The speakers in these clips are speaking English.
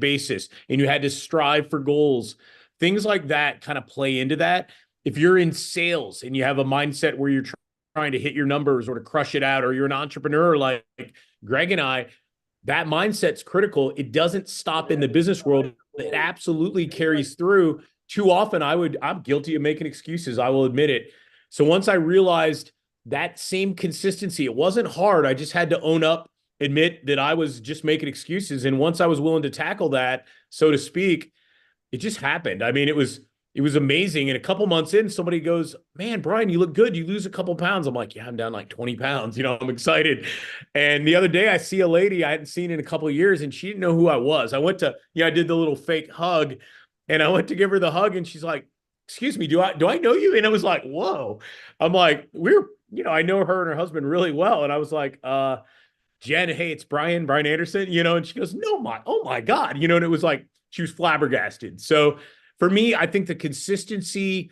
basis and you had to strive for goals. Things like that kind of play into that. If you're in sales and you have a mindset where you're trying to hit your numbers or to crush it out, or you're an entrepreneur like Greg and I, that mindset's critical. It doesn't stop in the business world. It absolutely carries through. Too often I'm guilty of making excuses. I will admit it. So once I realized that same consistency, it wasn't hard. I just had to own up, admit that I was just making excuses. And once I was willing to tackle that, so to speak, it just happened. I mean, it was amazing. And a couple months in, somebody goes, "Man, Brian, you look good. You lose a couple pounds." I'm like, "Yeah, I'm down like 20 pounds. I'm excited." And the other day I see a lady I hadn't seen in a couple of years, and she didn't know who I was. I did the little fake hug, and I went to give her the hug, and she's like, "Excuse me, do I know you?" And I was like, "Whoa." I'm like, I know her and her husband really well. And I was like, "Jen, hey, it's Brian Anderson," and she goes, "Oh my God," and it was like, she was flabbergasted. So for me, I think the consistency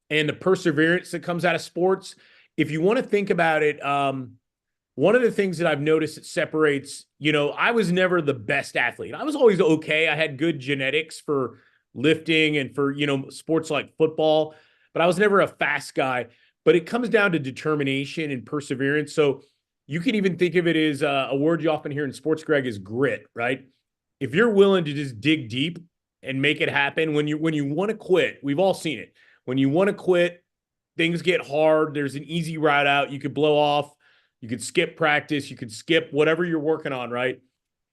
and the perseverance that comes out of sports, if you want to think about it, one of the things that I've noticed that separates, I was never the best athlete. I was always okay. I had good genetics for lifting and for, sports like football, but I was never a fast guy. But it comes down to determination and perseverance. So you can even think of it as a word you often hear in sports, Greg, is grit, right? If you're willing to just dig deep and make it happen, when you want to quit, we've all seen it. When you want to quit, things get hard. There's an easy route out. You could blow off. You could skip practice. You could skip whatever you're working on, right?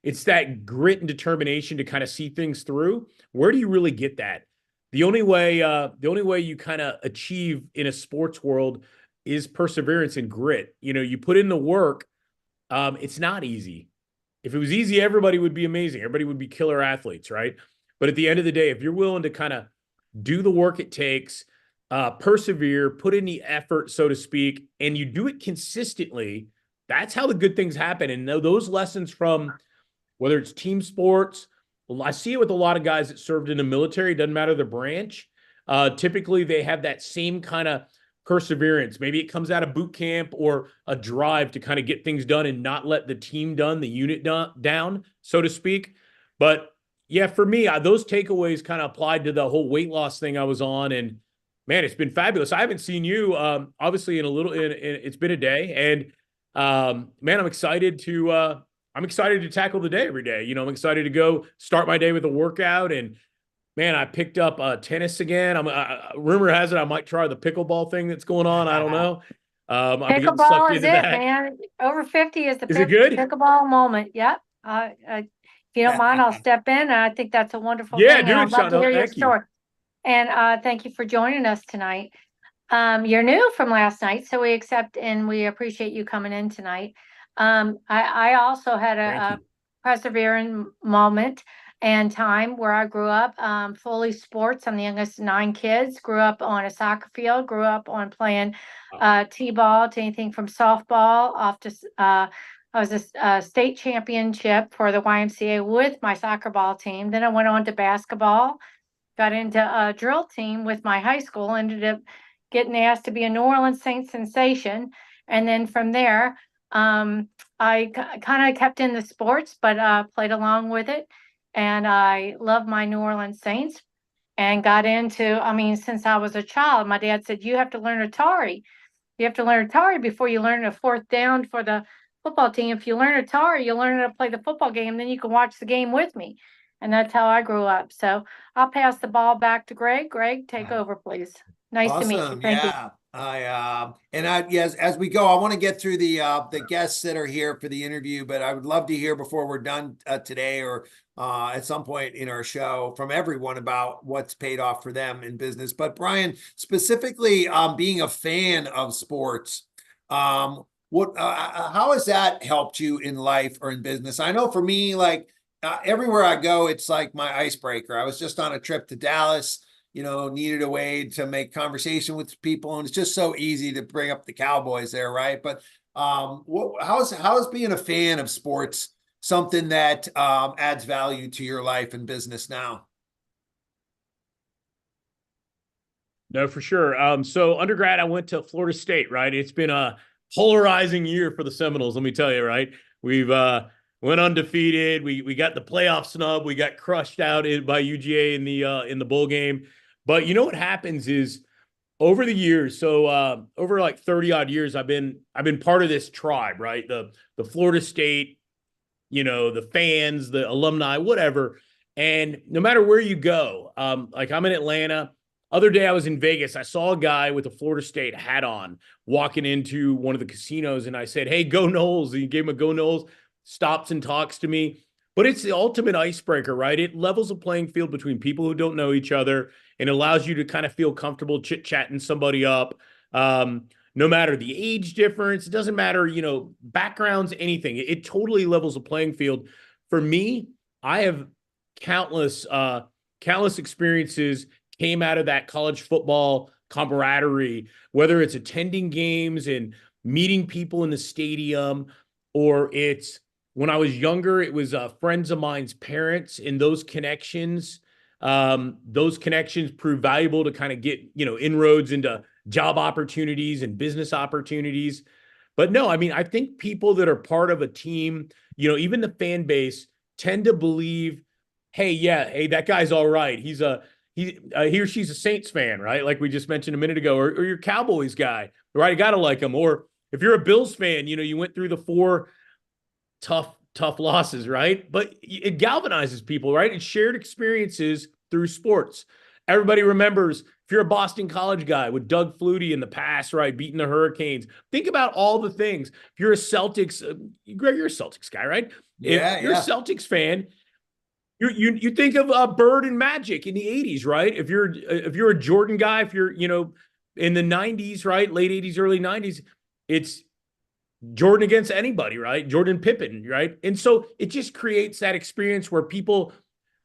It's that grit and determination to kind of see things through. Where do you really get that? The only way you kind of achieve in a sports world is perseverance and grit. You put in the work. It's not easy. If it was easy, everybody would be amazing. Everybody would be killer athletes, right? But at the end of the day, if you're willing to kind of do the work it takes, persevere, put in the effort, so to speak, and you do it consistently, that's how the good things happen. And those lessons from whether it's team sports, I see it with a lot of guys that served in the military, doesn't matter the branch. Typically, they have that same kind of perseverance. Maybe it comes out of boot camp or a drive to kind of get things done and not let the team the unit down, so to speak. But yeah, for me, those takeaways kind of applied to the whole weight loss thing I was on. And man, it's been fabulous. I haven't seen you, obviously, it's been a day. And man, I'm excited to tackle the day every day. I'm excited to go start my day with a workout. And man, I picked up tennis again. Rumor has it I might try the pickleball thing that's going on. I don't know. I'm getting sucked Pickleball is into it, that. man. Over 50 is the Is it good? pickleball moment. Yep. If you don't mind, I'll step in. I think that's a wonderful Yeah, thing. do And it, I'd love to Sean. hear your Thank you. story. And thank you for joining us tonight. You're new from last night, so we accept and we appreciate you coming in tonight. I also had a persevering moment and time where I grew up fully sports. I'm the youngest of 9 kids. Grew up on a soccer field. Grew up on playing t-ball to anything from softball off to. I was a state championship for the YMCA with my soccer ball team. Then I went on to basketball. Got into a drill team with my high school. Ended up getting asked to be a New Orleans Saints sensation. And then from there, I kind of kept in the sports, but played along with it. And I love my New Orleans Saints and got into, since I was a child, my dad said, you have to learn Atari. You have to learn Atari before you learn a fourth down for the football team. If you learn Atari, you'll learn how to play the football game. Then you can watch the game with me. And that's how I grew up. So I'll pass the ball back to Greg. Greg, take over, please. Nice to meet you. Thank you. Yes, as we go, I want to get through the guests that are here for the interview, but I would love to hear before we're done today or at some point in our show from everyone about what's paid off for them in business. But Brian, specifically being a fan of sports, how has that helped you in life or in business? I know for me, like everywhere I go, it's like my icebreaker. I was just on a trip to Dallas. Needed a way to make conversation with people. And it's just so easy to bring up the Cowboys there, right? But how is being a fan of sports something that adds value to your life and business now? No, for sure. So undergrad, I went to Florida State, right? It's been a polarizing year for the Seminoles, let me tell you, right? When went undefeated. We got the playoff snub. We got crushed out by UGA in the bowl game. But you know what happens is over the years, so over like 30 odd years, I've been part of this tribe, right? The Florida State, the fans, the alumni, whatever. And no matter where you go, like I'm in Atlanta. Other day I was in Vegas. I saw a guy with a Florida State hat on walking into one of the casinos, and I said, "Hey, go Noles!" And he gave him a "Go Noles." Stops and talks to me. But it's the ultimate icebreaker, right? It levels a playing field between people who don't know each other and allows you to kind of feel comfortable chit-chatting somebody up. No matter the age difference, it doesn't matter, backgrounds, anything. It totally levels a playing field. For me, I have countless experiences came out of that college football camaraderie, whether it's attending games and meeting people in the stadium, or it's when I was younger, it was friends of mine's parents, and those connections prove valuable to kind of get, inroads into job opportunities and business opportunities. But no, I mean, I think people that are part of a team, even the fan base, tend to believe, hey, that guy's all right. He or she's a Saints fan, right? Like we just mentioned a minute ago, or your Cowboys guy, right? You got to like him. Or if you're a Bills fan, you went through the 4 tough losses, right? But it galvanizes people, right? It's shared experiences through sports. Everybody remembers, if you're a Boston College guy with Doug Flutie in the past, right, beating the Hurricanes. Think about all the things. If you're a Celtics, Greg, you're a Celtics guy, right? Yeah, if you're a Celtics fan, you think of Bird and Magic in the 80s, right? If you're a Jordan guy, if you're, in the 90s, right, late 80s, early 90s, it's Jordan against anybody, right? Jordan Pippen, right? And so it just creates that experience where people,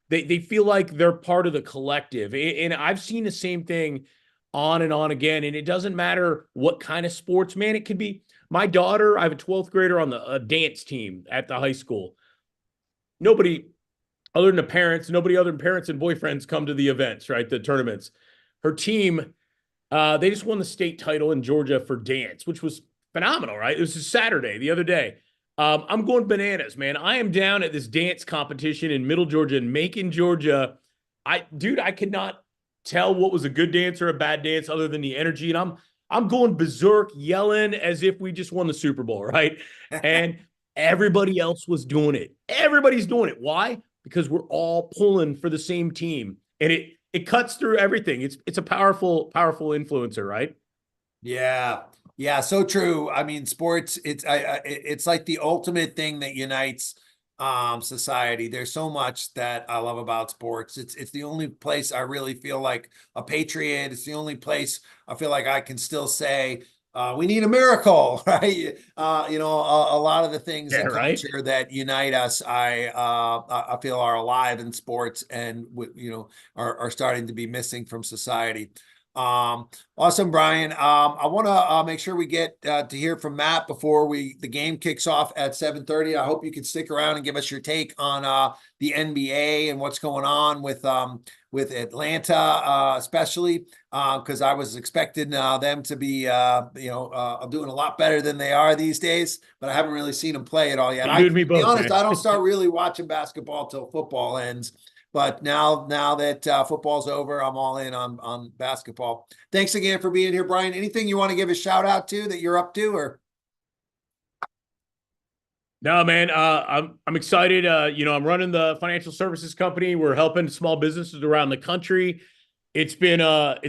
they feel like they're part of the collective. And I've seen the same thing on and on again. And it doesn't matter what kind of sports, man. It could be my daughter. I have a 12th grader on the dance team at the high school. Nobody other than the parents, nobody other than parents and boyfriends come to the events, right? The tournaments. Her team, they just won the state title in Georgia for dance, which was phenomenal, right? It was a Saturday the other day. I'm going bananas, man. I am down at this dance competition in Middle Georgia, in Macon, Georgia. I could not tell what was a good dance or a bad dance other than the energy. And I'm going berserk, yelling as if we just won the Super Bowl, right? And everybody else was doing it. Everybody's doing it. Why? Because we're all pulling for the same team. And it cuts through everything. It's a powerful influencer, right? Yeah. Yeah, so true. I mean, sports, it's like the ultimate thing that unites society. There's so much that I love about sports. It's the only place I really feel like a patriot. It's the only place I feel like I can still say we need a miracle, right? A lot of the things in culture that unite us, I feel are alive in sports and are starting to be missing from society. Awesome, Brian. I want to make sure we get to hear from Matt before the game kicks off at 7:30. I hope you can stick around and give us your take on the NBA and what's going on with Atlanta, especially because I was expecting them to be doing a lot better than they are these days, but I haven't really seen them play at all yet. To be honest, man. I don't start really watching basketball till football ends. But now that football's over, I'm all in on basketball. Thanks again for being here, Brian. Anything you want to give a shout out to that you're up to, or? No, man. I'm excited. I'm running the financial services company. We're helping small businesses around the country. It's been a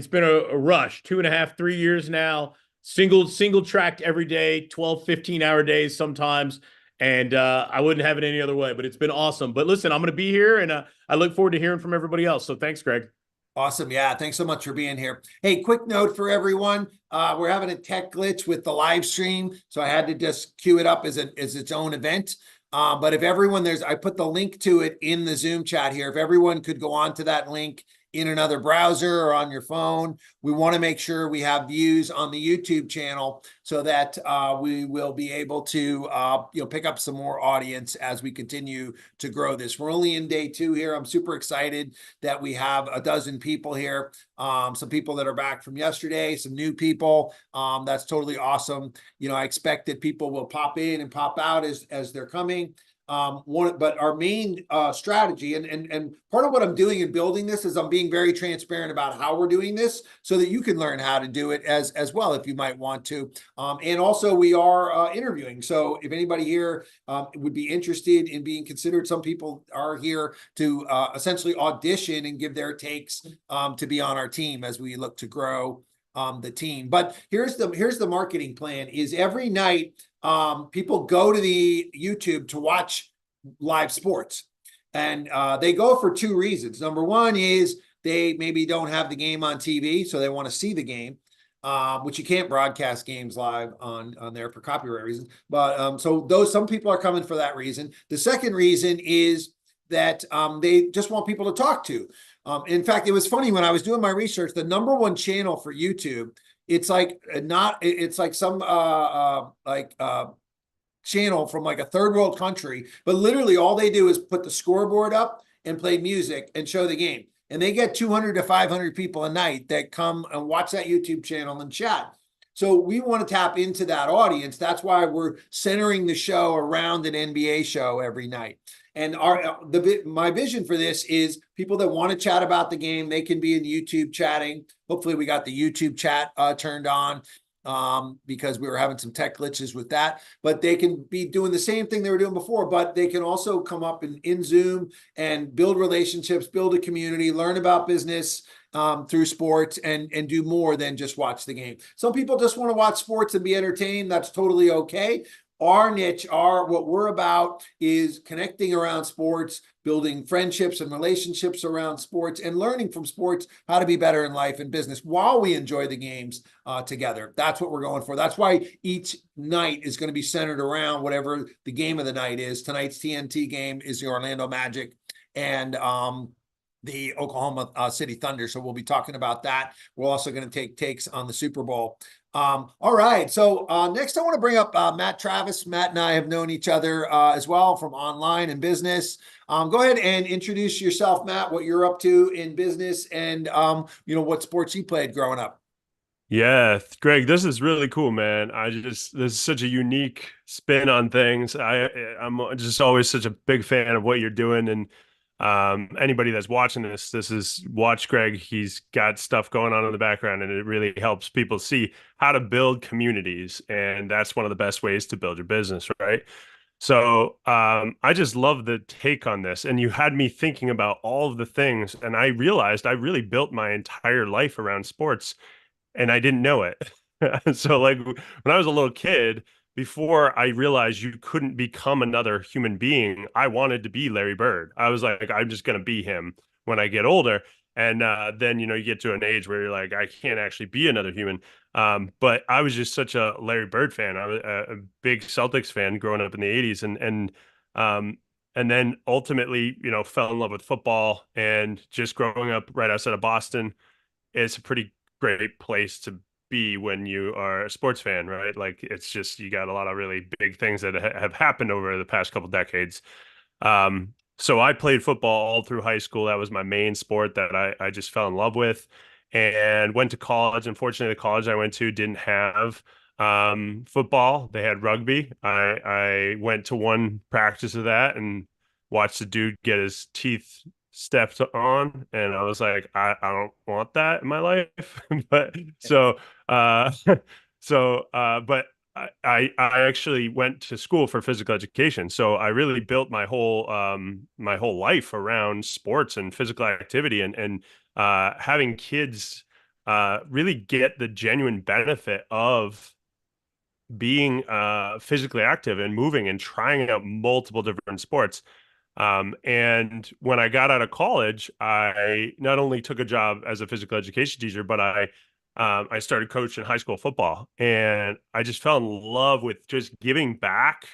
rush, 2.5, 3 years now. Single tracked every day, 12, 15-hour days sometimes. And I wouldn't have it any other way, but it's been awesome. But listen, I'm going to be here, and I look forward to hearing from everybody else. So thanks, Greg. Awesome. Yeah. Thanks so much for being here. Hey, quick note for everyone. We're having a tech glitch with the live stream. So I had to just queue it up as its own event. But if everyone I put the link to it in the Zoom chat here. If everyone could go on to that link in another browser or on your phone, we want to make sure we have views on the YouTube channel so that we will be able to pick up some more audience as we continue to grow this. We're only in day 2 here. I'm super excited that we have a dozen people here. Some people that are back from yesterday, some new people. That's totally awesome. I expect that people will pop in and pop out as they're coming. But our main strategy and part of what I'm doing in building this is I'm being very transparent about how we're doing this so that you can learn how to do it as well if you might want to. And also we are interviewing. So if anybody here would be interested in being considered, some people are here to essentially audition and give their takes to be on our team as we look to grow the team. But here's the marketing plan is every night people go to the YouTube to watch live sports. And they go for two reasons. Number one is they maybe don't have the game on TV, so they want to see the game, which you can't broadcast games live on there for copyright reasons. But so some people are coming for that reason. The second reason is that they just want people to talk to. In fact, it was funny when I was doing my research, the number one channel for YouTube, it's like some channel from like a third world country, but literally all they do is put the scoreboard up and play music and show the game. And they get 200 to 500 people a night that come and watch that YouTube channel and chat. So we want to tap into that audience. That's why we're centering the show around an NBA show every night. And my vision for this is people that want to chat about the game, they can be in YouTube chatting. Hopefully we got the YouTube chat turned on because we were having some tech glitches with that. But they can be doing the same thing they were doing before, but they can also come up in Zoom and build relationships, build a community, learn about business through sports and do more than just watch the game. Some people just want to watch sports and be entertained. That's totally okay. Our niche, what we're about is connecting around sports, building friendships and relationships around sports, and learning from sports how to be better in life and business while we enjoy the games together. That's what we're going for. That's why each night is going to be centered around whatever the game of the night is. Tonight's TNT game is the Orlando Magic and the Oklahoma City Thunder. So we'll be talking about that. We're also going to take takes on the Super Bowl. All right. So next I want to bring up Matt Travis. Matt and I have known each other as well from online and business. Go ahead and introduce yourself, Matt, what you're up to in business and, what sports you played growing up. Yeah, Greg, this is really cool, man. This is such a unique spin on things. I'm just always such a big fan of what you're doing. And anybody that's watching watch Greg. He's got stuff going on in the background, and it really helps people see how to build communities. And that's one of the best ways to build your business, right? So I just love the take on this. And you had me thinking about all of the things, and I realized I really built my entire life around sports, and I didn't know it. So like when I was a little kid, before I realized you couldn't become another human being, I wanted to be Larry Bird. I was like, I'm just going to be him when I get older. And then, you get to an age where you're like, I can't actually be another human. But I was just such a Larry Bird fan. I was a big Celtics fan growing up in the 80s. And then ultimately, fell in love with football, and just growing up right outside of Boston. It's a pretty great place to be when you are a sports fan, right? Like, it's just, you got a lot of really big things that have happened over the past couple decades. So I played football all through high school. That was my main sport that I just fell in love with, and went to college. Unfortunately, the college I went to didn't have football. They had rugby. I went to one practice of that and watched the dude get his teeth stepped on, and I was like, I don't want that in my life. But but I actually went to school for physical education, so I really built my whole life around sports and physical activity, and having kids really get the genuine benefit of being physically active and moving and trying out multiple different sports. And when I got out of college, I not only took a job as a physical education teacher, but I started coaching high school football, and I just fell in love with just giving back.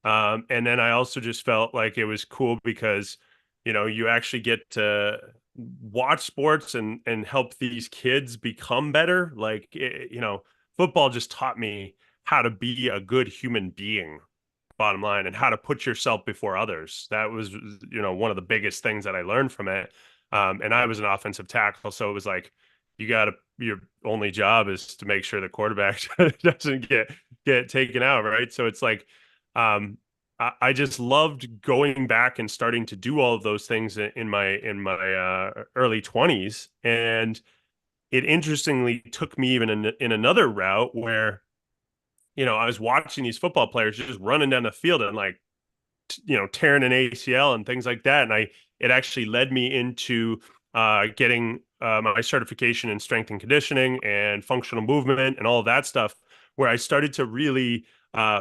And then I also just felt like it was cool because, you actually get to watch sports and help these kids become better. Like, football just taught me how to be a good human being, bottom line, and how to put yourself before others. That was, one of the biggest things that I learned from it. And I was an offensive tackle, so it was like, your only job is to make sure the quarterback doesn't get taken out, right? So it's like, I just loved going back and starting to do all of those things in my early 20s. And it interestingly took me even in another route where, I was watching these football players just running down the field and like, tearing an ACL and things like that. And it actually led me into getting my certification in strength and conditioning and functional movement and all of that stuff, where I started to really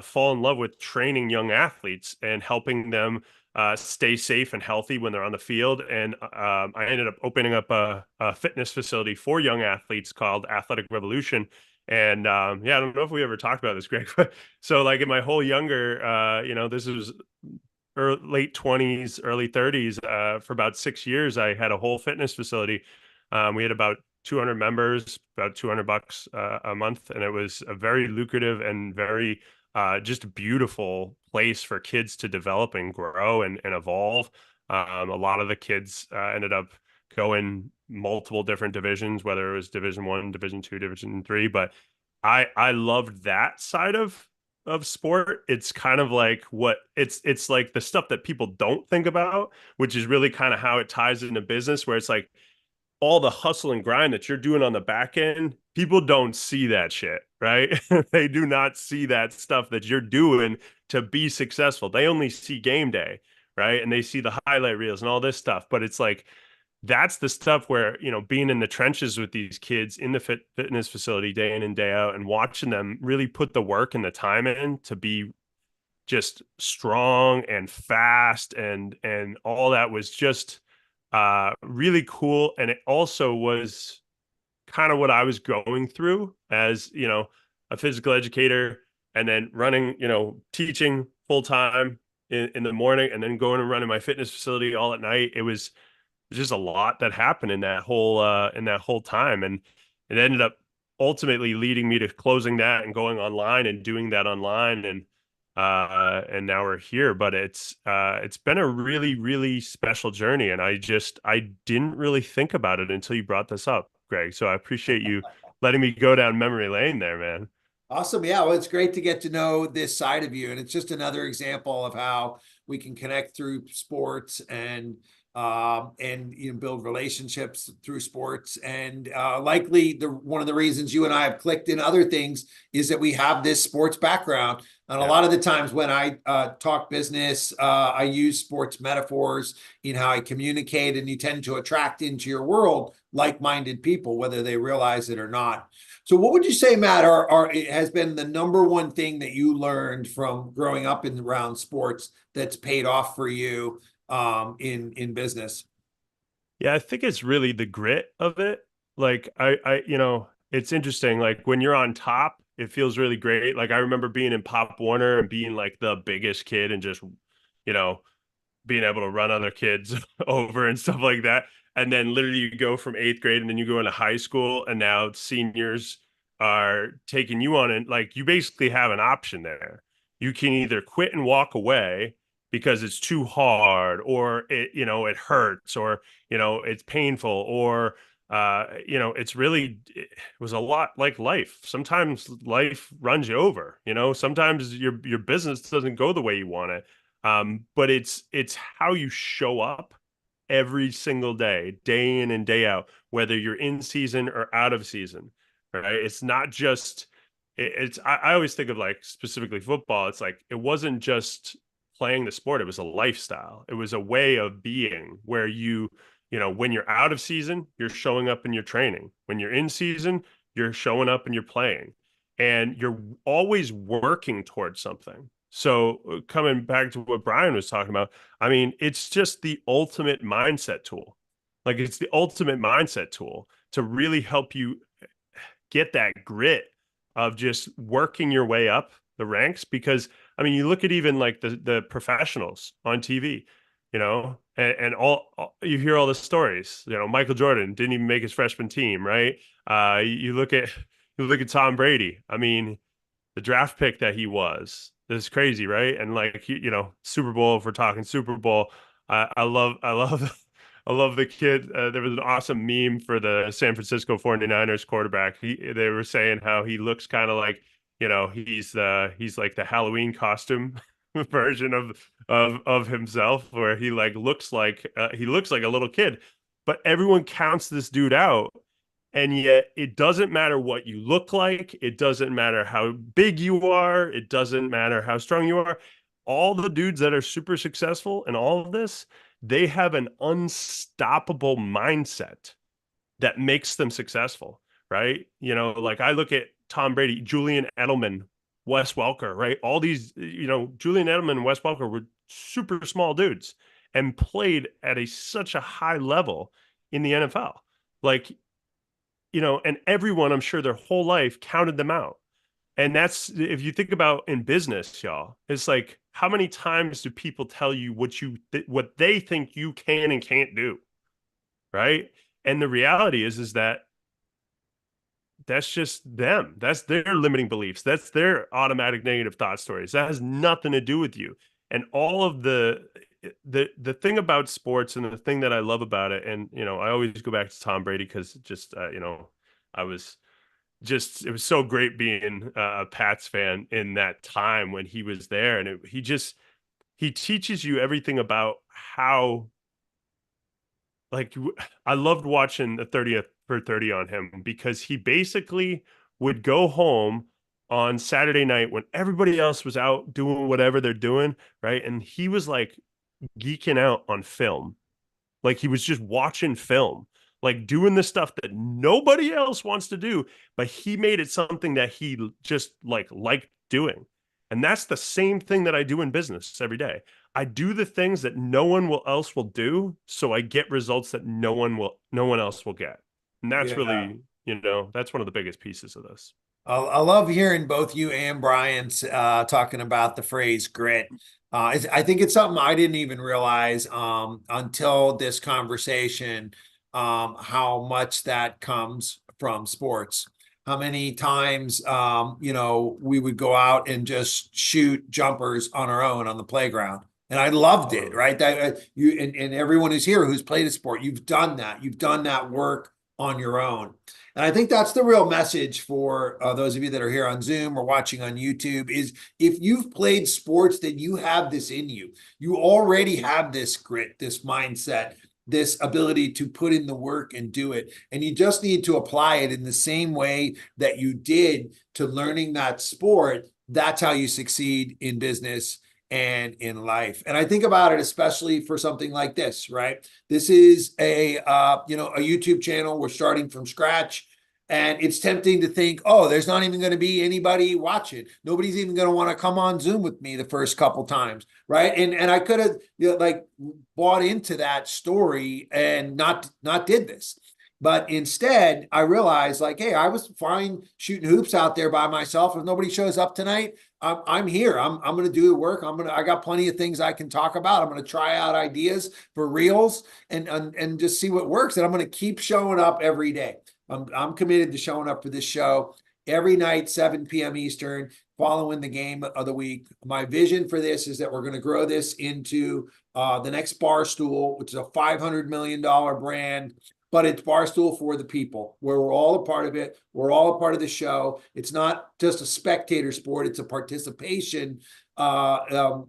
fall in love with training young athletes and helping them stay safe and healthy when they're on the field. And I ended up opening up a fitness facility for young athletes called Athletic Revolution. And yeah, I don't know if we ever talked about this, Greg, but so like in my whole younger, this was late 20s, early 30s, for about 6 years, I had a whole fitness facility. We had about 200 members, about $200 a month. And it was a very lucrative and very just beautiful place for kids to develop and grow and evolve. A lot of the kids ended up going multiple different divisions, whether it was Division 1, Division 2, Division 3. But I loved that side of sport. It's kind of like it's like the stuff that people don't think about, which is really kind of how it ties into business, where it's like all the hustle and grind that you're doing on the back end. People don't see that shit, right? They do not see that stuff that you're doing to be successful. They only see game day, right? And they see the highlight reels and all this stuff. But it's like that's the stuff where, being in the trenches with these kids in the fitness facility day in and day out and watching them really put the work and the time in to be just strong and fast and all that was just really cool. And it also was kind of what I was going through as, a physical educator, and then running, teaching full time in the morning, and then going and running my fitness facility all at night. It was just a lot that happened in that whole time. And it ended up ultimately leading me to closing that and going online and doing that online. And now we're here. But it's been a really, really special journey. And I didn't really think about it until you brought this up, Greg. So I appreciate you letting me go down memory lane there, man. Awesome. Yeah. Well, it's great to get to know this side of you. And it's just another example of how we can connect through sports and build relationships through sports. And likely one of the reasons you and I have clicked in other things is that we have this sports background. And a lot of the times when I talk business, I use sports metaphors in how I communicate, and you tend to attract into your world like-minded people, whether they realize it or not. So what would you say, Matt, has been the number one thing that you learned from growing up around sports that's paid off for you in business? Yeah, I think it's really the grit of it. Like it's interesting. Like when you're on top, it feels really great. Like I remember being in Pop Warner and being like the biggest kid and just, you know, being able to run other kids over and stuff like that. And then literally you go from 8th grade and then you go into high school, and now seniors are taking you on, and like you basically have an option there. You can either quit and walk away because it's too hard, or it hurts, or it's painful, or it was a lot like life. Sometimes life runs you over. Sometimes your business doesn't go the way you want it. But it's how you show up every single day, day in and day out, whether you're in season or out of season, right? It's not just I always think of like specifically football. It's like it wasn't just playing the sport, it was a lifestyle. It was a way of being where when you're out of season, you're showing up and you're training. When you're in season, you're showing up and you're playing. And you're always working towards something. So coming back to what Brian was talking about, I mean, it's just the ultimate mindset tool. Like it's the ultimate mindset tool to really help you get that grit of just working your way up the ranks. Because I mean, you look at even like the professionals on TV, and all you hear all the stories. Michael Jordan didn't even make his freshman team, right? You look at Tom Brady. I mean, the draft pick that he was. This is crazy, right? And like Super Bowl. If we're talking Super Bowl, I love I love the kid. There was an awesome meme for the San Francisco 49ers quarterback. They were saying how he looks kind of like he's like the Halloween costume version of himself, where he like looks like he looks like a little kid, but everyone counts this dude out. And yet it doesn't matter what you look like. It doesn't matter how big you are. It doesn't matter how strong you are. All the dudes that are super successful in all of this, they have an unstoppable mindset that makes them successful, right? You know, like I look at Tom Brady, Julian Edelman, Wes Welker, right? All these, you know, Julian Edelman and Wes Welker were super small dudes and played at such a high level in the NFL. Like, you know, and everyone, I'm sure their whole life counted them out. And that's, if you think about in business, y'all, it's like, how many times do people tell you what they think you can and can't do, right? And the reality is that that's just them. That's their limiting beliefs. That's their automatic negative thought stories. That has nothing to do with you. And all of the thing about sports, and the thing that I love about it, and you know, I always go back to Tom Brady because just you know, I was just, it was so great being a Pats fan in that time when he was there, and he teaches you everything about how, like, I loved watching the 30th for 30 on him, because he basically would go home on Saturday night when everybody else was out doing whatever they're doing, right? And he was like geeking out on film. Like he was just watching film, like doing the stuff that nobody else wants to do, but he made it something that he just liked doing. And that's the same thing that I do in business every day. I do the things that no one else will do, so I get results that no one else will get. And that's really, you know, that's one of the biggest pieces of this. I love hearing both you and Brian talking about the phrase grit. I think it's something I didn't even realize until this conversation, how much that comes from sports. How many times, you know, we would go out and just shoot jumpers on our own on the playground. And I loved it, right? That you and everyone who's here who's played a sport, you've done that. You've done that work on your own. And I think that's the real message for those of you that are here on Zoom or watching on YouTube is if you've played sports, then you have this in you. You already have this grit, this mindset, this ability to put in the work and do it. And you just need to apply it in the same way that you did to learning that sport. That's how you succeed in business and in life. And I think about it, especially for something like this, right? This is a YouTube channel. We're starting from scratch. And it's tempting to think, oh, there's not even going to be anybody watching. Nobody's even going to want to come on Zoom with me the first couple times, right? And I could have bought into that story and not did this. But instead, I realized hey, I was fine shooting hoops out there by myself. If nobody shows up tonight, I'm here. I'm going to do the work. I got plenty of things I can talk about. I'm going to try out ideas for reels and just see what works. And I'm going to keep showing up every day. I'm committed to showing up for this show every night, 7 p.m. Eastern, following the game of the week. My vision for this is that we're going to grow this into the next Barstool, which is a $500 million brand. But it's Barstool for the people, where we're all a part of it. We're all a part of the show. It's not just a spectator sport; it's a participation event,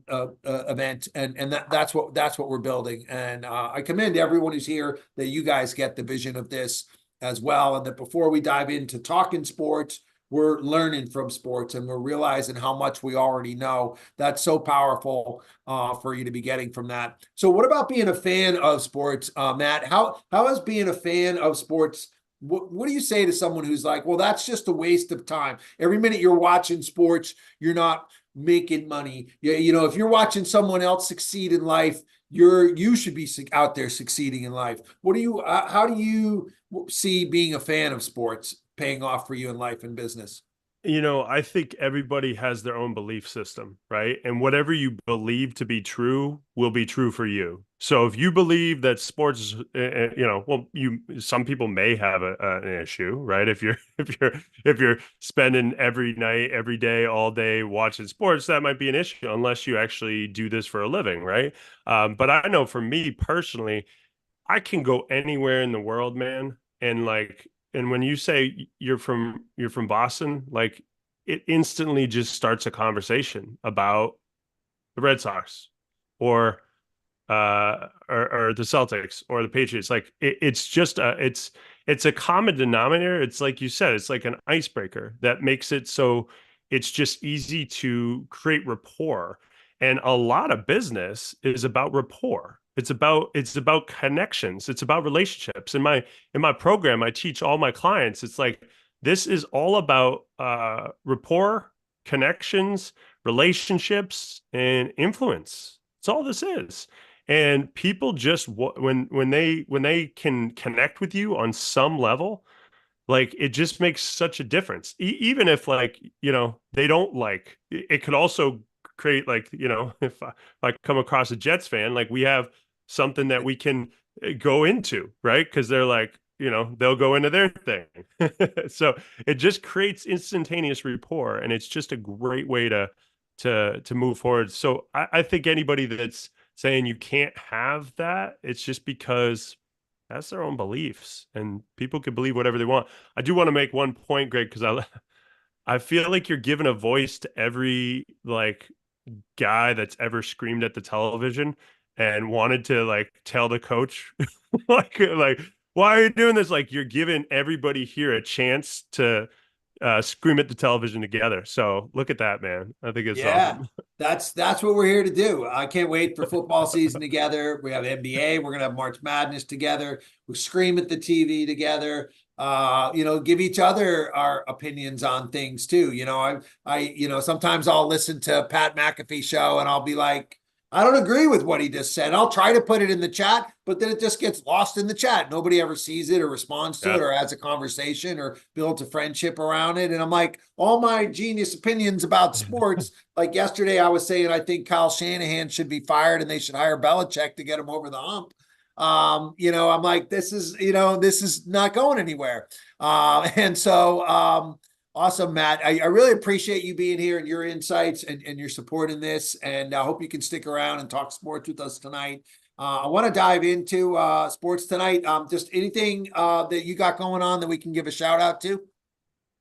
and that's what we're building. And I commend everyone who's here that you guys get the vision of this as well, and that before we dive into talking sports, we're learning from sports and we're realizing how much we already know. That's so powerful for you to be getting from that. So what about being a fan of sports, Matt? How is being a fan of sports? What do you say to someone who's like, well, that's just a waste of time. Every minute you're watching sports, you're not making money. You know, if you're watching someone else succeed in life, you should be out there succeeding in life. How do you see being a fan of sports paying off for you in life and business? You know, I think everybody has their own belief system, right? And whatever you believe to be true will be true for you. So if you believe that sports, some people may have an issue, right? If you're spending every night, every day, all day watching sports, that might be an issue unless you actually do this for a living, right? But I know for me personally, I can go anywhere in the world, man, and when you say you're from Boston, like it instantly just starts a conversation about the Red Sox or the Celtics or the Patriots. Like it's just it's a common denominator. It's like you said, it's like an icebreaker that makes it so it's just easy to create rapport. And a lot of business is about rapport. It's about connections. It's about relationships. In my program, I teach all my clients. It's like this is all about rapport, connections, relationships, and influence. That's all this is. And people just when they can connect with you on some level, like it just makes such a difference. Even if like, they don't like it could also create like, if I come across a Jets fan, like we have something that we can go into, right? Because they're like, they'll go into their thing. So it just creates instantaneous rapport, and it's just a great way to move forward. So I think anybody that's saying you can't have that, it's just because that's their own beliefs, and people can believe whatever they want. I do want to make one point, Greg, because I feel like you're giving a voice to every like guy that's ever screamed at the television and wanted to like tell the coach like why are you doing this? Like you're giving everybody here a chance to scream at the television together. So look at that, man. I think it's awesome. That's what we're here to do. I can't wait for football season together. We have NBA. We're gonna have March Madness together. We scream at the TV together. Give each other our opinions on things too. Sometimes I'll listen to Pat McAfee show and I'll be like, I don't agree with what he just said. I'll try to put it in the chat, but then it just gets lost in the chat. Nobody ever sees it or responds to it or has a conversation or builds a friendship around it. And I'm like, all my genius opinions about sports, like yesterday I was saying, I think Kyle Shanahan should be fired and they should hire Belichick to get him over the hump. I'm like, this is not going anywhere. Awesome, Matt. I really appreciate you being here and your insights and your support in this. And I hope you can stick around and talk sports with us tonight. I want to dive into sports tonight. Just anything that you got going on that we can give a shout out to?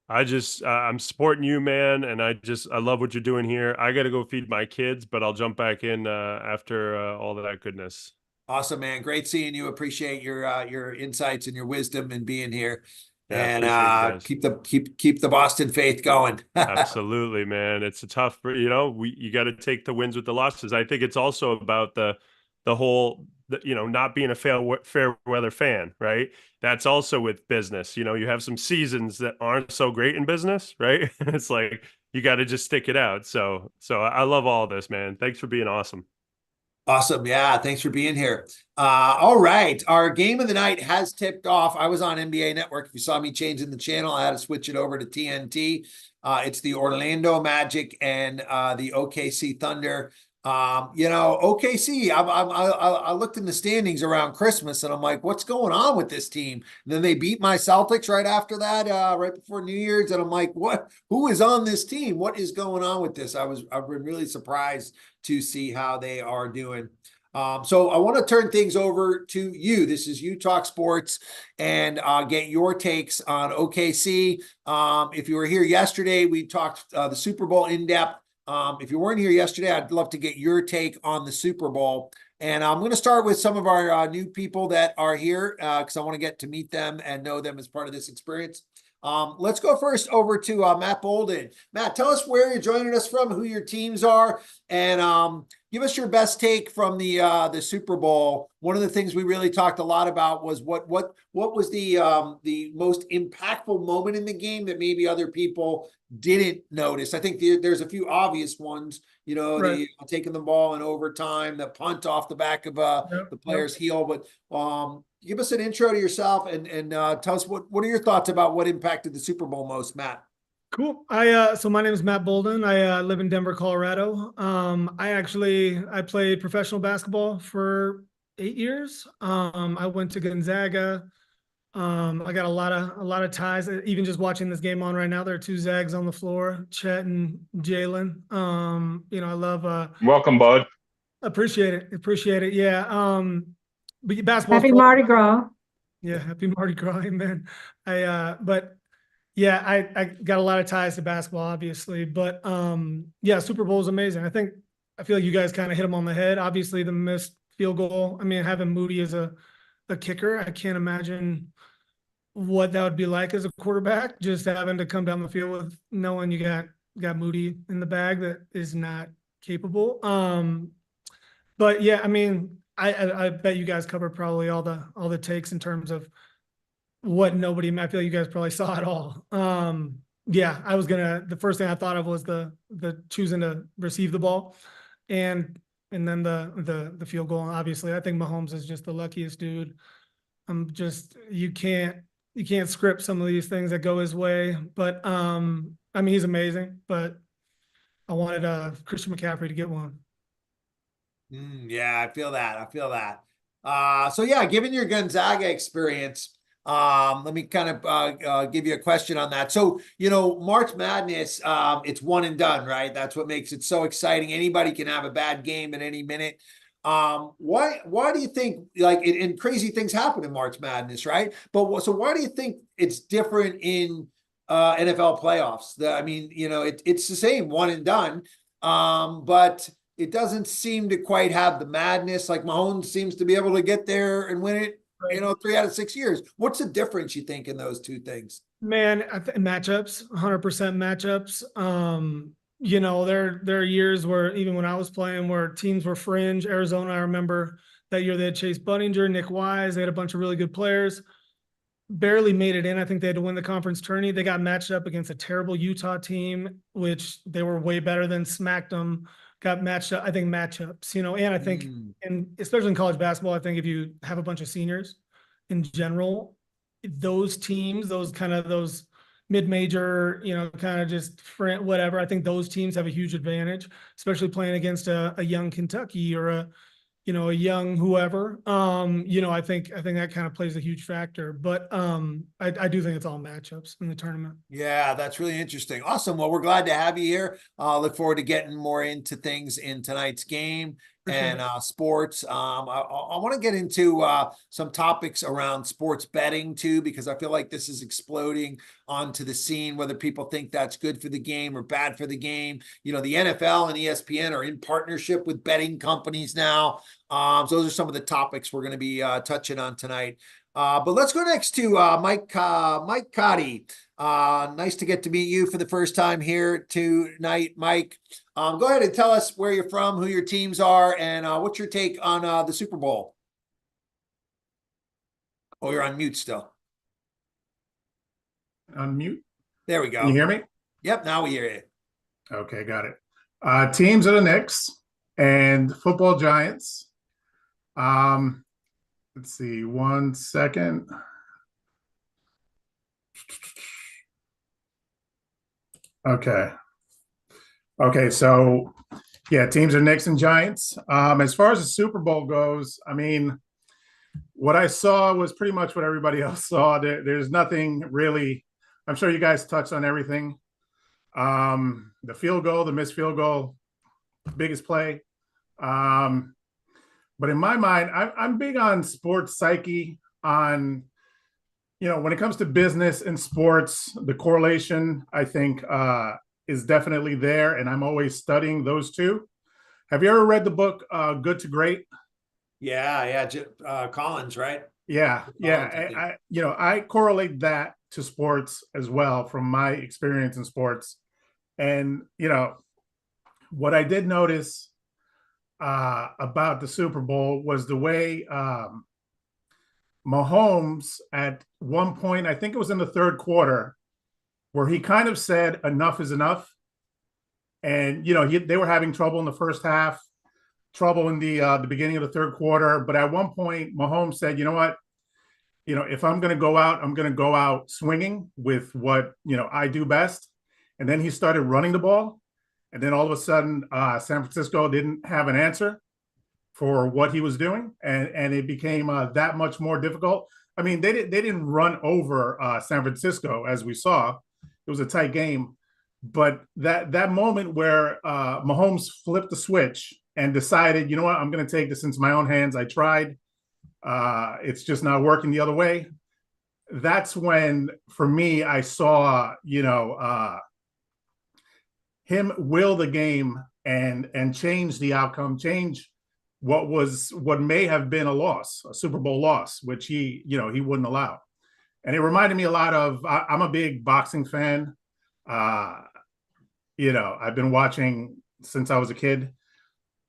I'm supporting you, man. And I love what you're doing here. I got to go feed my kids, but I'll jump back in after all of that goodness. Awesome, man. Great seeing you. Appreciate your insights and your wisdom and being here. Yeah, and keep the Boston faith going. Absolutely, man. It's a tough, you got to take the wins with the losses. I think it's also about the whole, not being a fair weather fan, right? That's also with business. You have some seasons that aren't so great in business, right? It's like you got to just stick it out. So I love all this, man. Thanks for being awesome. Awesome. Yeah. Thanks for being here. All right. Our game of the night has tipped off. I was on NBA Network. If you saw me changing the channel, I had to switch it over to TNT. It's the Orlando Magic and the OKC Thunder. OKC, I looked in the standings around Christmas and I'm like, what's going on with this team? And then they beat my Celtics right after that, right before New Year's. And I'm like, who is on this team? What is going on with this? I've been really surprised to see how they are doing. So I want to turn things over to you. This is You Talk Sports, and get your takes on OKC. If you were here yesterday, we talked the Super Bowl in depth. If you weren't here yesterday, I'd love to get your take on the Super Bowl. And I'm going to start with some of our new people that are here because I want to get to meet them and know them as part of this experience. Let's go first over to Matt Bolden. Matt, tell us where you're joining us from, who your teams are, and give us your best take from the Super Bowl. One of the things we really talked a lot about was what was the most impactful moment in the game that maybe other people didn't notice. I think there's a few obvious ones, right. The taking the ball in overtime, the punt off the back of the player's heel, but give us an intro to yourself and tell us what are your thoughts about what impacted the Super Bowl most, Matt? Cool. So my name is Matt Bolden. I live in Denver, Colorado. I played professional basketball for 8 years. I went to Gonzaga. I got a lot of ties. Even just watching this game on right now, there are 2 Zags on the floor, Chet and Jalen. I love. Welcome, bud. Appreciate it. Yeah. But basketball. Happy Mardi Gras. Yeah, happy Mardi Gras, man. I got a lot of ties to basketball, obviously, but yeah, Super Bowl is amazing. I think I feel like you guys kind of hit them on the head. Obviously, the missed field goal. I mean, having Moody as a kicker, I can't imagine what that would be like as a quarterback, just having to come down the field with knowing you got Moody in the bag that is not capable. But yeah, I mean, I bet you guys covered probably all the takes in terms of what nobody. I feel like you guys probably saw it all. Yeah, the first thing I thought of was the choosing to receive the ball, and then the field goal. Obviously, I think Mahomes is just the luckiest dude. You can't script some of these things that go his way, but I mean, he's amazing, but I wanted Christian McCaffrey to get one. Yeah, I feel that. So yeah, given your Gonzaga experience, let me kind of give you a question on that. So, March Madness, it's one and done, right? That's what makes it so exciting. Anybody can have a bad game at any minute. Why do you think, like, and crazy things happen in March Madness, right? But so why do you think it's different in NFL playoffs? I mean, it's the same, one and done, but it doesn't seem to quite have the madness. Like Mahomes seems to be able to get there and win it, 3 out of 6 years. What's the difference, you think, in those two things? Man, matchups, 100% matchups. There are years where, even when I was playing, where teams were fringe. Arizona, I remember that year they had Chase Budinger, Nick Wise. They had a bunch of really good players. Barely made it in. I think they had to win the conference tourney. They got matched up against a terrible Utah team, which they were way better than, smacked them. Got matched up, I think, matchups, and I think, and especially in college basketball, I think if you have a bunch of seniors in general, those teams, those mid-major, kind of just whatever, I think those teams have a huge advantage, especially playing against a young Kentucky or a young whoever. I think that kind of plays a huge factor, but I do think it's all matchups in the tournament. Yeah, that's really interesting. Awesome. Well, we're glad to have you here. Look forward to getting more into things in tonight's game and sports. I want to get into some topics around sports betting too, because I feel like this is exploding onto the scene, whether people think that's good for the game or bad for the game. The NFL and ESPN are in partnership with betting companies now. So those are some of the topics we're going to be touching on tonight. But let's go next to Mike Cotty. Nice to get to meet you for the first time here tonight, Mike. Go ahead and tell us where you're from, who your teams are, and what's your take on the Super Bowl. Oh, you're on mute still. Unmute. There we go. Can you hear me? Yep, now we hear you. Okay, got it. Teams are the Knicks and football Giants. Let's see, 1 second. Okay, so yeah, teams are Knicks and Giants. As far as the Super Bowl goes, I mean, what I saw was pretty much what everybody else saw. There's nothing really. I'm sure you guys touched on everything. The field goal, the missed field goal, biggest play. But in my mind, I'm big on sports psyche, on, when it comes to business and sports, the correlation, I think, is definitely there. And I'm always studying those two. Have you ever read the book, Good to Great? Yeah. Collins, right? Yeah. Collins, I correlate that to sports as well from my experience in sports. And, what I did notice about the Super Bowl was the way Mahomes, at one point, I think it was in the third quarter, where he kind of said enough is enough. And, they were having trouble in the first half, trouble in the beginning of the third quarter. But at one point, Mahomes said, you know what? If I'm going to go out, I'm going to go out swinging with what, I do best. And then he started running the ball. And then all of a sudden, San Francisco didn't have an answer for what he was doing. And it became that much more difficult. I mean, they didn't run over San Francisco, as we saw. It was a tight game. But that moment where Mahomes flipped the switch and decided, you know what, I'm going to take this into my own hands. I tried. It's just not working the other way. That's when, for me, I saw, him will the game and change the outcome, change what may have been a loss, a Super Bowl loss, which he wouldn't allow. And it reminded me a lot of, I'm a big boxing fan. I've been watching since I was a kid.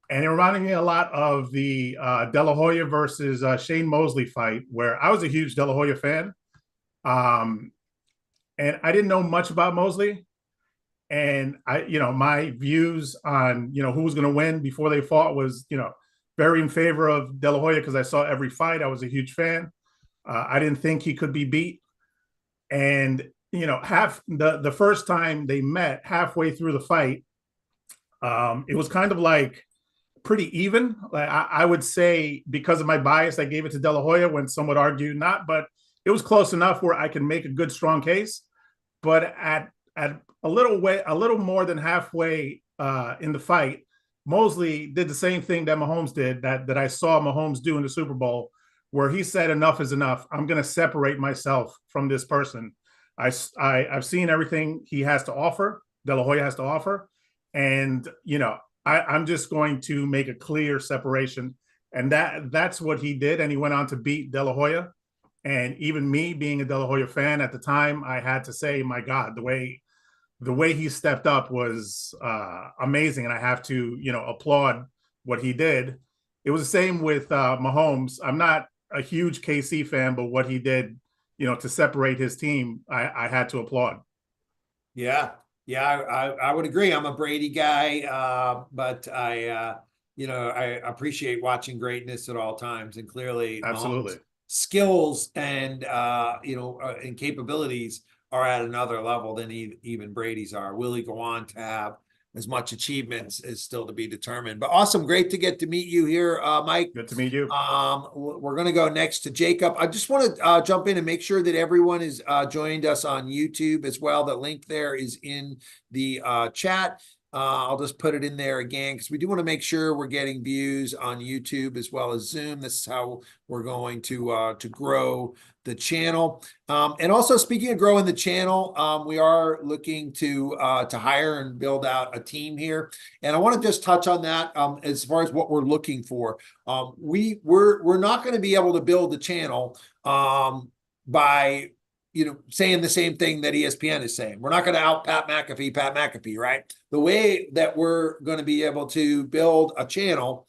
And it reminded me a lot of the De La Hoya versus Shane Mosley fight, where I was a huge De La Hoya fan. And I didn't know much about Mosley. And my views on, who was going to win before they fought was, very in favor of De La Hoya because I saw every fight. I was a huge fan. I didn't think he could be beat. And, the first time they met, halfway through the fight, it was kind of like pretty even. Like I would say, because of my bias, I gave it to De La Hoya when some would argue not, but it was close enough where I can make a good, strong case. But at a little more than halfway in the fight, Mosley did the same thing that Mahomes did, that I saw Mahomes do in the Super Bowl, where he said, enough is enough. I'm going to separate myself from this person. I've seen everything he has to offer, De La Hoya has to offer. And, I'm just going to make a clear separation. And that's what he did. And he went on to beat De La Hoya. And even me being a De La Hoya fan at the time, I had to say, my God, the way he stepped up was amazing. And I have to, applaud what he did. It was the same with Mahomes. I'm not a huge KC fan, but what he did, to separate his team, I had to applaud. Yeah. Yeah, I would agree. I'm a Brady guy, but I appreciate watching greatness at all times. And clearly, Absolutely, Mahomes' skills and and capabilities are at another level than even Brady's are. Will he go on to have as much achievements is still to be determined. But awesome, great to get to meet you here, Mike. Good to meet you. We're going to go next to Jacob. I just want to jump in and make sure that everyone is joined us on YouTube as well. The link there is in the chat. I'll just put it in there again because we do want to make sure we're getting views on YouTube as well as Zoom. This is how we're going to grow the channel. And also, speaking of growing the channel, we are looking to hire and build out a team here. And I want to just touch on that as far as what we're looking for. We're not going to be able to build the channel by saying the same thing that ESPN is saying. We're not going to out Pat McAfee, right? The way that we're going to be able to build a channel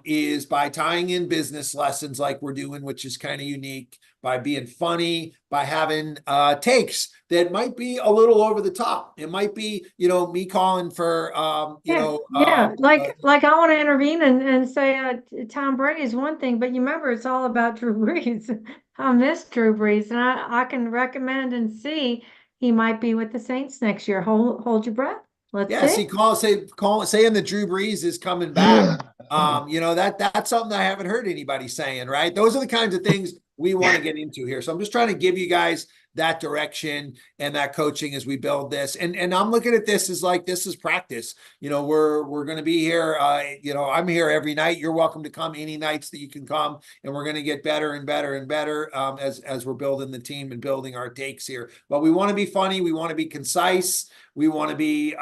is by tying in business lessons like we're doing, which is kind of unique, by being funny, by having takes that might be a little over the top. It might be, me calling for, like I want to intervene and say Tom Brady is one thing, but you remember it's all about Drew Brees. I miss Drew Brees, and I can recommend and see he might be with the Saints next year. Hold your breath. Let's see. Saying that Drew Brees is coming back. That's something I haven't heard anybody saying, right? Those are the kinds of things we want to get into here. So I'm just trying to give you guys that direction and that coaching as we build this. And I'm looking at this as like, this is practice. We're going to be here. I'm here every night. You're welcome to come any nights that you can come, and we're going to get better and better and better as we're building the team and building our takes here. But we want to be funny. We want to be concise. We want to be,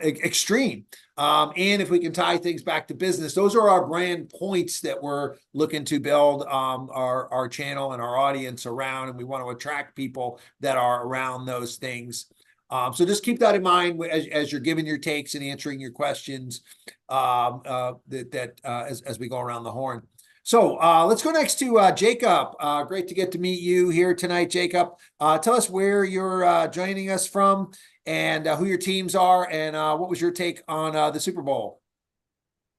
extreme. And if we can tie things back to business, those are our brand points that we're looking to build our channel and our audience around. And we want to attract people that are around those things. So just keep that in mind as you're giving your takes and answering your questions as we go around the horn. So let's go next to Jacob. Great to get to meet you here tonight, Jacob. Tell us where you're joining us from and who your teams are and what was your take on the Super Bowl?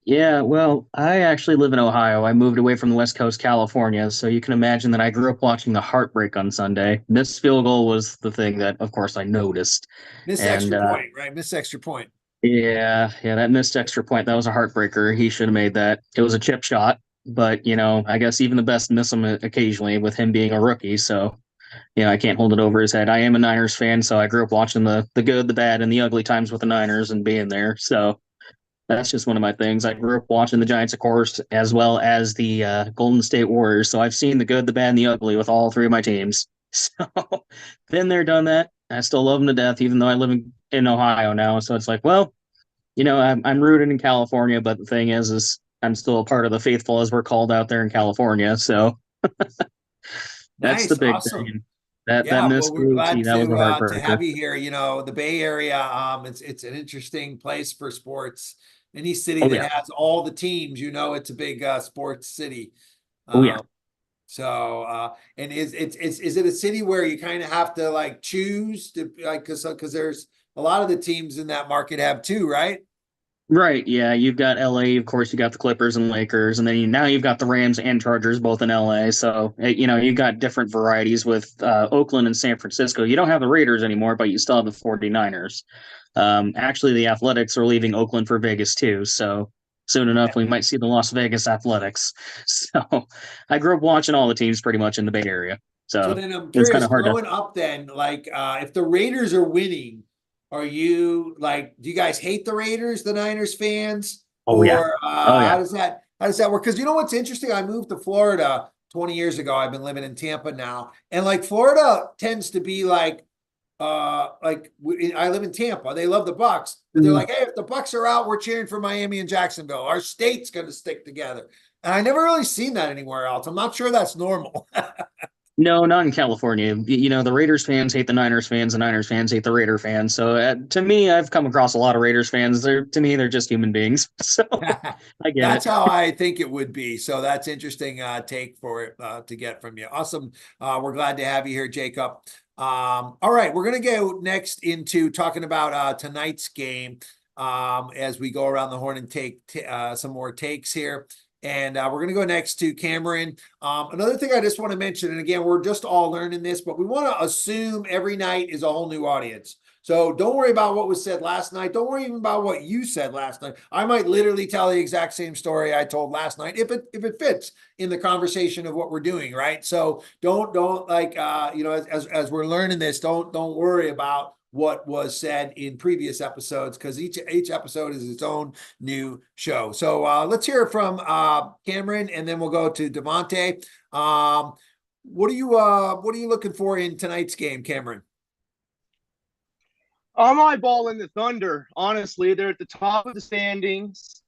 Yeah, well, I actually live in Ohio. I moved away from the West Coast, California, so you can imagine that I grew up watching the heartbreak on Sunday. Missed field goal was the thing that, of course, I noticed. Missed extra point, right? Missed extra point. Yeah, that missed extra point, that was a heartbreaker. He should have made that. It was a chip shot, but, I guess even the best miss them occasionally with him being a rookie, so, I can't hold it over his head. I am a Niners fan, so I grew up watching the good, the bad, and the ugly times with the Niners and being there, so that's just one of my things. I grew up watching the Giants, of course, as well as the Golden State Warriors. So I've seen the good, the bad, and the ugly with all three of my teams. So been there, done that. I still love them to death, even though I live in Ohio now. So it's like, well, I'm rooted in California, but the thing is I'm still a part of the faithful, as we're called out there in California. So that's the Nice, big thing. awesome. And that Yeah, well, missed we're glad that was a to heartbreaker. have you here. The Bay Area, it's an interesting place for sports. Any city Oh that yeah. has all the teams, it's a big sports city. Oh yeah. And is it a city where you kind of have to like choose to like because there's a lot of the teams in that market have two, right? Right. Yeah. You've got LA, of course, you got the Clippers and Lakers, and then now you've got the Rams and Chargers both in LA. So, you've got different varieties with Oakland and San Francisco. You don't have the Raiders anymore, but you still have the 49ers. Actually, the Athletics are leaving Oakland for Vegas too. So soon enough, we might see the Las Vegas Athletics. So I grew up watching all the teams pretty much in the Bay Area. So So then I'm it's kind curious, of hard to. growing up then, like if the Raiders are winning, are you like, do you guys hate the Raiders, the Niners fans? Oh, yeah. Or Oh, yeah. how does that work? Because what's interesting? I moved to Florida 20 years ago. I've been living in Tampa now. And like Florida tends to be like I live in Tampa. They love the Bucks. But they're like, hey, if the Bucks are out, we're cheering for Miami and Jacksonville. Our state's gonna stick together. And I never really seen that anywhere else. I'm not sure that's normal. No, not in California. The Raiders fans hate the Niners fans, the Niners fans hate the Raider fans. So to me, I've come across a lot of Raiders fans. To me, they're just human beings. So I get That's it. how I think it would be. So that's interesting take for it to get from you. Awesome. We're glad to have you here, Jacob. All right, we're going to go next into talking about tonight's game as we go around the horn and take some more takes here. And we're going to go next to Cameron. Another thing I just want to mention, and again, we're just all learning this, but we want to assume every night is a whole new audience. So don't worry about what was said last night. Don't worry even about what you said last night. I might literally tell the exact same story I told last night if it fits in the conversation of what we're doing, right? So don't like as we're learning this, don't worry about what was said in previous episodes because each episode is its own new show. So let's hear it from Cameron, and then we'll go to Devontae. What are you looking for in tonight's game, Cameron? I'm eyeballing the Thunder. Honestly, they're at the top of the standings,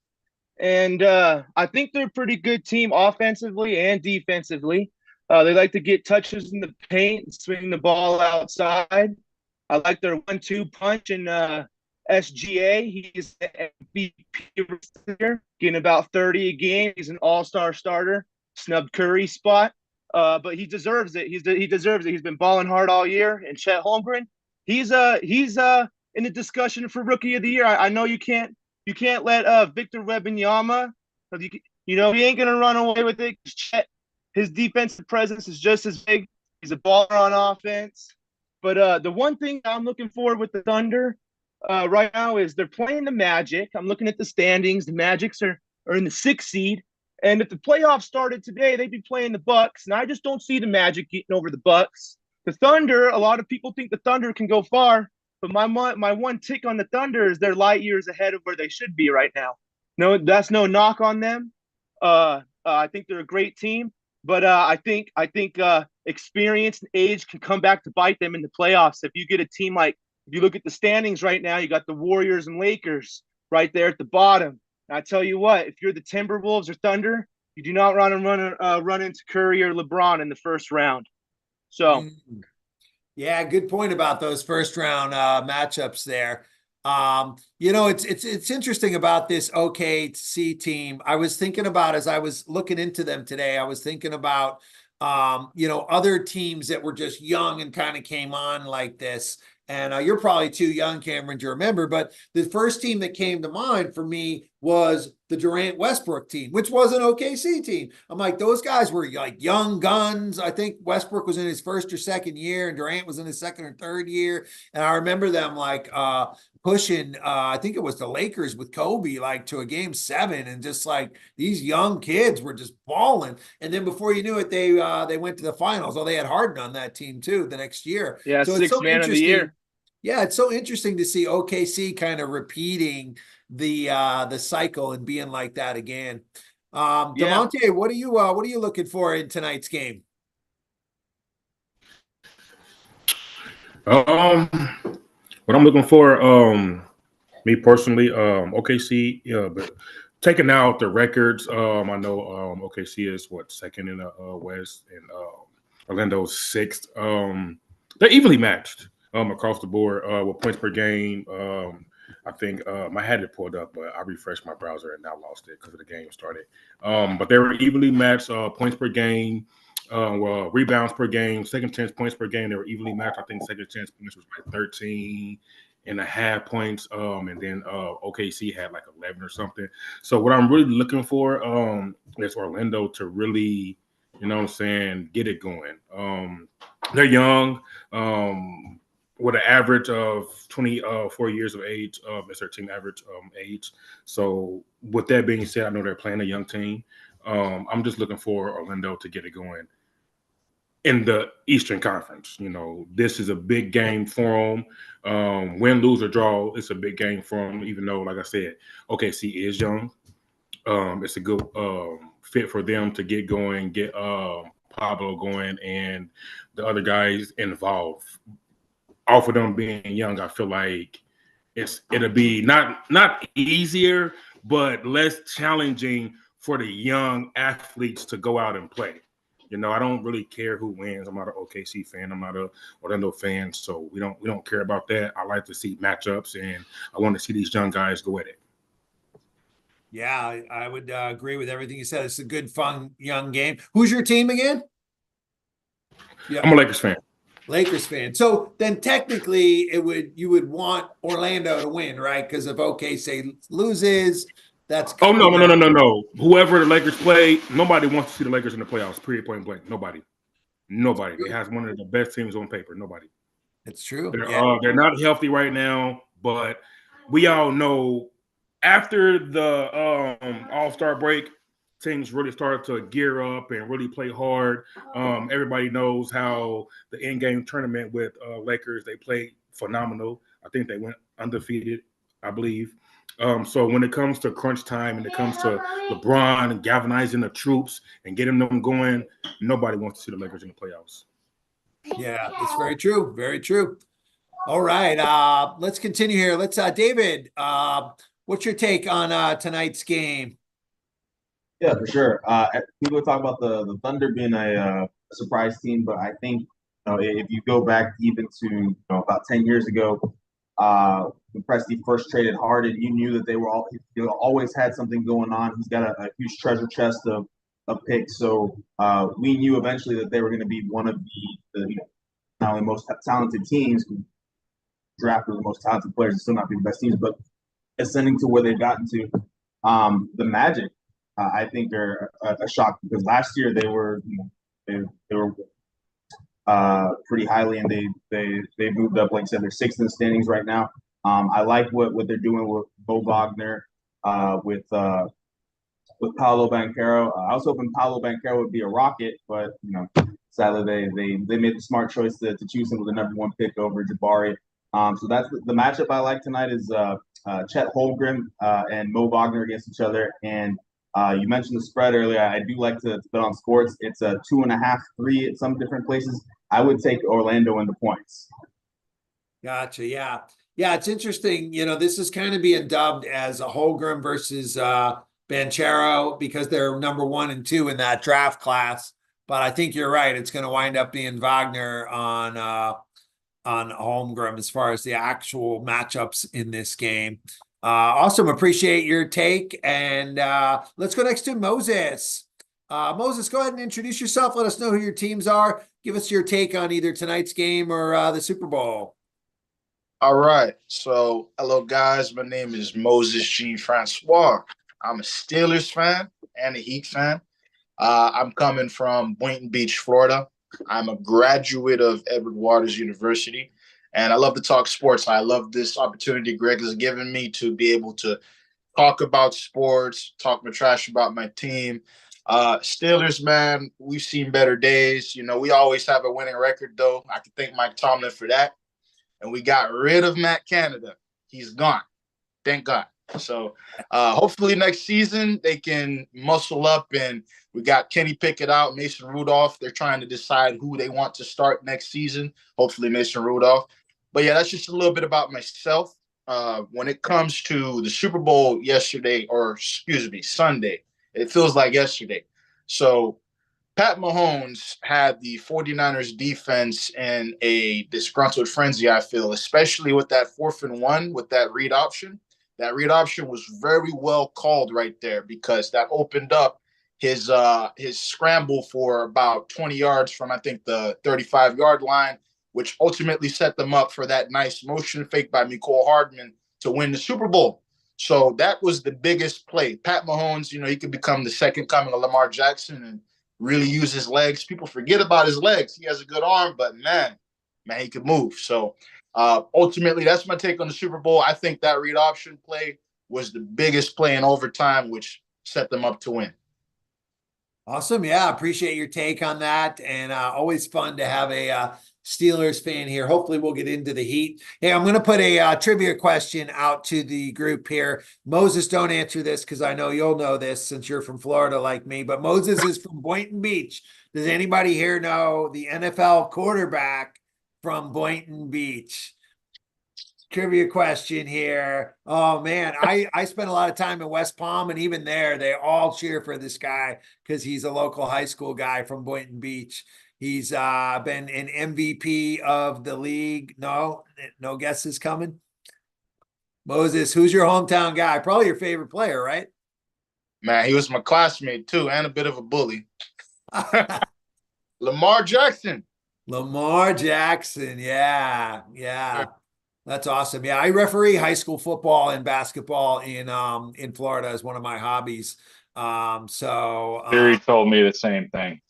and I think they're a pretty good team offensively and defensively. They like to get touches in the paint and swing the ball outside. I like their 1-2 punch in SGA. He's an MVP getting about 30 a game. He's an all-star starter. Snubbed Curry spot, but he deserves it. He deserves it. He's been balling hard all year. And Chet Holmgren, he's in the discussion for Rookie of the Year. I know you can't let Victor Wembanyama, he ain't gonna run away with it. Chet, his defensive presence is just as big. He's a baller on offense. But the one thing I'm looking for with the Thunder right now is they're playing the Magic. I'm looking at the standings. The Magics are in the 6th seed. And if the playoffs started today, they'd be playing the Bucks. And I just don't see the Magic getting over the Bucks. The Thunder, a lot of people think the Thunder can go far. But my one tick on the Thunder is they're light years ahead of where they should be right now. No, that's no knock on them. I think they're a great team. But I think experience and age can come back to bite them in the playoffs. If you get a team like, if you look at the standings right now, you got the Warriors and Lakers right there at the bottom. And I tell you what, if you're the Timberwolves or Thunder, you do not run into Curry or LeBron in the first round. So, yeah, good point about those first round matchups there. It's interesting about this OKC team. I was thinking about as I was looking into them today, I was thinking about other teams that were just young and kind of came on like this. And you're probably too young, Cameron, to remember, but the first team that came to mind for me was the Durant Westbrook team, which was an OKC team. I'm like, those guys were like young guns. I think Westbrook was in his first or second year and Durant was in his second or third year. And I remember them like pushing, I think it was the Lakers with Kobe, like to a game 7. And just like these young kids were just balling. And then before you knew it, they went to the finals. Oh, they had Harden on that team too the next year. yeah, So it's 6th so man of the interesting. year. Yeah, it's so interesting to see OKC kind of repeating the cycle and being like that again. Devontae, what are you looking for in tonight's game? What I'm looking for, Me personally, OKC, yeah, but taking out the records, I know OKC is what, second in the West, and Orlando's sixth. They're evenly matched across the board with points per game. I think I had it pulled up, but I refreshed my browser and now lost it because the game started. But they were evenly matched points per game, rebounds per game, second chance points per game. They were evenly matched. I think second chance points was like 13.5 points. And then OKC had like 11 or something. So what I'm really looking for is Orlando to really, you know what I'm saying, get it going. They're young. With an average of 24 years of age, is their team average age. So with that being said, I know they're playing a young team. I'm just looking for Orlando to get it going in the Eastern Conference. You know, this is a big game for them. Win, lose, or draw, it's a big game for them, even though, like I said, OKC is young. It's a good fit for them to get going, get Pablo going, and the other guys involved. Off of them being young, I feel like it'll be not easier, but less challenging for the young athletes to go out and play. You know, I don't really care who wins. I'm not an OKC fan. I'm not a Orlando fan, so we don't care about that. I like to see matchups, and I want to see these young guys go at it. Yeah, I would agree with everything you said. It's a good, fun, young game. Who's your team again? Yeah, I'm a Lakers fan. Lakers fan. So then technically you would want Orlando to win, right? Because if OKC loses, that's no. Whoever the Lakers play, nobody wants to see the Lakers in the playoffs, period, point blank. Nobody. They have one of the best teams on paper. Nobody. It's true. They're not healthy right now, but we all know after the All-Star break, teams really started to gear up and really play hard. Everybody knows how the in-game tournament with Lakers, they played phenomenal. I think they went undefeated, I believe. So when it comes to crunch time and it comes to LeBron and galvanizing the troops and getting them going, nobody wants to see the Lakers in the playoffs. Yeah, it's very true. Very true. All right. Let's continue here. Let's David, what's your take on tonight's game? Yeah, for sure. People talk about the Thunder being a surprise team, but I think if you go back even to about 10 years ago, when Presti first traded Harden, you knew that they always had something going on. He's got a huge treasure chest of picks, so we knew eventually that they were going to be one of the not only most talented teams, drafted the most talented players, and still not be the best teams, but ascending to where they've gotten to. The Magic, I think, are a shock because last year they were pretty highly, and they moved up. Like I said, they're sixth in the standings right now. I like what they're doing with Mo Wagner, with Paolo Banchero. I was hoping Paolo Banchero would be a Rocket, but sadly they made the smart choice to choose him with the number one pick over Jabari. So that's the matchup I like tonight is Chet Holmgren and Mo Wagner against each other. And you mentioned the spread earlier. I do like to bet on sports. It's a 2.5, 3 at some different places. I would take Orlando in the points. Gotcha. Yeah. It's interesting. This is kind of being dubbed as a Holmgren versus Banchero because they're number 1 and 2 in that draft class. But I think you're right. It's going to wind up being Wagner on Holmgren as far as the actual matchups in this game. Awesome. Appreciate your take. And let's go next to Moses. Moses, go ahead and introduce yourself. Let us know who your teams are. Give us your take on either tonight's game or the Super Bowl. All right. So, hello, guys. My name is Moses G. Francois. I'm a Steelers fan and a Heat fan. I'm coming from Boynton Beach, Florida. I'm a graduate of Edward Waters University, and I love to talk sports. I love this opportunity Greg has given me to be able to talk about sports, talk my trash about my team. Steelers, man, we've seen better days. We always have a winning record, though. I can thank Mike Tomlin for that. And we got rid of Matt Canada. He's gone. Thank God. So hopefully next season they can muscle up, and we got Kenny Pickett out, Mason Rudolph. They're trying to decide who they want to start next season. Hopefully Mason Rudolph. But yeah, that's just a little bit about myself. when it comes to the Super Bowl yesterday, or excuse me, Sunday, it feels like yesterday. So Pat Mahomes had the 49ers defense in a disgruntled frenzy, I feel, especially with that 4th and 1 with that read option. That read option was very well called right there because that opened up his scramble for about 20 yards from, I think, the 35-yard line, which ultimately set them up for that nice motion fake by Mecole Hardman to win the Super Bowl. So that was the biggest play. Pat Mahomes, he could become the second coming of Lamar Jackson and really use his legs. People forget about his legs. He has a good arm, but man, he could move. So ultimately, that's my take on the Super Bowl. I think that read option play was the biggest play in overtime, which set them up to win. Awesome. Yeah, appreciate your take on that. And always fun to have a Steelers fan here. Hopefully we'll get into the heat. Hey, I'm going to put a trivia question out to the group here. Moses, don't answer this because I know you'll know this since you're from Florida like me, but Moses is from Boynton Beach. Does anybody here know the NFL quarterback from Boynton Beach? Trivia question here. Oh man, I spent a lot of time in West Palm, and even there, they all cheer for this guy because he's a local high school guy from Boynton Beach. He's been an MVP of the league. No guesses coming. Moses, who's your hometown guy? Probably your favorite player, right? Man, he was my classmate too, and a bit of a bully. Lamar Jackson. Lamar Jackson, yeah. That's awesome. Yeah, I referee high school football and basketball in Florida as one of my hobbies. Siri told me the same thing.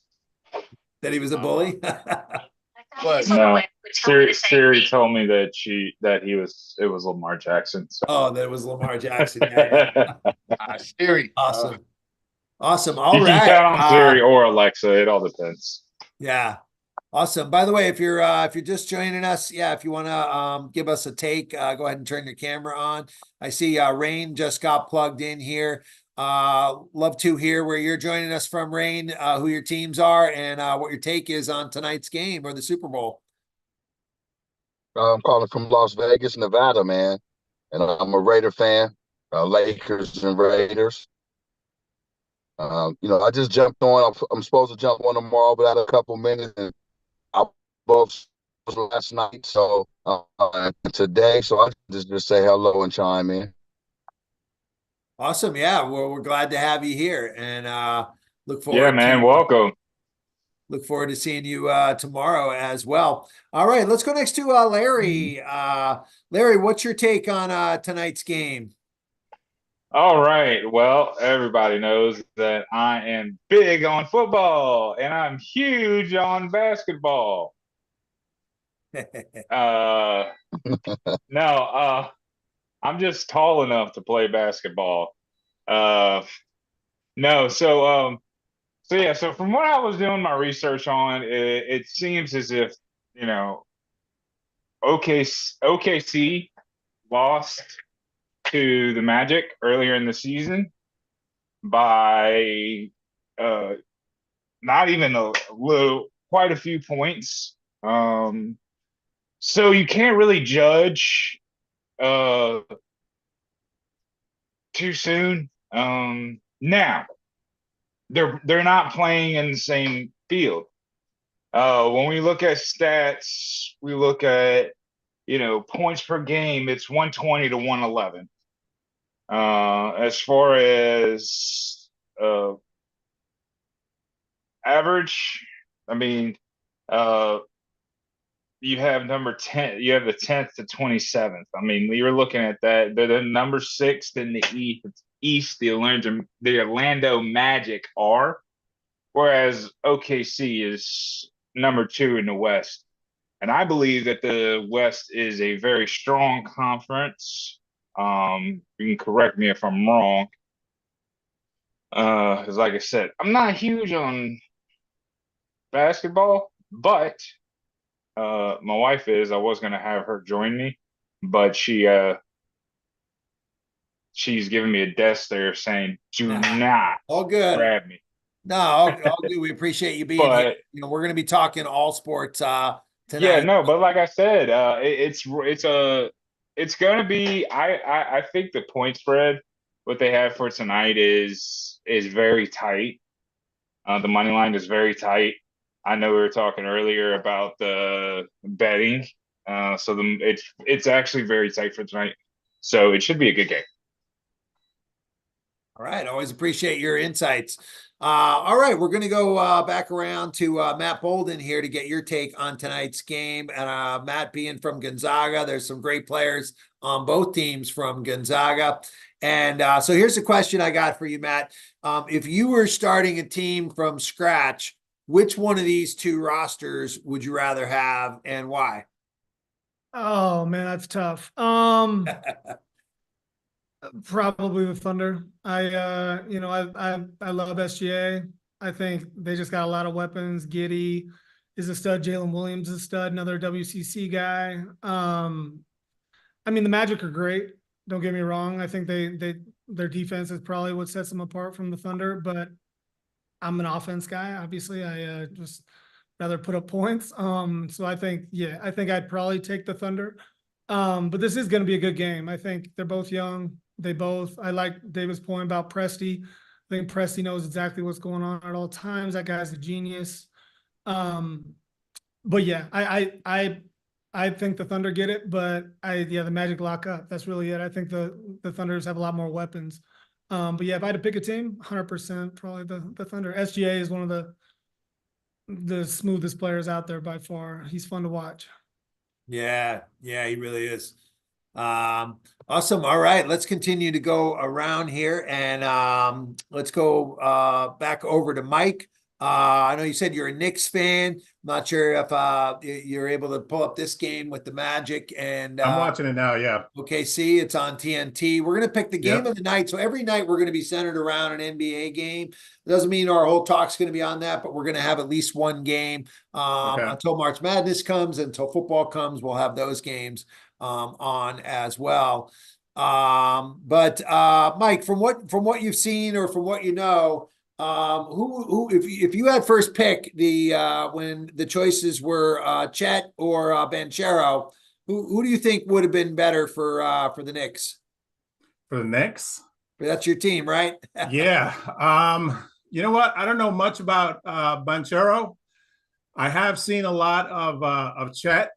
That he was a bully. No, Siri told me that it was Lamar Jackson. So. Oh, that it was Lamar Jackson. Yeah. Siri. Awesome. All you right. You can count on Siri or Alexa. It all depends. Yeah. Awesome. By the way, if you're just joining us, if you want to give us a take, go ahead and turn your camera on. I see Rain just got plugged in here. Love to hear where you're joining us from, Rain, who your teams are, and what your take is on tonight's game or the Super Bowl. I'm calling from Las Vegas, Nevada, man, and I'm a Raider fan, Lakers and Raiders. I just jumped on. I'm supposed to jump on tomorrow, but I had a couple minutes, and I both last night, so today, so I just say hello and chime in. Awesome. Yeah, we're glad to have you here, and look forward. Yeah, man, welcome. Look forward to seeing you tomorrow as well. All right, let's go next to Larry. Larry, what's your take on tonight's game? All right. Well, everybody knows that I am big on football and I'm huge on basketball. No, I'm just tall enough to play basketball. So from what I was doing my research on, it seems as if, OKC lost to the Magic earlier in the season by not even quite a few points. So you can't really judge too soon. Now they're not playing in the same field. When we look at stats, we look at points per game. It's 120 to 111. As far as average, I mean, you have number 10. You have the 10th to 27th. I mean, we were looking at that. They're the number 6th in the East. The Orlando Magic are, whereas OKC is number 2 in the West. And I believe that the West is a very strong conference. You can correct me if I'm wrong. Because like I said, I'm not huge on basketball, but my wife is. I was gonna have her join me, but she's giving me a death stare saying, "Do not all good grab me." No, all good. We appreciate you being here. We're going to be talking all sports tonight. Yeah, no, but like I said, It's going to be. I think the point spread, what they have for tonight is very tight. The money line is very tight. I know we were talking earlier about the betting. So it's actually very tight for tonight. So it should be a good game. All right. Always appreciate your insights. All right. We're going to go back around to Matt Bolden here to get your take on tonight's game. And Matt, being from Gonzaga, there's some great players on both teams from Gonzaga. And so here's the question I got for you, Matt. If you were starting a team from scratch, which one of these two rosters would you rather have and why? Oh man, that's tough. Probably the Thunder. I love SGA. I think they just got a lot of weapons. Giddey is a stud. Jalen Williams is a stud, another WCC guy. I mean, the Magic are great. Don't get me wrong. I think their defense is probably what sets them apart from the Thunder, but I'm an offense guy. Obviously, I just rather put up points. So I think I'd probably take the Thunder. But this is going to be a good game. I think they're both young. I like David's point about Presti. I think Presti knows exactly what's going on at all times. That guy's a genius. But yeah, I think the Thunder get it, but the Magic lock up. That's really it. I think the Thunders have a lot more weapons. But yeah, if I had to pick a team, 100% probably the Thunder. SGA is one of the smoothest players out there by far. He's fun to watch. Yeah, he really is. Awesome. All right, let's continue to go around here and let's go back over to Mike. I know you said you're a Knicks fan. I'm not sure if you're able to pull up this game with the Magic and I'm watching it now. Yeah. OKC. It's on TNT. We're going to pick the game of the night. So every night we're going to be centered around an NBA game. It doesn't mean our whole talk's going to be on that, but we're going to have at least one game until March Madness comes, until football comes. We'll have those games on as well. But Mike, from what you've seen or from what you know, who if you had first pick when the choices were Chet or Banchero, who do you think would have been better for the Knicks? For the Knicks? That's your team, right? Yeah. You know what? I don't know much about Banchero. I have seen a lot of Chet,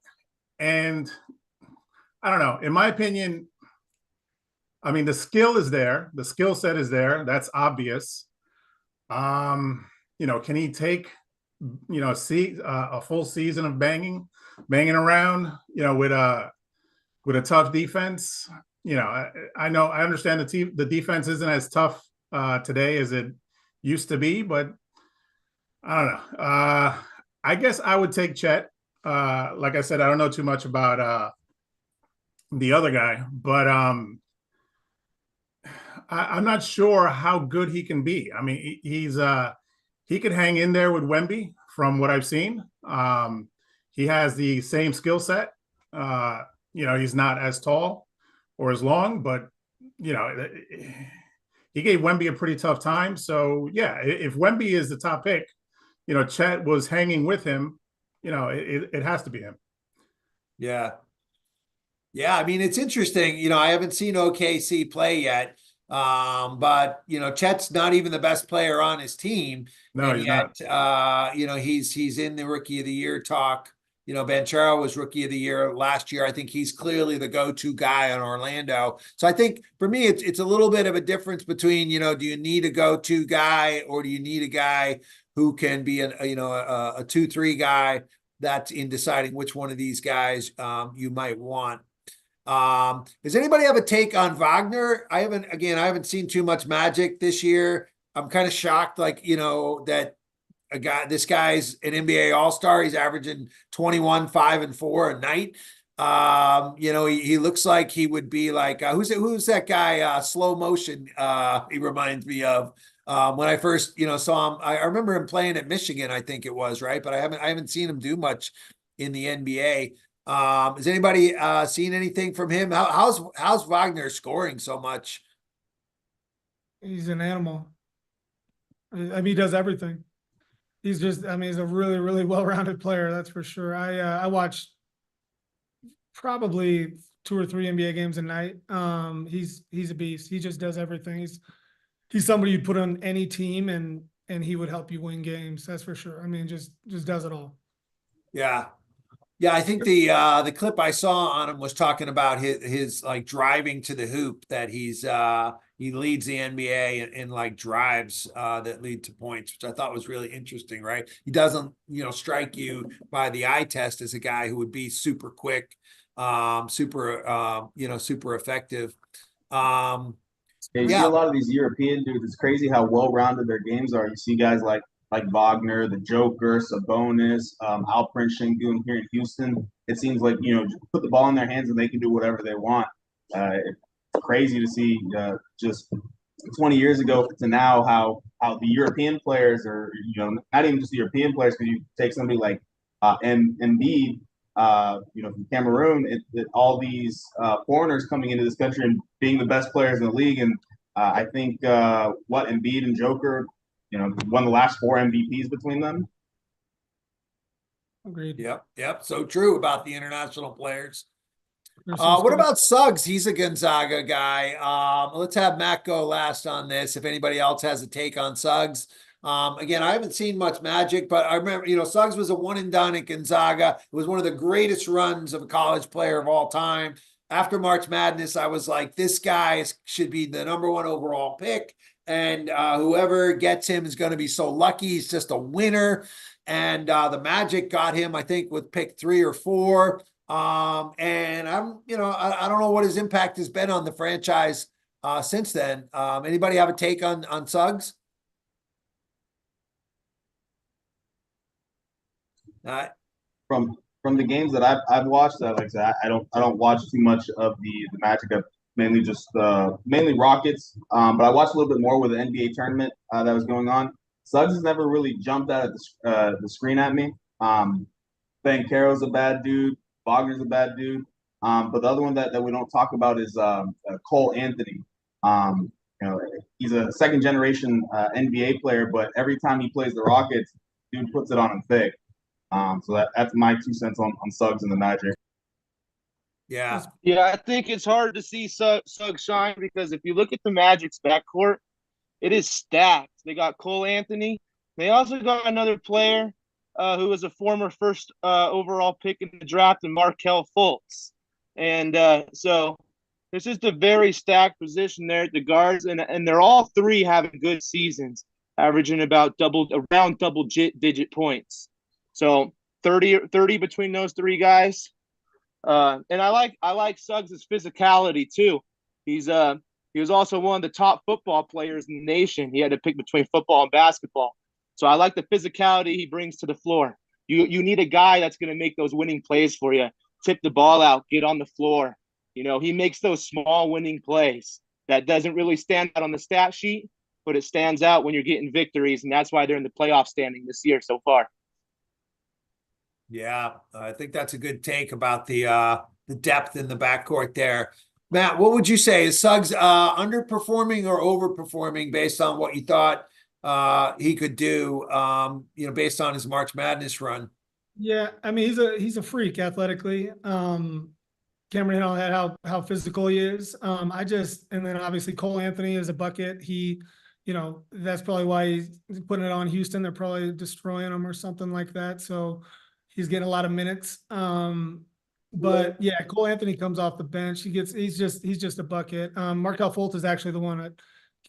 and I don't know. In my opinion, I mean, the skill is there. The skill set is there. That's obvious. Can he take, a full season of banging around, with a tough defense? I know, I understand the defense isn't as tough today as it used to be, but I don't know. I guess I would take Chet. Like I said, I don't know too much about the other guy, but I'm not sure how good he can be. I mean, he could hang in there with Wemby from what I've seen. He has the same skill set. He's not as tall or as long, but he gave Wemby a pretty tough time. So yeah, if Wemby is the top pick, Chet was hanging with him. It has to be him. Yeah. I mean, it's interesting. I haven't seen OKC play yet. But Chet's not even the best player on his team. No, he's not. He's in the Rookie of the Year talk. Banchero was Rookie of the Year last year. I think he's clearly the go-to guy on Orlando. So I think for me, it's a little bit of a difference between do you need a go-to guy or do you need a guy who can be a 2-3 guy that's in deciding which one of these guys you might want. Does anybody have a take on Wagner? I haven't seen too much Magic this year. I'm kind of shocked, that this guy's an NBA All-Star. He's averaging 21, 5, and 4 a night. He looks like he would be like, who's that guy? Slow motion. He reminds me of when I first, saw him. I remember him playing at Michigan, I think it was, right? But I haven't seen him do much in the NBA. Has anybody seen anything from him? How's Wagner scoring so much? He's an animal. I mean, he does everything. He's a really, really well-rounded player. That's for sure. I watched probably 2 or 3 NBA games a night. He's a beast. He just does everything. He's somebody you'd put on any team and he would help you win games. That's for sure. I mean, just does it all. Yeah. Yeah, I think the clip I saw on him was talking about his like driving to the hoop, that he leads the NBA in like drives that lead to points, which I thought was really interesting, right? He doesn't, strike you by the eye test as a guy who would be super quick, super effective. Yeah, you see a lot of these European dudes. It's crazy how well-rounded their games are. You see guys like Wagner, the Joker, Sabonis, Alperen Şengün here in Houston. It seems like just put the ball in their hands and they can do whatever they want. It's crazy to see just 20 years ago to now how the European players are, not even just the European players, because you take somebody like Embiid, from Cameroon, all these foreigners coming into this country and being the best players in the league. And I think Embiid and Joker, won the last 4 MVPs between them. Agreed. Yep. So true about the international players. What about Suggs? He's a Gonzaga guy. Let's have Matt go last on this. If anybody else has a take on Suggs. Again, I haven't seen much Magic, but I remember, Suggs was a one and done at Gonzaga. It was one of the greatest runs of a college player of all time. After March Madness, I was like, this guy should be the #1 overall pick. And whoever gets him is going to be so lucky. He's just a winner. And the Magic got him, I think, with pick 3 or 4. And I'm, I don't know what his impact has been on the franchise since then. Anybody have a take on Suggs? From the games that I've watched, like I said, I don't watch too much of the Magic. I've mainly just mainly Rockets, but I watched a little bit more with the NBA tournament that was going on. Suggs has never really jumped out at the screen at me. Banchero's a bad dude. Wagner's a bad dude. But the other one that we don't talk about is Cole Anthony. He's a second generation NBA player, but every time he plays the Rockets, dude puts it on him thick. So that's my 2 cents on Suggs and the Magic. Yeah. Yeah, I think it's hard to see Suggs shine because if you look at the Magic's backcourt, it is stacked. They got Cole Anthony. They also got another player who was a former first overall pick in the draft, and Markelle Fultz. And so this is a very stacked position there at the guards, and they're all 3 having good seasons, averaging around double-digit points. So 30 between those 3 guys. And I like Suggs' physicality too. He was also one of the top football players in the nation. He had to pick between football and basketball. So I like the physicality he brings to the floor. You need a guy that's going to make those winning plays for you. Tip the ball out, get on the floor. He makes those small winning plays that doesn't really stand out on the stat sheet, but it stands out when you're getting victories, and that's why they're in the playoff standing this year so far. Yeah, I think that's a good take about the depth in the backcourt there. Matt, what would you say? Is Suggs underperforming or overperforming based on what you thought he could do, based on his March Madness run? Yeah, I mean he's a freak athletically. Cameron had how physical he is. And then obviously Cole Anthony is a bucket. He, that's probably why he's putting it on Houston. They're probably destroying him or something like that. So he's getting a lot of minutes. But yeah, Cole Anthony comes off the bench. He's just a bucket. Markelle Fultz is actually the one that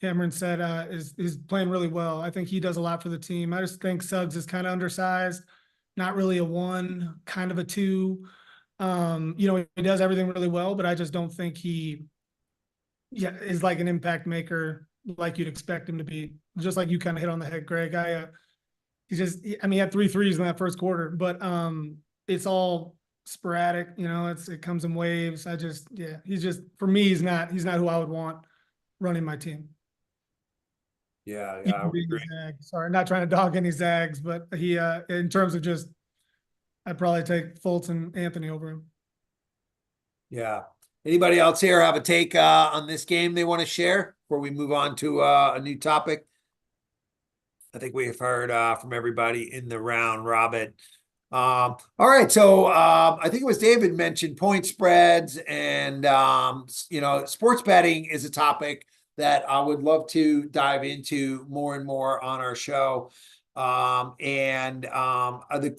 Cameron said is playing really well. I think he does a lot for the team. I just think Suggs is kind of undersized, not really a 1, kind of a 2. He does everything really well, but I just don't think he is like an impact maker like you'd expect him to be. Just like you kind of hit on the head, Greg. He had 3 threes in that first quarter, but it's all sporadic. It comes in waves. For me, he's not who I would want running my team. Yeah, I would agree. Sorry, not trying to dog any Zags, but he in terms of just, I'd probably take Fultz and Anthony over him. Yeah. Anybody else here have a take on this game they want to share before we move on to a new topic? I think we've heard from everybody in the round robin. All right, so I think it was David mentioned point spreads, and sports betting is a topic that I would love to dive into more and more on our show. The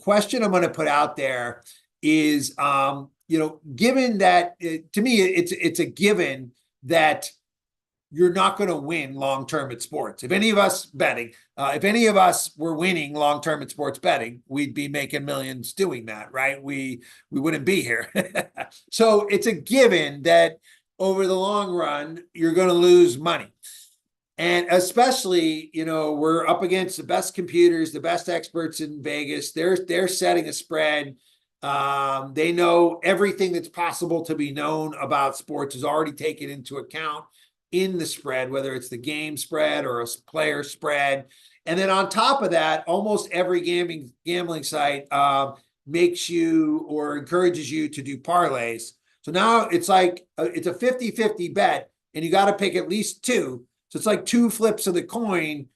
question I'm going to put out there is, given that to me it's a given that you're not going to win long term at sports. If any of us were winning long term at sports betting, we'd be making millions doing that, right? We wouldn't be here. So it's a given that over the long run, you're going to lose money. And especially, we're up against the best computers, the best experts in Vegas. They're setting a spread. They know everything that's possible to be known about sports is already taken into account in the spread, whether it's the game spread or a player spread. And then on top of that, almost every gambling site makes you or encourages you to do parlays. So now it's like it's a 50-50 bet, and you got to pick at least two. So it's like two flips of the coin.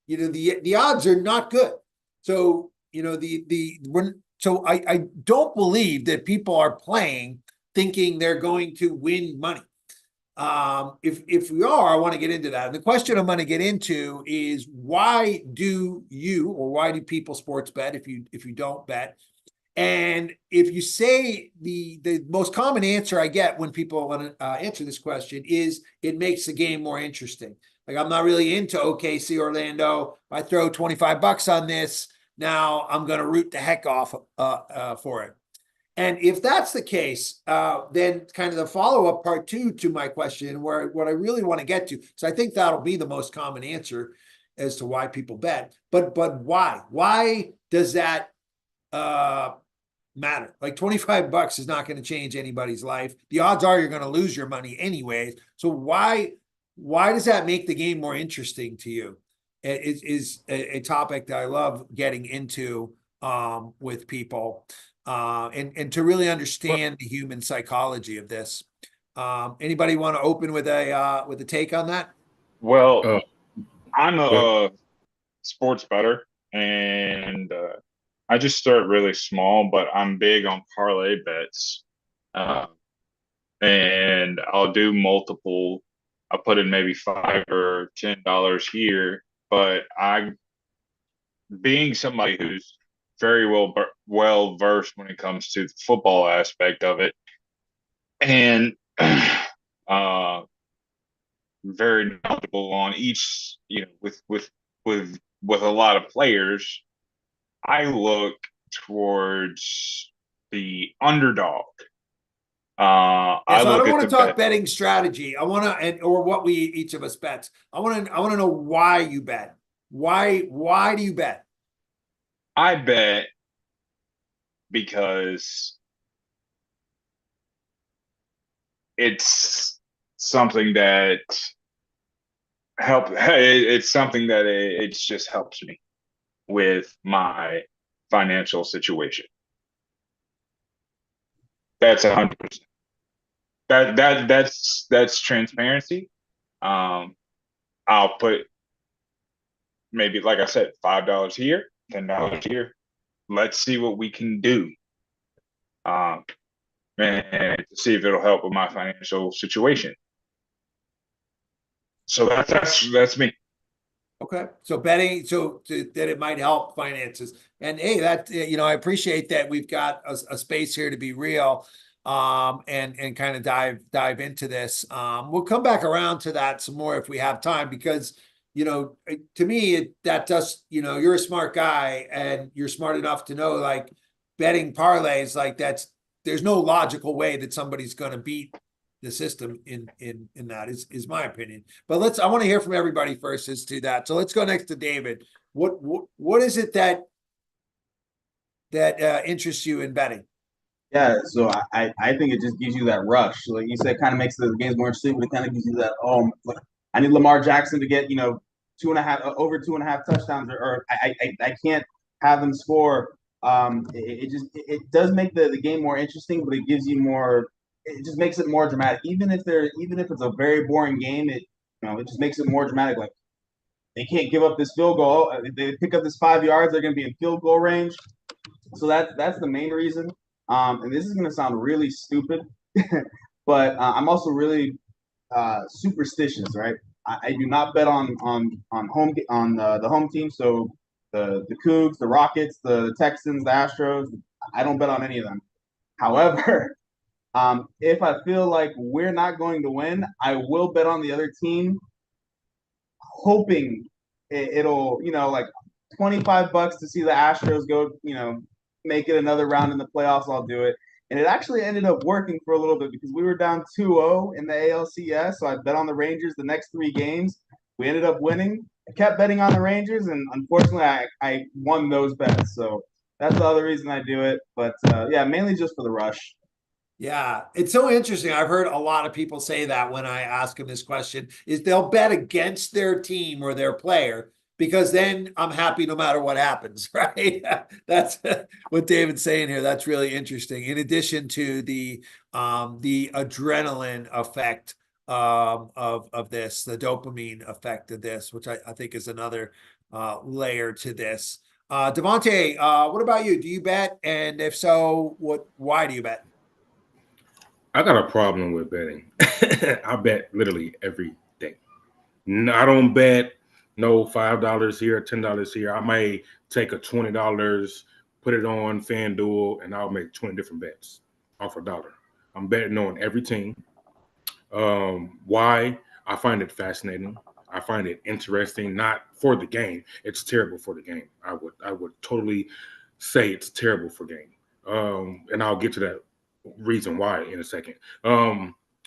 The odds are not good. So I don't believe that people are playing thinking they're going to win money. If we are, I want to get into that. And the question I'm going to get into is, why do people sports bet if you don't bet? And if you say the most common answer I get when people want to answer this question is, it makes the game more interesting. Like, I'm not really into OKC Orlando. If I throw $25 on this, now I'm going to root the heck off for it. And if that's the case, then kind of the follow-up part two to my question, what I really want to get to, so I think that'll be the most common answer as to why people bet. But why? Why does that matter? Like, $25 is not going to change anybody's life. The odds are you're going to lose your money anyways. So why does that make the game more interesting to you? It is a topic that I love getting into with people. And to really understand the human psychology of this. Anybody want to open with a take on that? Well, I'm a sports bettor, and I just start really small, but I'm big on parlay bets. And I'll do multiple. I'll put in maybe $5 or $10 here, but being somebody who's very well versed when it comes to the football aspect of it, and very knowledgeable on each, with a lot of players, I look towards the underdog. I don't want to talk betting strategy. I want to, or what each of us bets. I want to know why you bet. Why do you bet? I bet because it's something that it just helps me with my financial situation. That's 100%. That's transparency. I'll put maybe, like I said, $5 here, $10 here. Let's see what we can do, and to see if it'll help with my financial situation. So that's me. Okay, so betting, that it might help finances, and hey, that I appreciate that we've got a space here to be real, and kind of dive into this. We'll come back around to that some more if we have time, because to me, that does, you're a smart guy and you're smart enough to know, like, betting parlays, like, there's no logical way that somebody's going to beat the system in that is my opinion. But I want to hear from everybody first as to that. So let's go next to David. What is it that interests you in betting? Yeah, so I think it just gives you that rush. Like you said, kind of makes the games more interesting, but it kind of gives you that, I need Lamar Jackson to get, over 2.5 touchdowns, or I can't have him score. It does make the game more interesting, but it gives you more. It just makes it more dramatic. Even if it's a very boring game, it just makes it more dramatic. Like, they can't give up this field goal. If they pick up this 5 yards, they're going to be in field goal range. So that's the main reason. And this is going to sound really stupid, but I'm also really superstitious, right? I do not bet on the home team. So the Cougs, the Rockets, the Texans, the Astros. I don't bet on any of them. However, if I feel like we're not going to win, I will bet on the other team, hoping it'll, like $25 to see the Astros go, make it another round in the playoffs. I'll do it. And it actually ended up working for a little bit because we were down 2-0 in the ALCS. So I bet on the Rangers the next 3 games. We ended up winning. I kept betting on the Rangers, and unfortunately, I won those bets. So that's the other reason I do it. But yeah, mainly just for the rush. Yeah, it's so interesting. I've heard a lot of people say that when I ask them this question, is they'll bet against their team or their player because then I'm happy no matter what happens, right? That's what David's saying here. That's really interesting. In addition to the adrenaline effect of this, the dopamine effect of this, which I think is another layer to this. Devontae, what about you? Do you bet? And if so, why do you bet? I got a problem with betting. I bet literally every day. I don't bet no $5 here, $10 here. I may take a $20, put it on FanDuel, and I'll make 20 different bets off a dollar. I'm betting on every team. Why? I find it fascinating. I find it interesting. Not for the game. It's terrible for the game. I would totally say it's terrible for game. And I'll get to that reason why in a second.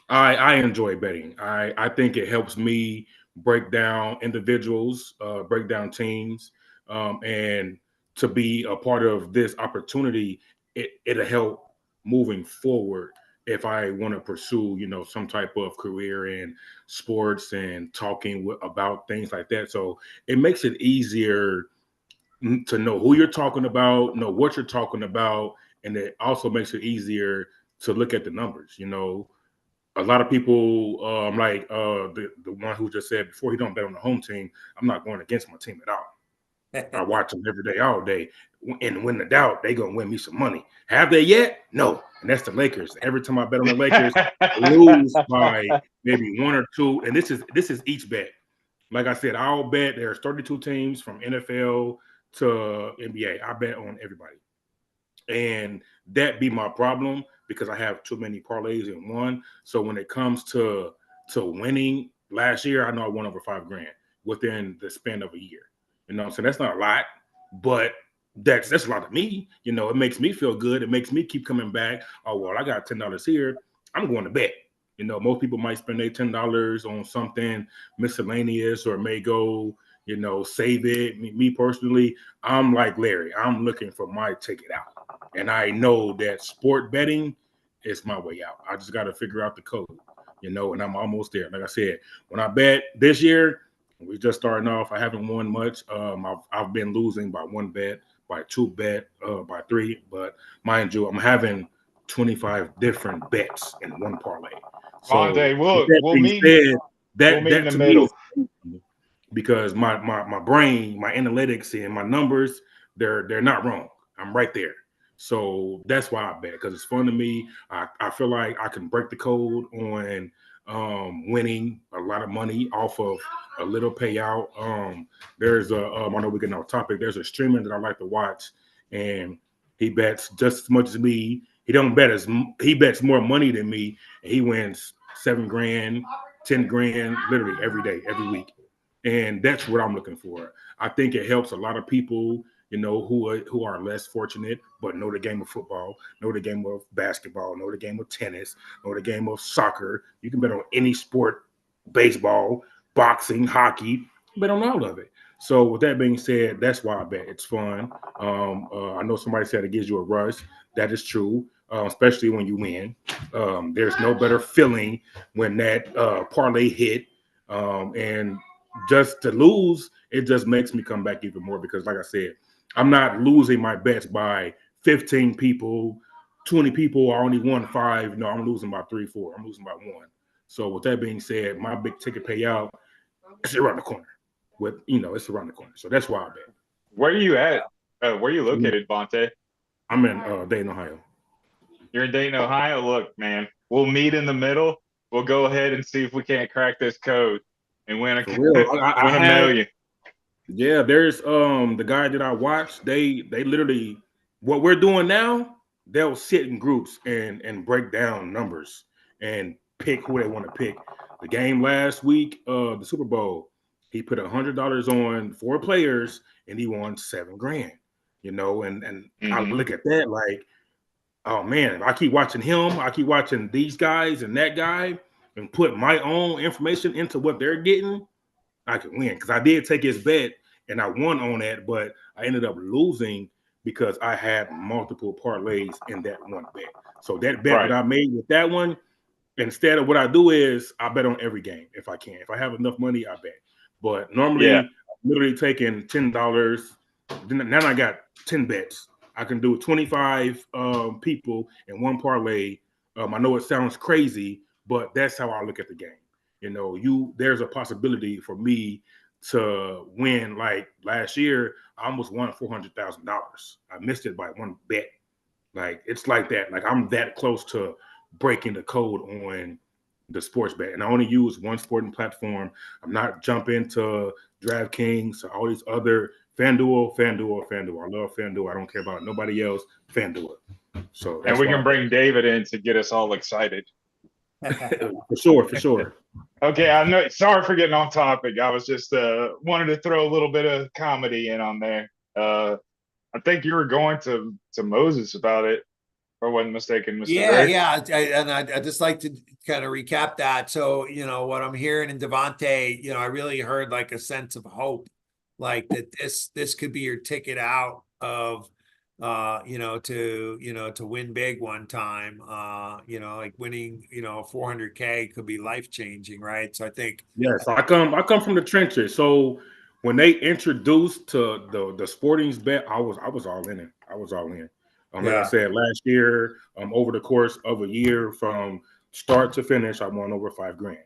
I enjoy betting. I think it helps me break down individuals, break down teams, and to be a part of this opportunity, it'll help moving forward if I want to pursue, some type of career in sports and talking about things like that. So it makes it easier to know who you're talking about, know what you're talking about, and it also makes it easier to look at the numbers. A lot of people like the one who just said before, he don't bet on the home team. I'm not going against my team at all. I watch them every day, all day. And when the doubt, they gonna win me some money. Have they yet? No. And that's the Lakers. Every time I bet on the Lakers, I lose by maybe 1 or 2. And this is each bet. Like I said, I'll bet there's 32 teams from NFL to NBA. I bet on everybody. And that be my problem because I have too many parlays in one. So when it comes to winning, last year I know I won over $5,000 within the span of a year. So that's not a lot, but that's a lot to me. It makes me feel good. It makes me keep coming back. Oh, well, I got $10 here. I'm going to bet. Most people might spend their $10 on something miscellaneous or may go, save it. Me personally, I'm like Larry. I'm looking for my ticket out. And I know that sport betting is my way out. I just got to figure out the code, and I'm almost there. Like I said, when I bet this year, we just starting off. I haven't won much. I've been losing by 1 bet, by 2 bet, by 3. But mind you, I'm having 25 different bets in one parlay. So Vontae, we'll meet in the middle. Because my brain, my analytics, and my numbers, they're not wrong. I'm right there. So that's why I bet, because it's fun to me. I feel like I can break the code on winning a lot of money off of a little payout. There's I know we're getting off topic. There's a streamer that I like to watch, and he bets just as much as me. He bets more money than me, and he wins $7,000, $10,000, literally every day, every week. And that's what I'm looking for. I think it helps a lot of people, who are less fortunate, but know the game of football, know the game of basketball, know the game of tennis, know the game of soccer. You can bet on any sport, baseball, boxing, hockey, bet on all of it. So with that being said, that's why I bet. It's fun. I know somebody said it gives you a rush. That is true, especially when you win. There's no better feeling when that parlay hit. And just to lose, it just makes me come back even more because, like I said, I'm not losing my bets by 15 people, 20 people. I only won 5. No, I'm losing by 3, 4. I'm losing by 1. So with that being said, my big ticket payout is around the corner. It's around the corner. So that's why I bet. Where are you at? Where are you located, Vontae? I'm in Dayton, Ohio. You're in Dayton, Ohio. Look, man, we'll meet in the middle. We'll go ahead and see if we can't crack this code and win For real. I win a had, million. yeah, there's the guy that I watched, they literally what we're doing now, they'll sit in groups and break down numbers and pick who they want to pick. The game last week, the Super Bowl, he put $100 on 4 players and he won $7,000. You know, and I look at that like, oh man, if I keep watching him, I keep watching these guys and that guy and put my own information into what they're getting, I can win. Because I did take his bet and I won on that, but I ended up losing because I had multiple parlays in that one bet. So that bet that I made with that one, instead of what I do is I bet on every game if I can. If I have enough money, I bet. But normally, I'm literally taking $10. Now I got 10 bets. I can do 25 people in one parlay. I know it sounds crazy, but that's how I look at the game. You know, there's a possibility for me to win. Like last year, I almost won $400,000. I missed it by one bet. Like it's like that. Like I'm that close to breaking the code on the sports bet, and I only use one sporting platform. I'm not jumping to DraftKings or all these other FanDuel. I love FanDuel. I don't care about nobody else. FanDuel. So and we can bring David in to get us all excited. for sure. Okay, I know. Sorry for getting off topic. I was just wanted to throw a little bit of comedy in on there. I think you were going to Moses about it, or wasn't mistaken, Mr. Gray. Yeah. I just like to kind of recap that. So, you know, what I'm hearing in Devontae, you know, I really heard like a sense of hope, like that this could be your ticket out of, to win big one time, like winning, 400K could be life-changing, right? So I think. Yes, I come from the trenches. So when they introduced to the sporting's bet, I was all in it. I was all in. Like I said, last year, over the course of a year from start to finish, I won over $5,000.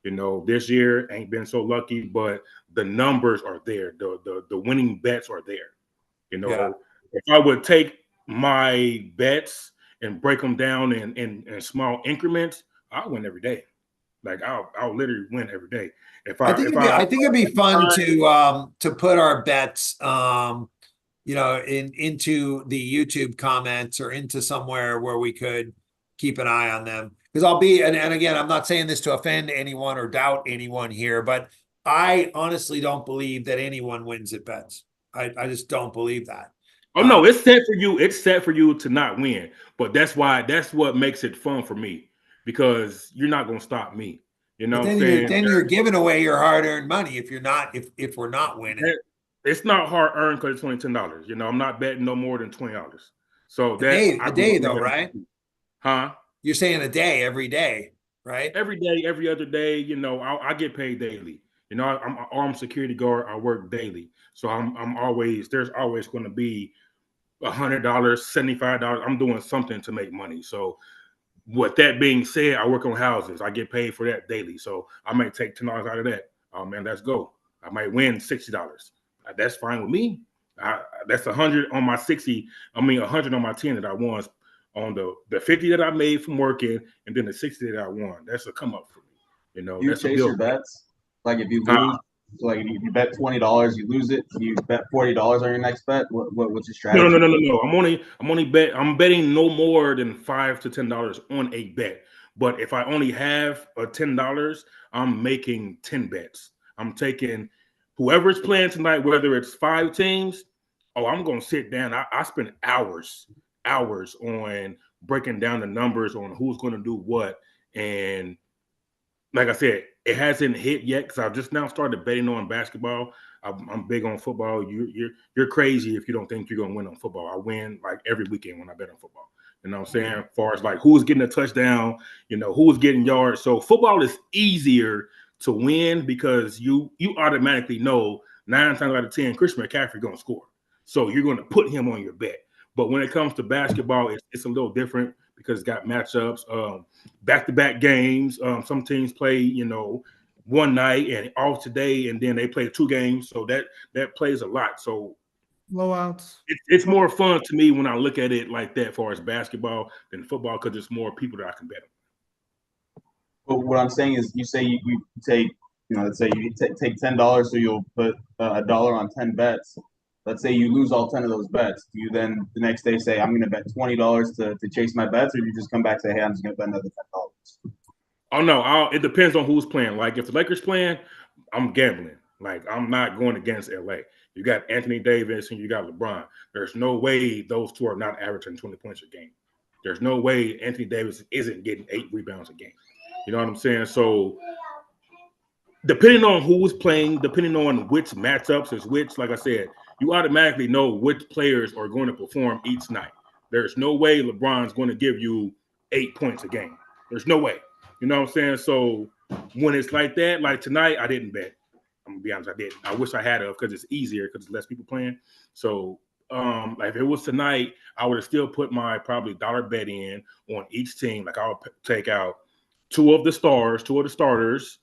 You know, this year ain't been so lucky, but the numbers are there. The winning bets are there. You know, if I would take my bets and break them down in small increments, I'll win every day. Like I'll literally win every day. I think it'd be fun to put our bets, into the YouTube comments or into somewhere where we could keep an eye on them. Because and again, I'm not saying this to offend anyone or doubt anyone here, but I honestly don't believe that anyone wins at bets. I just don't believe that. Oh no, it's set for you. It's set for you to not win, but that's what makes it fun for me, because you're not going to stop me. You know, then you're giving away your hard-earned money if we're not winning. It's not hard earned because it's only $10. You know, I'm not betting no more than $20. So a day though, right? Huh? You're saying a day, every day, right? Every day, every other day. You know, I get paid daily. You know, I'm an armed security guard. I work daily, so there's always going to be $100, $75. I'm doing something to make money. So with that being said, I work on houses. I get paid for that daily. So I might take $10 out of that. Oh man, let's go. I might win $60. That's fine with me. That's 100 on my 60. I mean, 100 on my 10 that I won on the 50 that I made from working, and then the 60 that I won. That's a come up for me. You know, you that's chase your bets. Like if you lose, like if you bet $20, you lose it. You bet $40 on your next bet. What's your strategy? No. I'm betting no more than $5 to $10 on a bet. But if I only have $10, I'm making 10 bets. I'm taking whoever's playing tonight, whether it's 5 teams. Oh, I'm gonna sit down. I spend hours on breaking down the numbers on who's gonna do what. And like I said, it hasn't hit yet because I've just now started betting on basketball. I'm big on football. You're crazy if you don't think you're gonna win on football. I win like every weekend when I bet on football. You know what I'm saying? As far as like who's getting a touchdown, who's getting yards. So football is easier to win because you automatically know 9 times out of 10 Christian McCaffrey gonna score. So you're gonna put him on your bet. But when it comes to basketball, it's a little different because it's got matchups, back-to-back games. Some teams play, one night and off today, and then they play 2 games. So that plays a lot. So blowouts. It's more fun to me when I look at it like that, as far as basketball than football, because there's more people that I can bet on. But what I'm saying is, you say you take, let's say you take $10, so you'll put a dollar on 10 bets. Let's say you lose all 10 of those bets. Do you then the next day say, I'm going to bet $20 to chase my bets, or do you just come back and say, hey, I'm just going to bet another $10? Oh no, it depends on who's playing. Like if the Lakers playing, I'm gambling. Like I'm not going against LA. You got Anthony Davis and you got LeBron. There's no way those two are not averaging 20 points a game. There's no way Anthony Davis isn't getting 8 rebounds a game. You know what I'm saying? So depending on who's playing, depending on which matchups is which, like I said, you automatically know which players are going to perform each night. There's no way LeBron's going to give you 8 points a game. There's no way. You know what I'm saying? So when it's like that, like tonight, I didn't bet. I'm gonna be honest, I didn't. I wish I had because it's easier because there's less people playing. So like if it was tonight, I would have still put my probably dollar bet in on each team. Like I would take out 2 of the starters,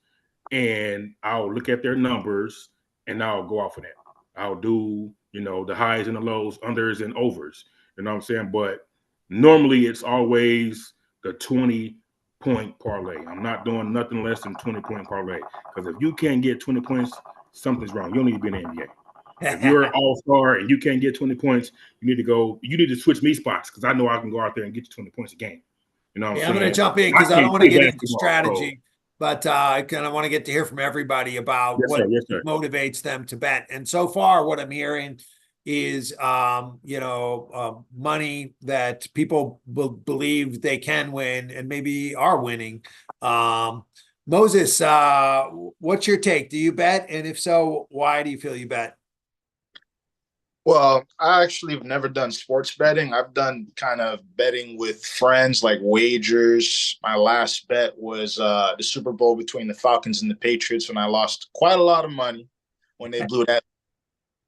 and I'll look at their numbers and I'll go off of that. I'll do, the highs and the lows, unders and overs. You know what I'm saying? But normally it's always the 20-point parlay. I'm not doing nothing less than 20-point parlay. Because if you can't get 20 points, something's wrong. You don't need to be in the NBA. If you're an all-star and you can't get 20 points, you need to switch me spots because I know I can go out there and get you 20 points a game. You know what I'm saying? I'm going to jump in because I don't want to get into strategy, but I kind of want to get to hear from everybody about what motivates them to bet. And so far, what I'm hearing is, money that people believe they can win and maybe are winning. Moses, what's your take? Do you bet? And if so, why do you feel you bet? Well, I actually have never done sports betting. I've done kind of betting with friends, like wagers. My last bet was the Super Bowl between the Falcons and the Patriots, when I lost quite a lot of money when they blew that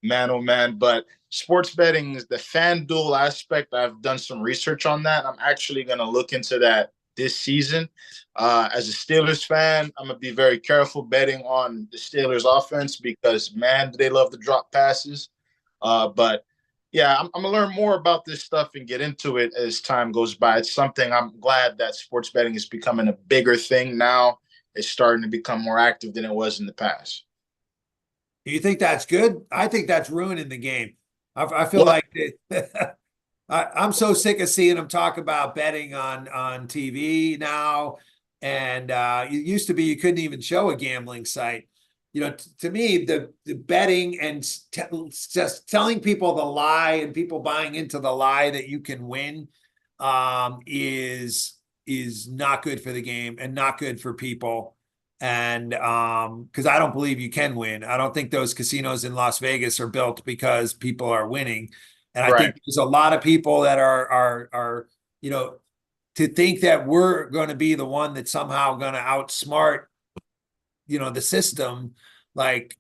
man, oh man. But sports betting is the FanDuel aspect. I've done some research on that. I'm actually going to look into that this season. As a Steelers fan, I'm going to be very careful betting on the Steelers offense because, man, do they love to drop passes. But yeah, I'm going to learn more about this stuff and get into it as time goes by. It's something I'm glad that sports betting is becoming a bigger thing now. It's starting to become more active than it was in the past. Do you think that's good? I think that's ruining the game. I feel like I'm so sick of seeing them talk about betting on TV now. And it used to be you couldn't even show a gambling site. To me, the betting and just telling people the lie and people buying into the lie that you can win is not good for the game and not good for people. And because I don't believe you can win. I don't think those casinos in Las Vegas are built because people are winning. And I think there's a lot of people that are to think that we're going to be the one that's somehow going to outsmart the system, like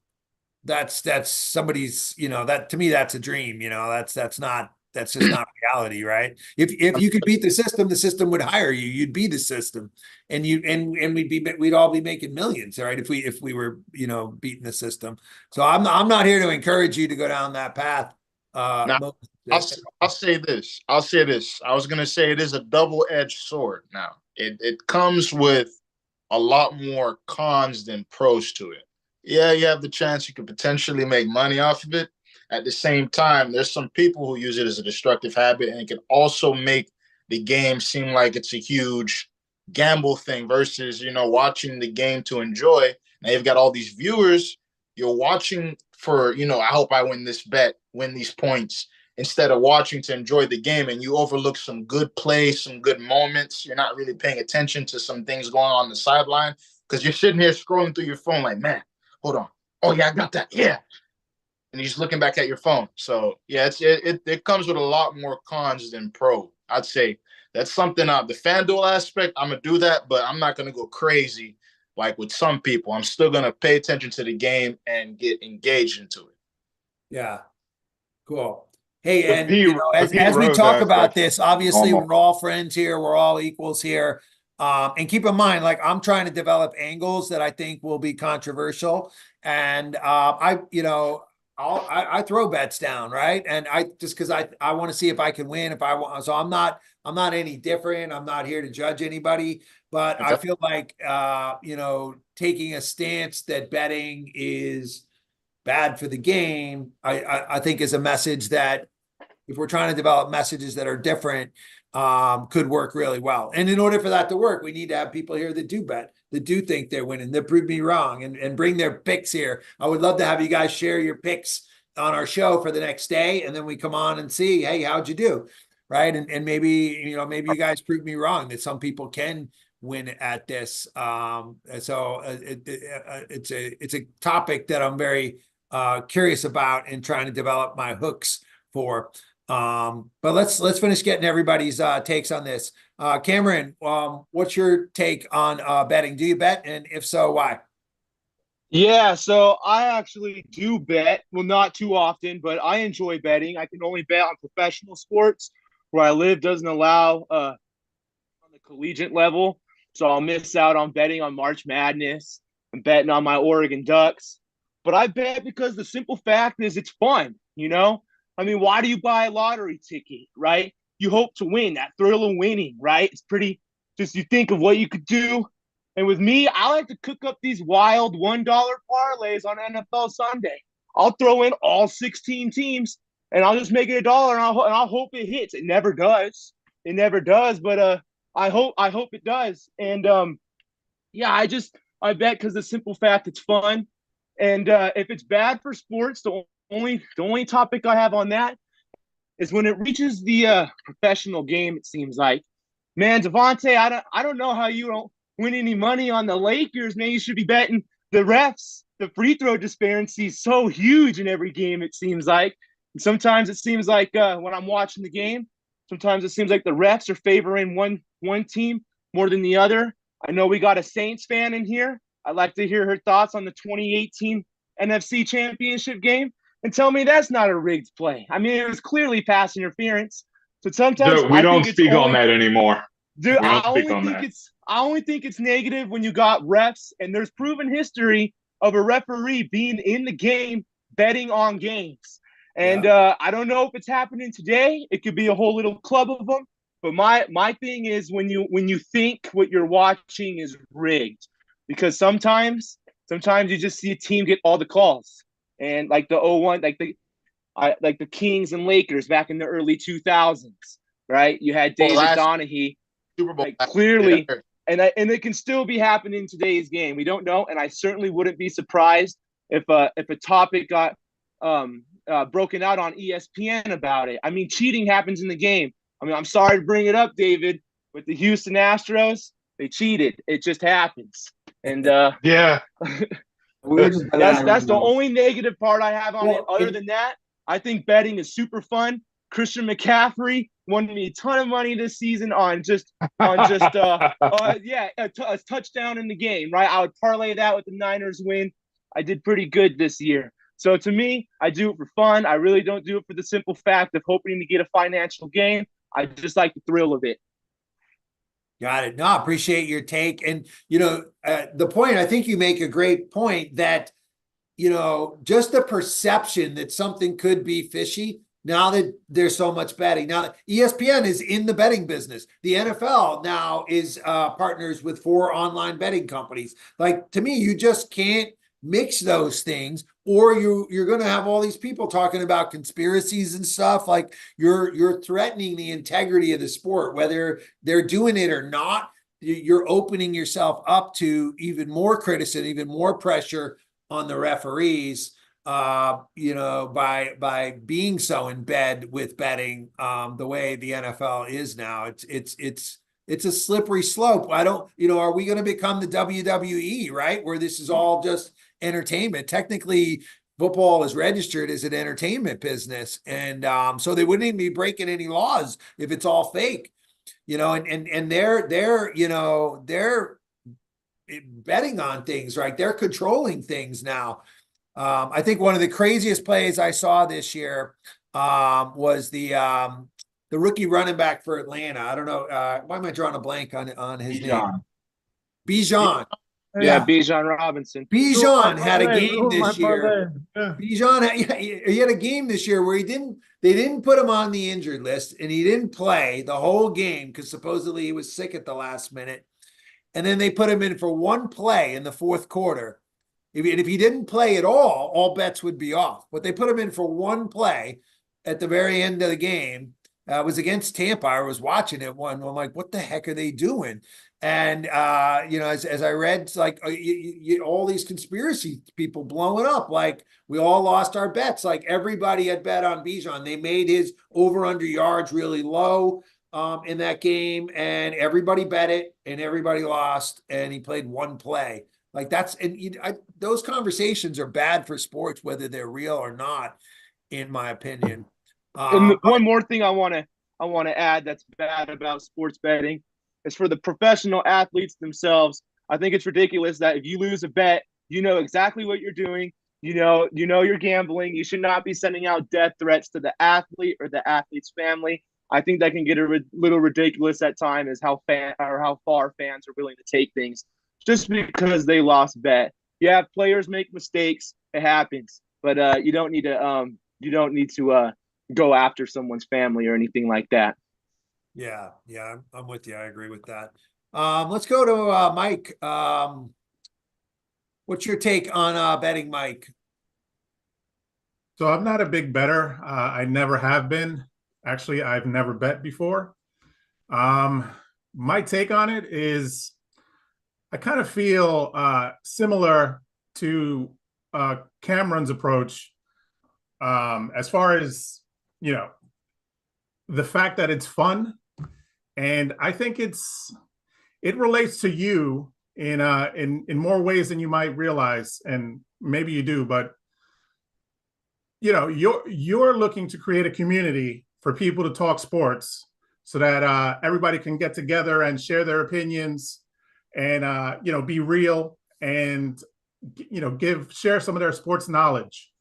that's somebody's, that to me, that's a dream, that's just not reality, right? If you could beat the system would hire you, you'd be the system, and we'd all be making millions, right? If we were, beating the system. So I'm not here to encourage you to go down that path. Now, I'll say this. I was going to say it is a double-edged sword. Now it comes with a lot more cons than pros to it. Yeah, you have the chance you could potentially make money off of it. At the same time, there's some people who use it as a destructive habit, and it can also make the game seem like it's a huge gamble thing versus, watching the game to enjoy. Now you've got all these viewers. You're watching for, I hope I win this bet, win these points, instead of watching to enjoy the game, and you overlook some good plays, some good moments. You're not really paying attention to some things going on the sideline because you're sitting here scrolling through your phone like, man, hold on. Oh, yeah, I got that. Yeah. And you're just looking back at your phone. So, yeah, it comes with a lot more cons than pro. I'd say that's something, the FanDuel aspect, I'm going to do that, but I'm not going to go crazy like with some people. I'm still going to pay attention to the game and get engaged into it. Yeah. Cool. Hey, and as we talk about this, obviously we're all friends here. We're all equals here. And keep in mind, like I'm trying to develop angles that I think will be controversial. And I throw bets down, right? And I just because I want to see if I can win. If I want, so I'm not any different. I'm not here to judge anybody, but I feel like taking a stance that betting is bad for the game, I think is a message that if we're trying to develop messages that are different, could work really well. And in order for that to work, we need to have people here that do bet, that do think they're winning, that prove me wrong, and bring their picks here. I would love to have you guys share your picks on our show for the next day, and then we come on and see, hey, how'd you do, right? And maybe maybe you guys prove me wrong that some people can win at this. It's a topic that I'm very curious about and trying to develop my hooks for. But let's finish getting everybody's takes on this. Cameron, what's your take on betting? Do you bet? And if so, why? Yeah, so I actually do bet. Well, not too often, but I enjoy betting. I can only bet on professional sports. Where I live doesn't allow on the collegiate level. So I'll miss out on betting on March Madness and betting on my Oregon Ducks. But I bet because the simple fact is it's fun, I mean, why do you buy a lottery ticket, right? You hope to win, that thrill of winning, right? It's pretty, just you think of what you could do. And with me, I like to cook up these wild $1 parlays on NFL Sunday. I'll throw in all 16 teams and I'll just make it $1 and I'll hope it hits. It never does. It never does, but I hope it does. And yeah, I bet because the simple fact it's fun. And if it's bad for sports, the only topic I have on that is when it reaches the professional game. It seems like, man, Devontae, I don't know how you don't win any money on the Lakers. Man, you should be betting the refs. The free throw disparity is so huge in every game. It seems like. And sometimes it seems like when I'm watching the game, sometimes it seems like the refs are favoring one team more than the other. I know we got a Saints fan in here. I'd like to hear her thoughts on the 2018 NFC Championship game. And tell me that's not a rigged play. I mean, it was clearly pass interference. So sometimes Dude, we don't speak on that anymore. Dude, I only think it's negative when you got refs, and there's proven history of a referee being in the game betting on games. And I don't know if it's happening today. It could be a whole little club of them. But my thing is when you think what you're watching is rigged, because sometimes you just see a team get all the calls. And like the 0-1, like the Kings and Lakers back in the early 2000s, right? You had David Donahue, Super Bowl clearly, and it can still be happening in today's game. We don't know, and I certainly wouldn't be surprised if a topic got broken out on ESPN about it. I mean, cheating happens in the game. I mean, I'm sorry to bring it up, David, but the Houston Astros, they cheated. It just happens, and yeah. That's the only negative part I have on it. Other than that, I think betting is super fun. Christian McCaffrey won me a ton of money this season on a touchdown in the game, right? I would parlay that with the Niners win. I did pretty good this year. So to me, I do it for fun. I really don't do it for the simple fact of hoping to get a financial gain. I just like the thrill of it. Got it. No, I appreciate your take. And, the point, I think you make a great point that, just the perception that something could be fishy now that there's so much betting. Now, ESPN is in the betting business. The NFL now is partners with 4 online betting companies. Like, to me, you just can't mix those things, or you're going to have all these people talking about conspiracies and stuff. Like you're threatening the integrity of the sport, whether they're doing it or not. You're opening yourself up to even more criticism, even more pressure on the referees, by being so in bed with betting, the way the NFL is now. It's a slippery slope. Are we going to become the WWE, right? Where this is all just entertainment? Technically, football is registered as an entertainment business. And so they wouldn't even be breaking any laws if it's all fake, and they're betting on things, right? They're controlling things now. I think one of the craziest plays I saw this year was the rookie running back for Atlanta. I don't know. Why am I drawing a blank on his name? Bijan. Yeah, Bijan Robinson. Bijan had a game my this year. parlay. Yeah. Bijan, he had a game this year where they didn't put him on the injured list, and he didn't play the whole game because supposedly he was sick at the last minute. And then they put him in for one play in the fourth quarter. If he didn't play at all bets would be off. But they put him in for one play at the very end of the game. It was against Tampa. I was watching it one. I'm like, what the heck are they doing? And as I read, it's like all these conspiracy people blowing up. Like we all lost our bets. Like everybody had bet on Bijan. They made his over/under yards really low in that game, and everybody bet it, and everybody lost. And he played one play. Like those conversations are bad for sports, whether they're real or not, in my opinion. And one more thing I want to add that's bad about sports betting is for the professional athletes themselves. I think it's ridiculous that if you lose a bet, you know exactly what you're doing. You know you're gambling. You should not be sending out death threats to the athlete or the athlete's family. I think that can get a little ridiculous at times, is how far fans are willing to take things just because they lost a bet. Yeah, players make mistakes. It happens, but you don't need to go after someone's family or anything like that. Yeah, I'm with you. I agree with that. Let's go to Mike. What's your take on betting, Mike? So I'm not a big bettor. I never have been. Actually, I've never bet before. My take on it is I kind of feel similar to Cameron's approach as far as, the fact that it's fun. And I think it relates to you in more ways than you might realize, and maybe you do, but you're looking to create a community for people to talk sports so that everybody can get together and share their opinions and be real and share some of their sports knowledge.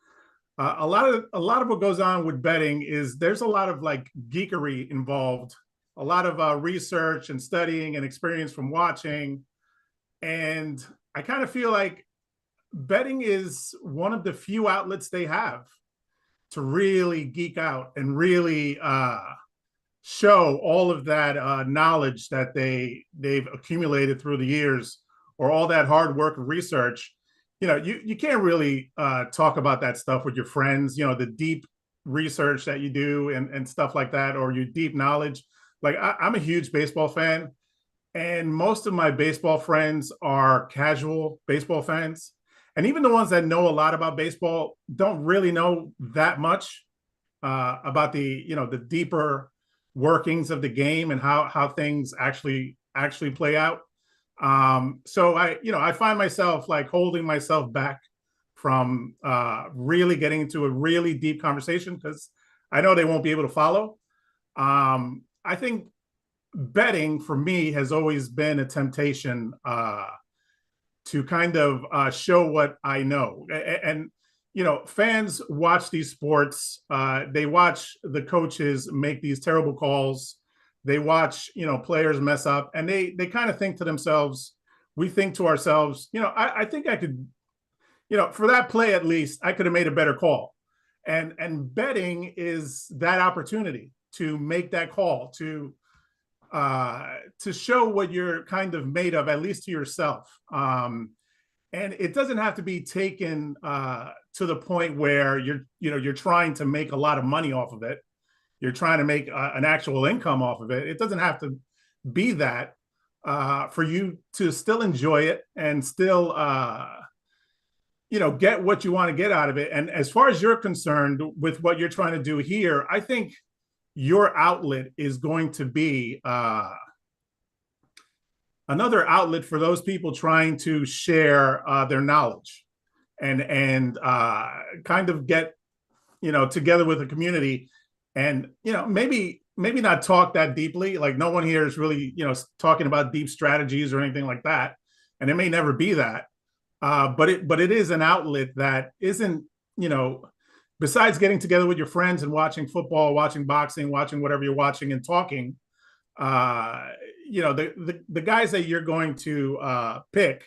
A lot of what goes on with betting is there's a lot of like geekery involved, a lot of research and studying and experience from watching. And I kind of feel like betting is one of the few outlets they have to really geek out and really show all of that knowledge that they've accumulated through the years, or all that hard work and research. You can't really talk about that stuff with your friends, the deep research that you do and stuff like that, or your deep knowledge. Like I'm a huge baseball fan, and most of my baseball friends are casual baseball fans. And even the ones that know a lot about baseball don't really know that much about the deeper workings of the game and how things actually play out. So I find myself like holding myself back from really getting into a really deep conversation because I know they won't be able to follow. I think betting for me has always been a temptation to kind of show what I know. And fans watch these sports. They watch the coaches make these terrible calls. They watch, players mess up, and they kind of think to themselves, we think to ourselves, I think I could, for that play at least, I could have made a better call. And betting is that opportunity to make that call, to show what you're kind of made of, at least to yourself. And it doesn't have to be taken to the point where you're trying to make a lot of money off of it. You're trying to make an actual income off of it. It doesn't have to be that for you to still enjoy it and still, get what you want to get out of it. And as far as you're concerned with what you're trying to do here, I think your outlet is going to be another outlet for those people trying to share their knowledge and kind of get, together with a community. And, maybe not talk that deeply. Like no one here is really, talking about deep strategies or anything like that. And it may never be that. But it is an outlet that isn't, besides getting together with your friends and watching football, watching boxing, watching whatever you're watching and talking, the guys that you're going to pick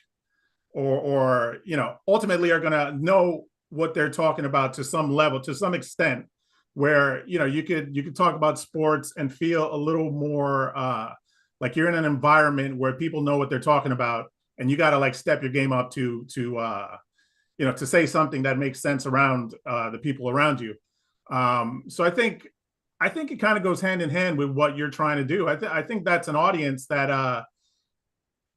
or ultimately are going to know what they're talking about to some level, to some extent, where you could talk about sports and feel a little more like you're in an environment where people know what they're talking about, and you got to like step your game up to say something that makes sense around the people around you. So I think it kind of goes hand in hand with what you're trying to do. I think that's an audience that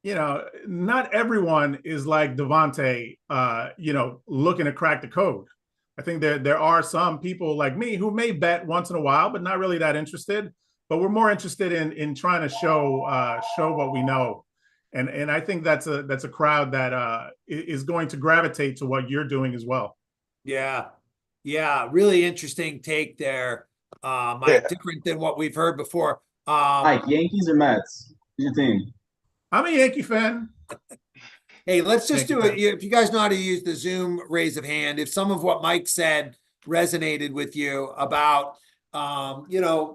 not everyone is like Devontae, looking to crack the code. I think there are some people like me who may bet once in a while, but not really that interested. But we're more interested in trying to show what we know, and I think that's a crowd that is going to gravitate to what you're doing as well. Yeah, really interesting take there, Mike. Different than what we've heard before. Mike, Yankees or Mets? Who's your team? I'm a Yankee fan. Hey, let's just do it. If you guys know how to use the Zoom raise of hand, if some of what Mike said resonated with you about,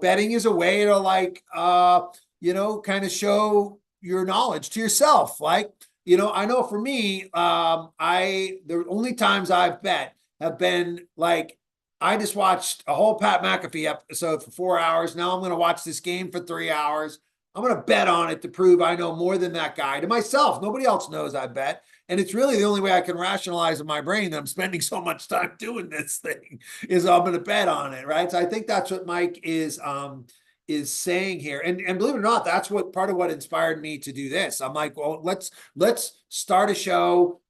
betting is a way to like, kind of show your knowledge to yourself. Like, I know for me, the only times I've bet have been like, I just watched a whole Pat McAfee episode for 4 hours. Now I'm going to watch this game for 3 hours. I'm going to bet on it to prove I know more than that guy to myself. Nobody else knows I bet. And it's really the only way I can rationalize in my brain that I'm spending so much time doing this thing is I'm going to bet on it. Right. So I think that's what Mike is saying here. And believe it or not, that's what part of what inspired me to do this. I'm like, well, let's start a show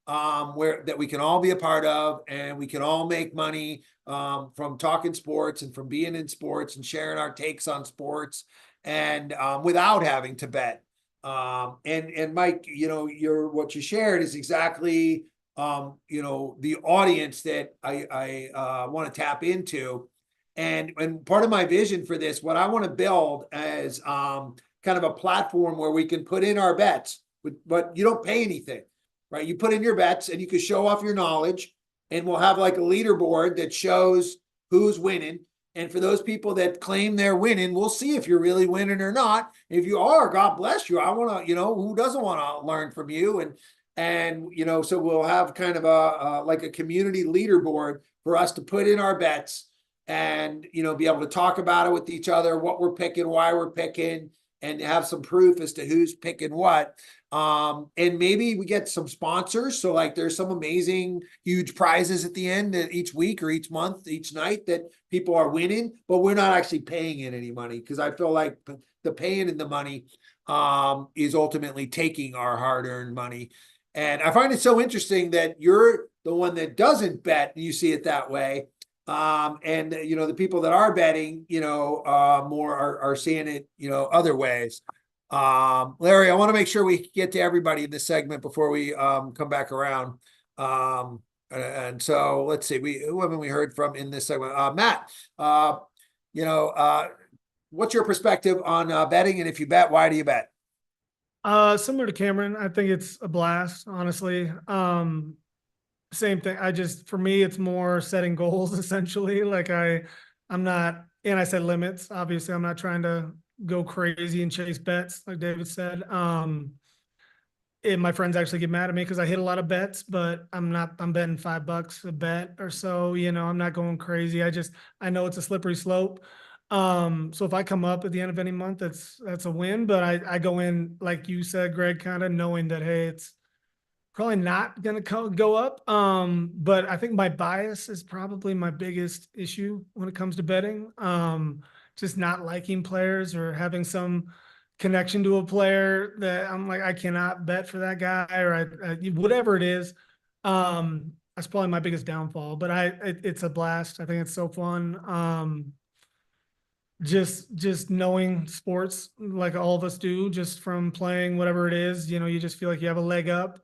where that we can all be a part of, and we can all make money from talking sports and from being in sports and sharing our takes on sports, and without having to bet. And Mike, what you shared is exactly the audience that I want to tap into. And part of my vision for this, what I want to build as kind of a platform where we can put in our bets, but you don't pay anything, right? You put in your bets and you can show off your knowledge, and we'll have like a leaderboard that shows who's winning. And for those people that claim they're winning, we'll see if you're really winning or not. If you are, God bless you. I want to, who doesn't want to learn from you? And so we'll have kind of like a community leaderboard for us to put in our bets and, be able to talk about it with each other, what we're picking, why we're picking, and have some proof as to who's picking what. And maybe we get some sponsors. So like there's some amazing, huge prizes at the end of each week or each month, each night that people are winning, but we're not actually paying in any money, because I feel like the paying in the money is ultimately taking our hard-earned money. And I find it so interesting that you're the one that doesn't bet, and you see it that way. And the people that are betting, more are seeing it, other ways. Larry, I want to make sure we get to everybody in this segment before we come back around. And so let's see, who haven't we heard from in this segment? Matt, what's your perspective on betting? And if you bet, why do you bet? Similar to Cameron, I think it's a blast, honestly. Same thing. For me, it's more setting goals, essentially. Like I'm not, and I set limits. Obviously, I'm not trying to go crazy and chase bets, like David said. And my friends actually get mad at me because I hit a lot of bets, but I'm betting $5 a bet or so. I'm not going crazy. I know it's a slippery slope. So if I come up at the end of any month, that's a win. But I go in, like you said, Greg, kind of knowing that, hey, it's probably not going to go up. But I think my bias is probably my biggest issue when it comes to betting. Just not liking players or having some connection to a player that I'm like, I cannot bet for that guy, or whatever it is. That's probably my biggest downfall, but it's a blast. I think it's so fun. Just knowing sports like all of us do, just from playing whatever it is, you just feel like you have a leg up.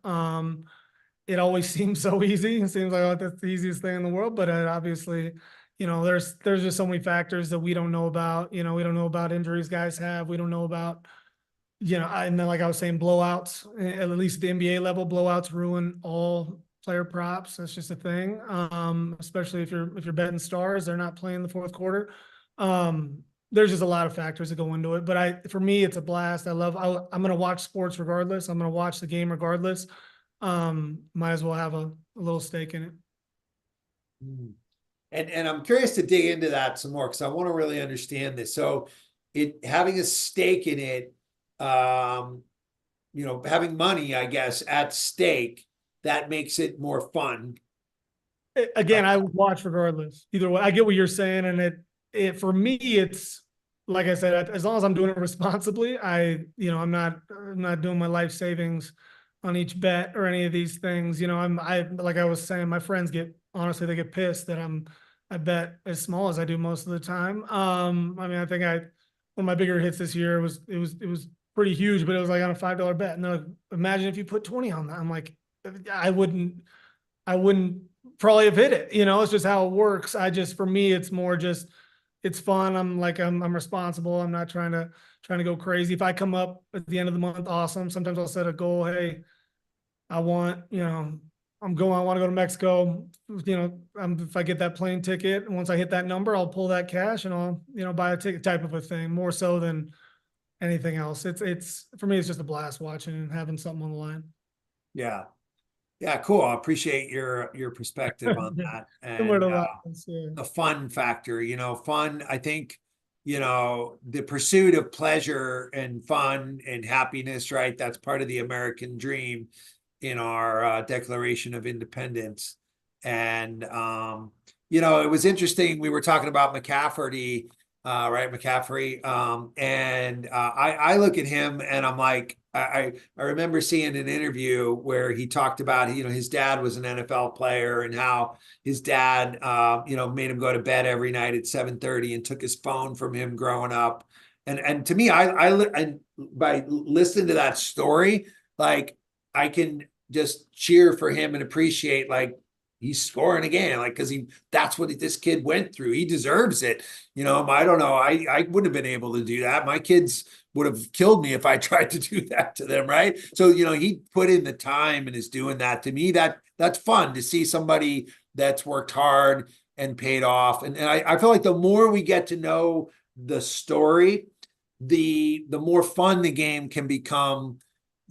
It always seems so easy. It seems like, oh, that's the easiest thing in the world, but obviously, there's just so many factors that we don't know about. We don't know about injuries guys have. We don't know about, and then like I was saying, blowouts, at least at the NBA level, blowouts ruin all player props. That's just a thing. Especially if you're betting stars, they're not playing the fourth quarter. There's just a lot of factors that go into it, but for me, it's a blast. I'm going to watch sports regardless. I'm going to watch the game regardless. might as well have a little stake in it. And I'm curious to dig into that some more because I want to really understand this. So it having a stake in it, having money, I guess, at stake, that makes it more fun. Again, I would watch regardless. Either way, I get what you're saying, and it for me, it's like I said, as long as I'm doing it responsibly, I'm not doing my life savings on each bet or any of these things. Like I was saying, my friends honestly, they get pissed that I bet as small as I do most of the time. I think one of my bigger hits this year was pretty huge, but it was like on a $5 bet. And they're like, imagine if you put 20 on that. I'm like, I wouldn't probably have hit it. It's just how it works. For me, it's more just, it's fun. I'm responsible. I'm not trying to go crazy. If I come up at the end of the month, awesome. Sometimes I'll set a goal. Hey, I want to go to Mexico. If I get that plane ticket, and once I hit that number, I'll pull that cash and I'll, buy a ticket, type of a thing, more so than anything else. It's for me, it's just a blast watching and having something on the line. Yeah. Yeah, cool. I appreciate your perspective on that. And the fun factor, fun, I think, the pursuit of pleasure and fun and happiness, right? That's part of the American dream in our Declaration of Independence. And, it was interesting. We were talking about McCafferty, right? McCaffrey. And I look at him and I'm like, I remember seeing an interview where he talked about, his dad was an NFL player and how his dad, made him go to bed every night at 7:30 and took his phone from him growing up. And to me, I by listening to that story, like I can just cheer for him and appreciate like he's scoring again, like because that's what this kid went through. He deserves it. I don't know. I wouldn't have been able to do that. My kids would have killed me if I tried to do that to them, right? So, he put in the time and is doing that. To me, that's fun to see somebody that's worked hard and paid off. And I feel like the more we get to know the story, the more fun the game can become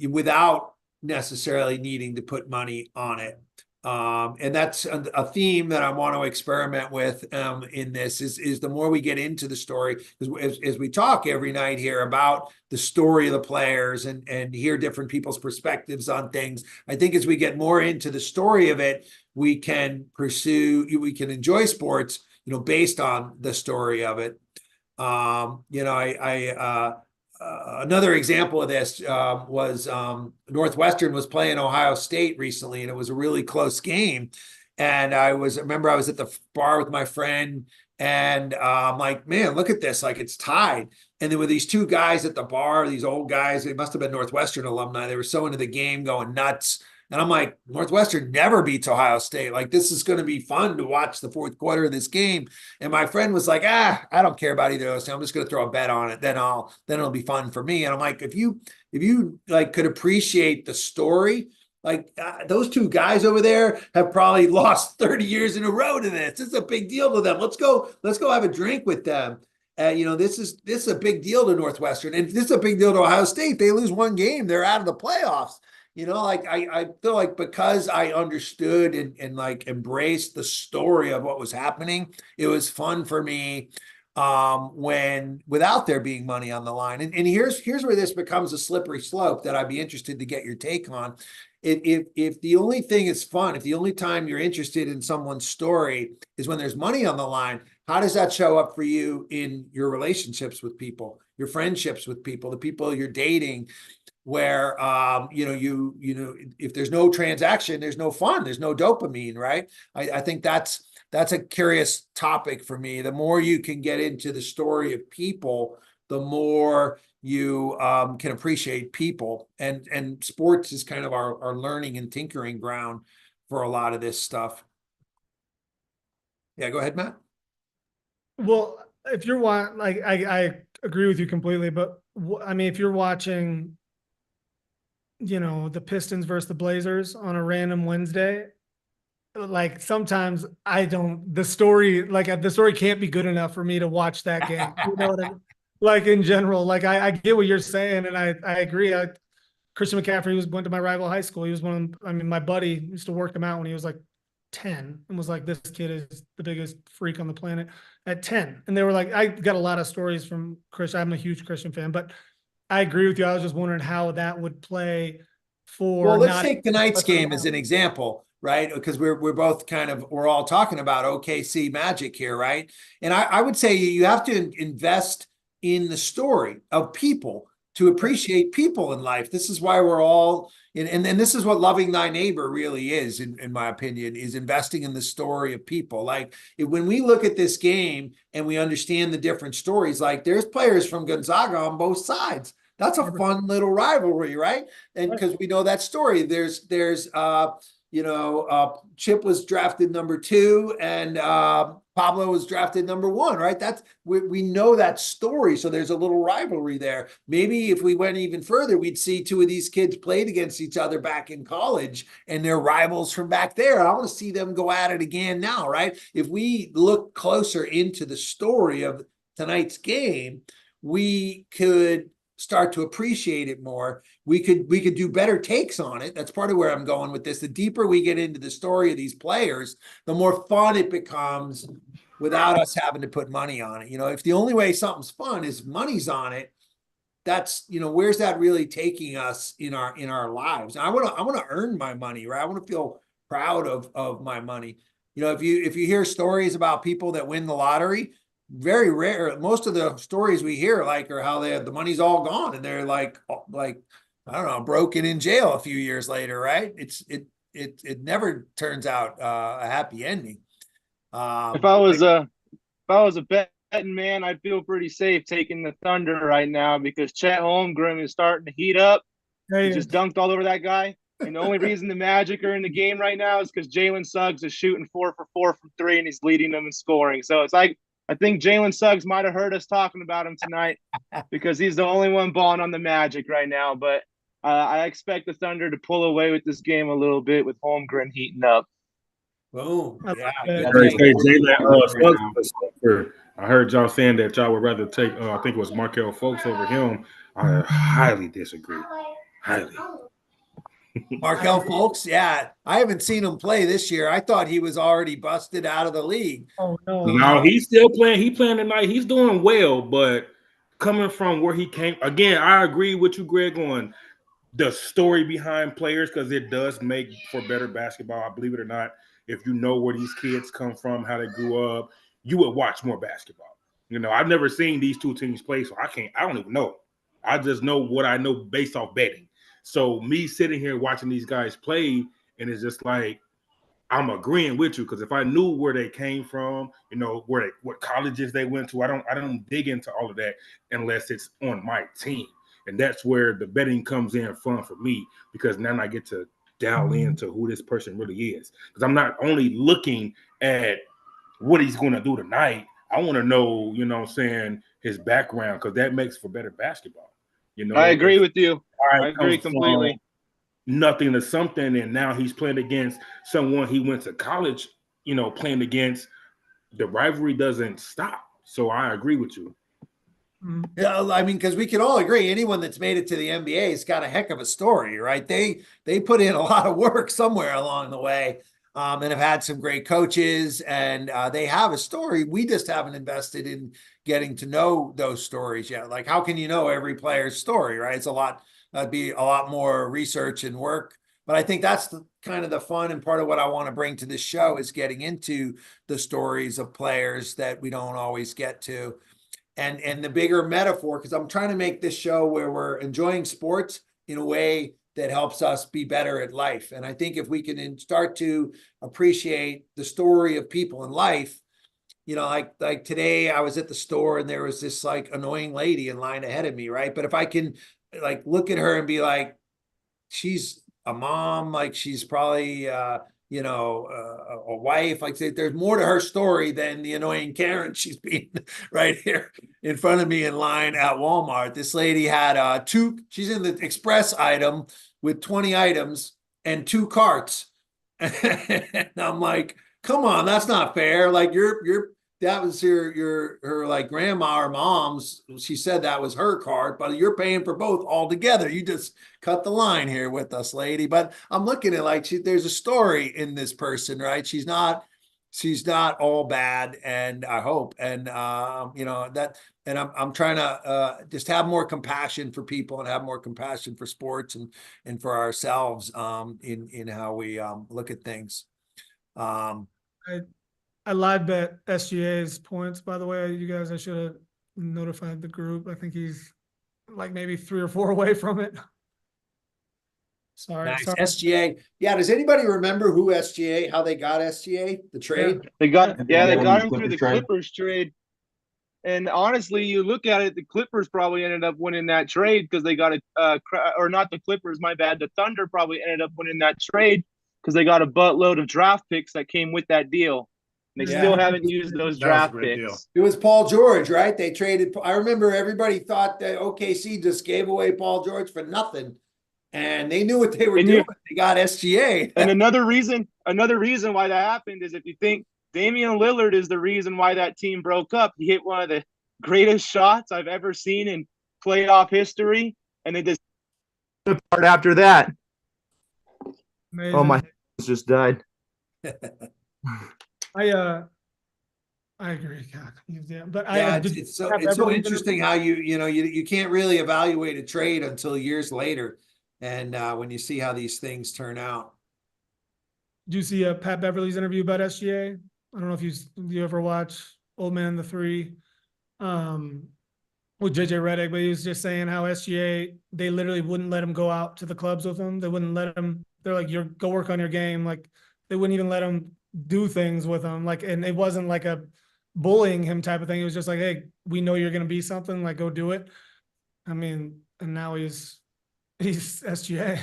without necessarily needing to put money on it. And that's a theme that I want to experiment with in this is the more we get into the story, because as we talk every night here about the story of the players and hear different people's perspectives on things, I think as we get more into the story of it, we can enjoy sports, based on the story of it. Another example of this was Northwestern was playing Ohio State recently, and it was a really close game. And I remember I was at the bar with my friend, and I'm like, man, look at this, like it's tied. And there were these two guys at the bar, these old guys. They must have been Northwestern alumni. They were so into the game, going nuts. And I'm like, Northwestern never beats Ohio State. Like, this is going to be fun to watch the fourth quarter of this game. And my friend was like, I don't care about either of those. I'm just going to throw a bet on it. Then it'll be fun for me. And I'm like, if you like could appreciate the story, like those two guys over there have probably lost 30 years in a row to this. It's a big deal to them. Let's go have a drink with them. This is a big deal to Northwestern, and this is a big deal to Ohio State. They lose one game, they're out of the playoffs. Like I feel like because I understood and like embraced the story of what was happening, it was fun for me when without there being money on the line. And here's where this becomes a slippery slope that I'd be interested to get your take on. If the only thing is fun, if the only time you're interested in someone's story is when there's money on the line, how does that show up for you in your relationships with people, your friendships with people, the people you're dating? Where if there's no transaction, there's no fun, there's no dopamine, right? I think that's a curious topic for me. The more you can get into the story of people, the more you can appreciate people. And sports is kind of our learning and tinkering ground for a lot of this stuff. Yeah, go ahead, Matt. Well, if you're like, I agree with you completely, but I mean, if you're watching the Pistons versus the Blazers on a random Wednesday, like sometimes the story can't be good enough for me to watch that game. You know what I mean? Like in general, like I get what you're saying, and I agree. Christian McCaffrey went to my rival high school. He was my buddy used to work him out when he was like 10 and was like, this kid is the biggest freak on the planet at 10. And they were like, I got a lot of stories from Chris. I'm a huge Christian fan, but I agree with you. I was just wondering how that would play for. Well, let's take tonight's game as an example, right? Because we're both we're all talking about OKC Magic here, right? And I would say you have to invest in the story of people to appreciate people in life. This is why we're all and this is what loving thy neighbor really is, in my opinion, is investing in the story of people. Like when we look at this game and we understand the different stories, like there's players from Gonzaga on both sides. That's a fun little rivalry, right? And because we know that story, there's Chip was drafted number 2 and Pablo was drafted number 1, right? We know that story. So there's a little rivalry there. Maybe if we went even further, we'd see 2 of these kids played against each other back in college and they're rivals from back there. I want to see them go at it again now, right? If we look closer into the story of tonight's game, we could start to appreciate it more. We could do better takes on it. That's part of where I'm going with this. The deeper we get into the story of these players, the more fun it becomes without us having to put money on it. If the only way something's fun is money's on it, that's, where's that really taking us in our lives? And I want to earn my money, right? I want to feel proud of my money. If you hear stories about people that win the lottery, very rare. Most of the stories we hear are how the money's all gone and they're like I don't know, broken in jail a few years later, right? It never turns out a happy ending. If I was a betting man, I'd feel pretty safe taking the Thunder right now because Chet Holmgren is starting to heat up. He just dunked all over that guy. And the only reason the Magic are in the game right now is because Jalen Suggs is shooting 4 for 4 from 3 and he's leading them in scoring. So it's like, I think Jalen Suggs might have heard us talking about him tonight because he's the only one balling on the Magic right now. But I expect the Thunder to pull away with this game a little bit with Holmgren heating up. Boom. Yeah. I heard y'all saying that y'all would rather take, I think it was Markel Fultz over him. I highly disagree. Highly. Markel Fultz, yeah. I haven't seen him play this year. I thought he was already busted out of the league. Oh, no. No, he's still playing. He's playing tonight. He's doing well, but coming from where he came, again, I agree with you, Greg, on the story behind players because it does make for better basketball. I believe it or not, if you know where these kids come from, how they grew up, you would watch more basketball. I've never seen these 2 teams play, so I don't even know. I just know what I know based off betting. So me sitting here watching these guys play, and it's just like I'm agreeing with you because if I knew where they came from, what colleges they went to, I don't dig into all of that unless it's on my team, and that's where the betting comes in fun for me because now I get to dial into who this person really is because I'm not only looking at what he's going to do tonight. I want to know, his background because that makes for better basketball. I agree with you. I agree completely. Nothing to something, and now he's playing against someone he went to college, playing against. The rivalry doesn't stop. So I agree with you. Yeah, I mean, because we can all agree, anyone that's made it to the NBA has got a heck of a story, right? They put in a lot of work somewhere along the way, and have had some great coaches, and they have a story. We just haven't invested in getting to know those stories yet. Like, how can you know every player's story, right? That'd be a lot more research and work. But I think that's kind of the fun and part of what I want to bring to this show is getting into the stories of players that we don't always get to. And the bigger metaphor, because I'm trying to make this show where we're enjoying sports in a way that helps us be better at life. And I think if we can start to appreciate the story of people in life, like today I was at the store and there was this annoying lady in line ahead of me, right? But if I can look at her and be like, she's a mom, she's probably a wife, there's more to her story than the annoying Karen she's being right here in front of me in line at Walmart. This lady had she's in the express item with 20 items and 2 carts. And I'm like, come on, that's not fair. that was her like grandma or mom's, she said that was her card, but you're paying for both altogether. You just cut the line here with us, lady. But I'm looking at like there's a story in this person, right? She's not all bad, and I hope, and you know that, and I'm trying to just have more compassion for people and have more compassion for sports and for ourselves in how we look at things. I live bet SGA's points, by the way. You guys, I should have notified the group. I think he's like maybe 3 or 4 away from it. Sorry. Nice. SGA. Yeah. Does anybody remember how they got SGA, the trade? Yeah. They got him through the Clippers trade. And honestly, you look at it, the Clippers probably ended up winning that trade because they got or not the Clippers, my bad. The Thunder probably ended up winning that trade because they got a buttload of draft picks that came with that deal. They still haven't used those draft picks. Deal. It was Paul George, right? They traded. I remember everybody thought that OKC just gave away Paul George for nothing, and they knew what they were doing. They got SGA. And another reason why that happened is if you think Damian Lillard is the reason why that team broke up. He hit one of the greatest shots I've ever seen in playoff history, and they just the part after that. Amazing. Oh, my hands just died. I agree, God. But it's so interesting how you can't really evaluate a trade until years later, and when you see how these things turn out. Do you see Pat Beverly's interview about SGA? I don't know if you ever watch Old Man and the Three with JJ Redick, but he was just saying how SGA, they literally wouldn't let him go out to the clubs with him. They wouldn't let him. They're like, go work on your game. Like they wouldn't even let him do things with him. Like, and it wasn't like a bullying him type of thing. It was just like, hey, we know you're going to be something, like go do it. I mean, and now he's SGA.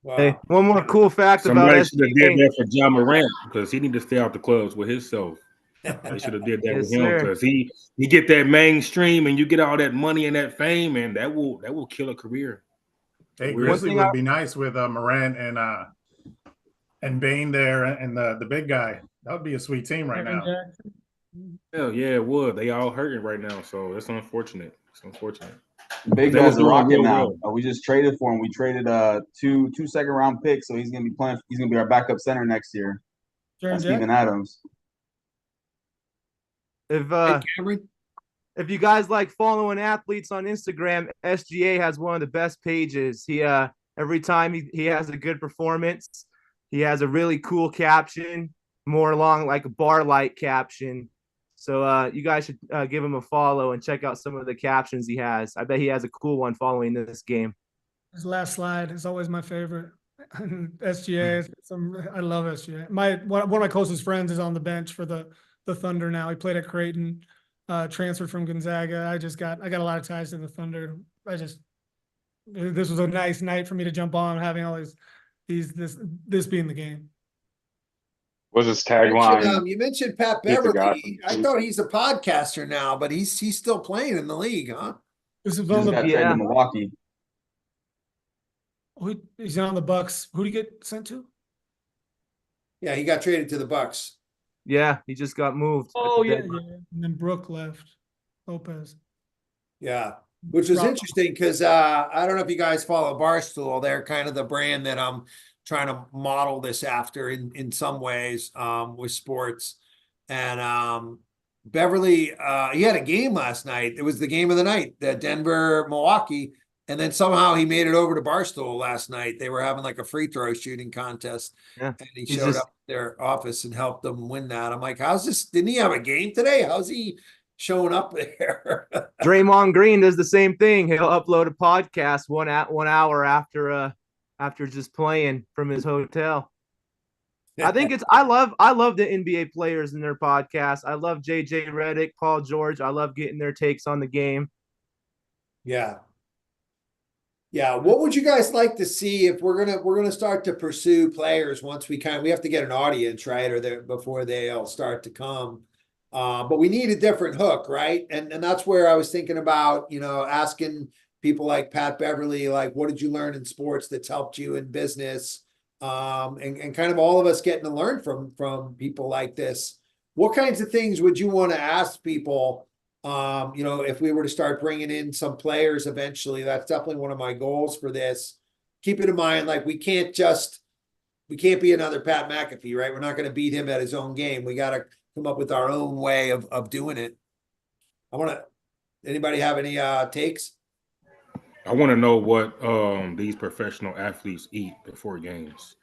Wow. Hey, one more cool fact Somebody about should have did that for John Morant because he need to stay out the clubs with himself. They should have did that with him because he get that mainstream and you get all that money and that fame, and that will kill a career. Hey, Grizzly would be nice with Morant and Bane there and the big guy. That would be a sweet team right now. Hell yeah, it would. They all hurting right now, so it's unfortunate. It's unfortunate. Big guy's a rocket now. We just traded for him. We traded two second-round picks, so he's gonna be playing. He's gonna be our backup center next year. Steven Adams. If you guys like following athletes on Instagram, SGA has one of the best pages. He every time he has a good performance, he has a really cool caption, more along like a bar-like caption. So you guys should give him a follow and check out some of the captions he has. I bet he has a cool one following this game. His last slide is always my favorite. SGA, I love SGA. One of my closest friends is on the bench for the Thunder now. He played at Creighton, transferred from Gonzaga. I got a lot of ties to the Thunder. This was a nice night for me to jump on, having all this being the game. What's his tagline? You mentioned Pat Beverly. I thought he's a podcaster now, but he's still playing in the league, huh? This is on the Milwaukee. He's on the Bucks. Who did he get sent to? Yeah, he got traded to the Bucks. Yeah, he just got moved. Oh yeah. And then Brooke left. Lopez. Yeah, which was interesting because I don't know if you guys follow Barstool. They're kind of the brand that I'm trying to model this after in some ways with sports. And Beverly, he had a game last night. It was the game of the night, the Denver-Milwaukee. And then somehow he made it over to Barstool last night. They were having like a free throw shooting contest. Yeah. And he showed up at their office and helped them win that. I'm like, how's this? Didn't he have a game today? How's he showing up there? Draymond Green does the same thing. He'll upload a podcast 1 hour after just playing from his hotel. I think I love the NBA players and their podcasts. I love JJ Redick, Paul George. I love getting their takes on the game. Yeah. Yeah, what would you guys like to see if we're gonna start to pursue players once we have to get an audience, right? Or before they all start to come. But we need a different hook, right? And that's where I was thinking about, asking people like Pat Beverly, like, what did you learn in sports that's helped you in business? And kind of all of us getting to learn from people like this what kinds of things would you want to ask people? If we were to start bringing in some players eventually, that's definitely one of my goals for this. Keep it in mind, like we can't be another Pat McAfee, right? We're not going to beat him at his own game. We got to come up with our own way of doing it. Anybody have any takes? I want to know what these professional athletes eat before games.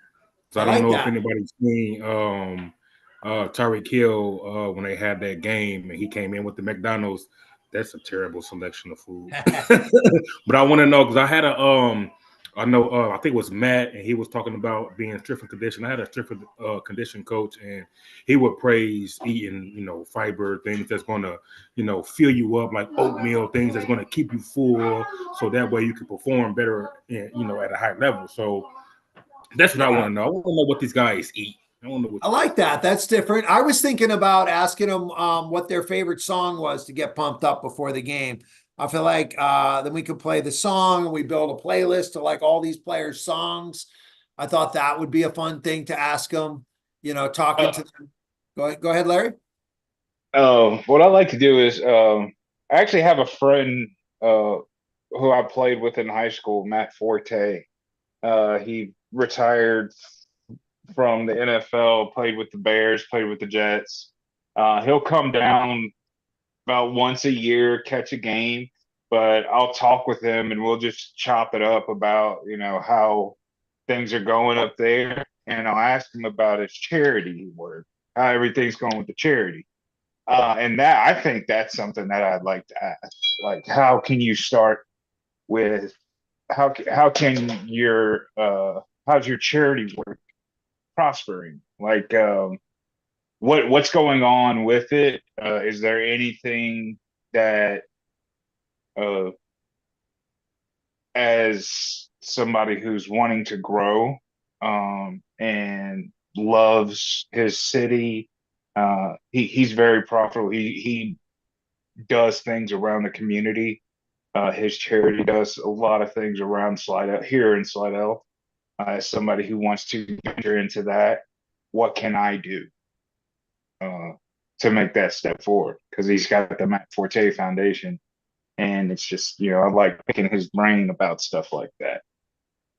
So I don't like know that. if anybody's seen Tyreek Hill when they had that game and he came in with the McDonald's. That's a terrible selection of food. But I want to know because I had I think it was Matt, and he was talking about being strength and condition. I had a strength and condition coach, and he would praise eating, fiber, things that's going to, fill you up, like oatmeal, things that's going to keep you full, so that way you can perform better, at a high level. So that's what I want to know. I want to know what these guys eat. I like that. That's different. I was thinking about asking them what their favorite song was to get pumped up before the game. I feel like then we could play the song and we build a playlist to like all these players' songs. I thought that would be a fun thing to ask them, talking to them. Go ahead, Larry. What I like to do is I actually have a friend who I played with in high school, Matt Forte. He retired from the NFL, played with the Bears, played with the Jets. He'll come down about once a year, catch a game, but I'll talk with him and we'll just chop it up about, how things are going up there. And I'll ask him about his charity work, how everything's going with the charity. And I think that's something that I'd like to ask. Like, how can you start with, how can your, how's your charity work prospering? Like, what's going on with it? Is there anything that, as somebody who's wanting to grow, and loves his city, he's very profitable. He does things around the community. His charity does a lot of things around Slidell, here in Slidell. As somebody who wants to enter into that, what can I do to make that step forward? Because he's got the Matt Forte Foundation, and it's just, I like picking his brain about stuff like that.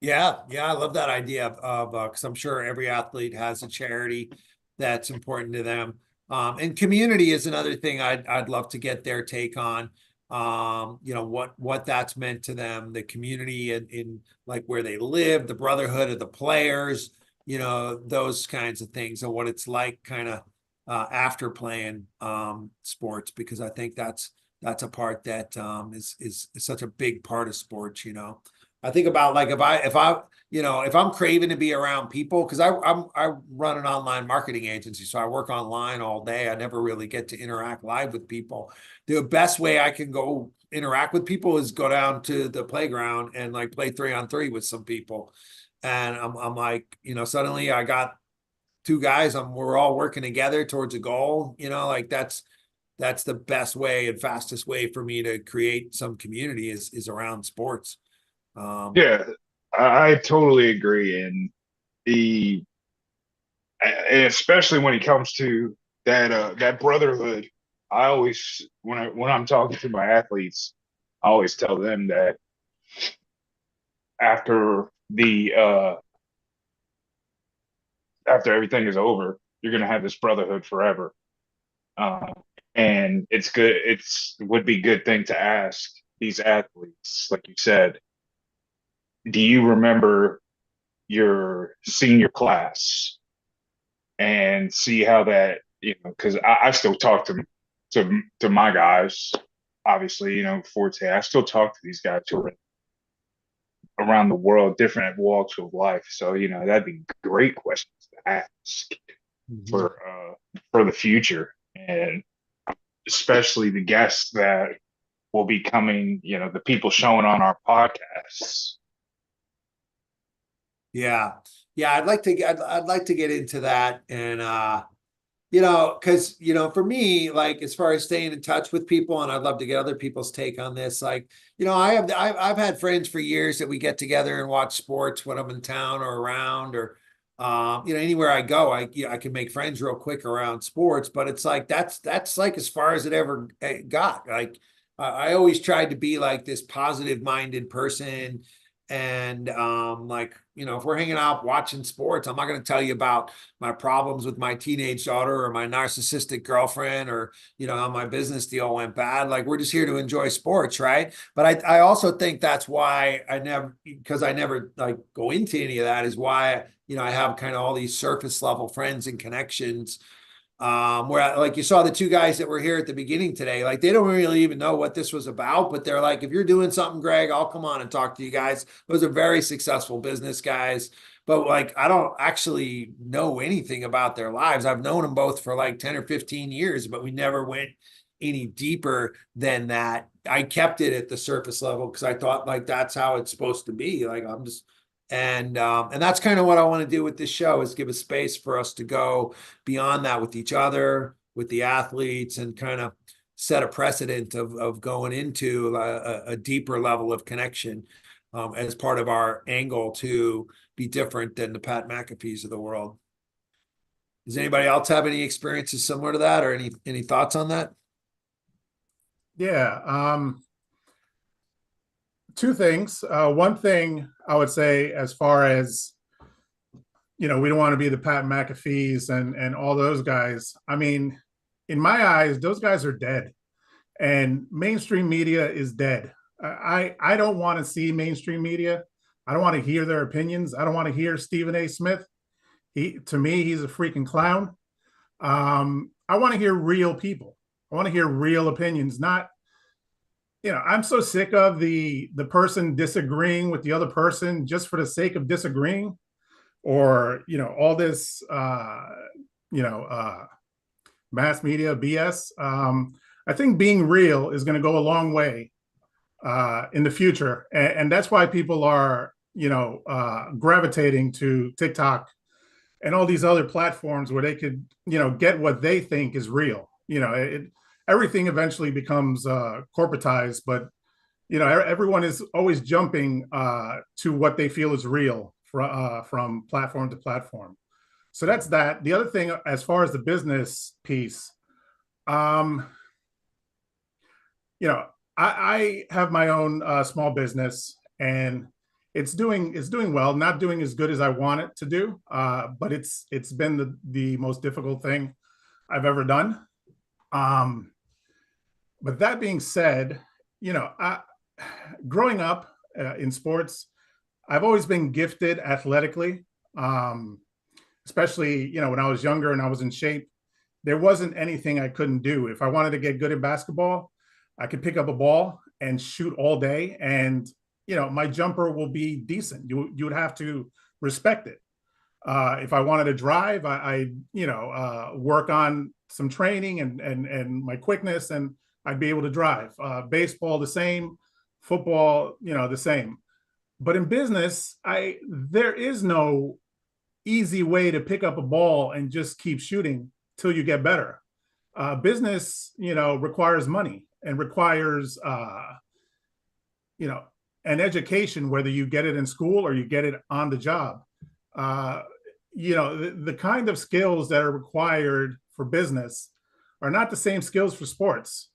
Yeah, I love that idea of because I'm sure every athlete has a charity that's important to them. And community is another thing I'd love to get their take on. What that's meant to them, the community in like where they live, the brotherhood of the players, those kinds of things, and what it's like kind of after playing sports, because I think that's a part that is such a big part of sports. I think about like if I'm craving to be around people, because I run an online marketing agency, so I work online all day. I never really get to interact live with people. The best way I can go interact with people is go down to the playground and like play 3-on-3 with some people. And I'm like, suddenly I got two guys, we're all working together towards a goal, like that's the best way and fastest way for me to create some community is around sports. Yeah, I totally agree. And especially when it comes to that brotherhood, I always, when I'm talking to my athletes, I always tell them that after after everything is over, you're going to have this brotherhood forever. And it's good. Would be a good thing to ask these athletes, like you said. Do you remember your senior class? And see how that, because I still talk to my guys, obviously, Forte. I still talk to these guys who are around the world, different walks of life. So, that'd be great questions to ask for the future, and especially the guests that will be coming, the people showing on our podcasts. Yeah. I'd like to get into that, and because for me, like as far as staying in touch with people, and I'd love to get other people's take on this. Like, I've had friends for years that we get together and watch sports when I'm in town or around, or Anywhere I go, I can make friends real quick around sports, but it's like that's like as far as it ever got. Like I always tried to be like this positive minded person. And if we're hanging out watching sports, I'm not going to tell you about my problems with my teenage daughter or my narcissistic girlfriend or, how my business deal went bad. Like we're just here to enjoy sports, right? But I also think that's why because I never like go into any of that is why, I have kind of all these surface level friends and connections where like you saw the two guys that were here at the beginning today, like they don't really even know what this was about, but they're like, if you're doing something, Greg, I'll come on and talk to you guys. Those are very successful business guys, but like, I don't actually know anything about their lives. I've known them both for like 10 or 15 years, but we never went any deeper than that. I kept it at the surface level because I thought like, that's how it's supposed to be. Like I'm just, and that's kind of what I want to do with this show is give a space for us to go beyond that with each other, with the athletes, and kind of set a precedent of going into a deeper level of connection as part of our angle to be different than the Pat McAfees of the world. Does anybody else have any experiences similar to that or any thoughts on that? Yeah. Two things. One thing I would say, as far as, we don't want to be the Pat McAfees and all those guys. I mean, in my eyes, those guys are dead, and mainstream media is dead. I don't want to see mainstream media. I don't want to hear their opinions. I don't want to hear Stephen A. Smith. To me, he's a freaking clown. I want to hear real people. I want to hear real opinions, not, I'm so sick of the person disagreeing with the other person just for the sake of disagreeing, or all this mass media BS. I think being real is going to go a long way in the future, and that's why people are gravitating to TikTok and all these other platforms where they could get what they think is real. Everything eventually becomes corporatized, but everyone is always jumping to what they feel is real from platform to platform. So that's that. The other thing, as far as the business piece, I have my own small business, and it's doing well. Not doing as good as I want it to do, but it's been the most difficult thing I've ever done. But that being said, growing up in sports, I've always been gifted athletically, especially, when I was younger and I was in shape. There wasn't anything I couldn't do. If I wanted to get good at basketball, I could pick up a ball and shoot all day. And, my jumper will be decent. You would have to respect it. If I wanted to drive, I work on some training and my quickness, and I'd be able to drive. Baseball, the same. Football, the same. But in business, there is no easy way to pick up a ball and just keep shooting till you get better. Business, requires money and requires, an education, whether you get it in school or you get it on the job. The kind of skills that are required for business are not the same skills for sports,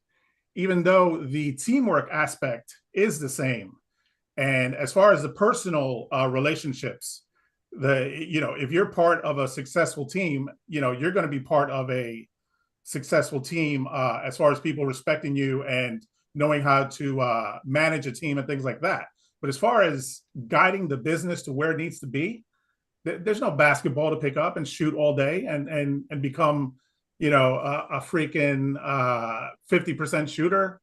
even though the teamwork aspect is the same. And as far as the personal relationships, if you're part of a successful team, you're going to be part of a successful team as far as people respecting you and knowing how to manage a team and things like that. But as far as guiding the business to where it needs to be, there's no basketball to pick up and shoot all day and become a freaking 50% shooter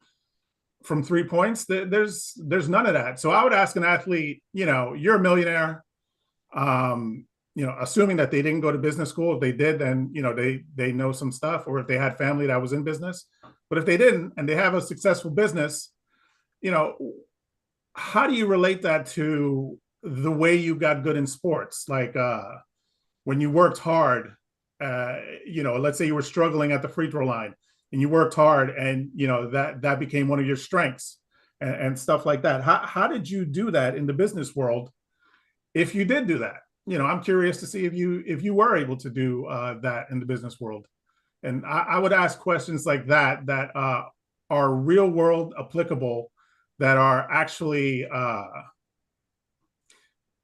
from 3 points. There's none of that. So I would ask an athlete, you're a millionaire, assuming that they didn't go to business school. If they did, then they know some stuff, or if they had family that was in business. But if they didn't and they have a successful business, how do you relate that to the way you got good in sports? Like when you worked hard, let's say you were struggling at the free throw line and you worked hard, and that became one of your strengths and stuff like that. How did you do that in the business world? If you did do that, I'm curious to see if you were able to do that in the business world. And I would ask questions like that are real world applicable, that are actually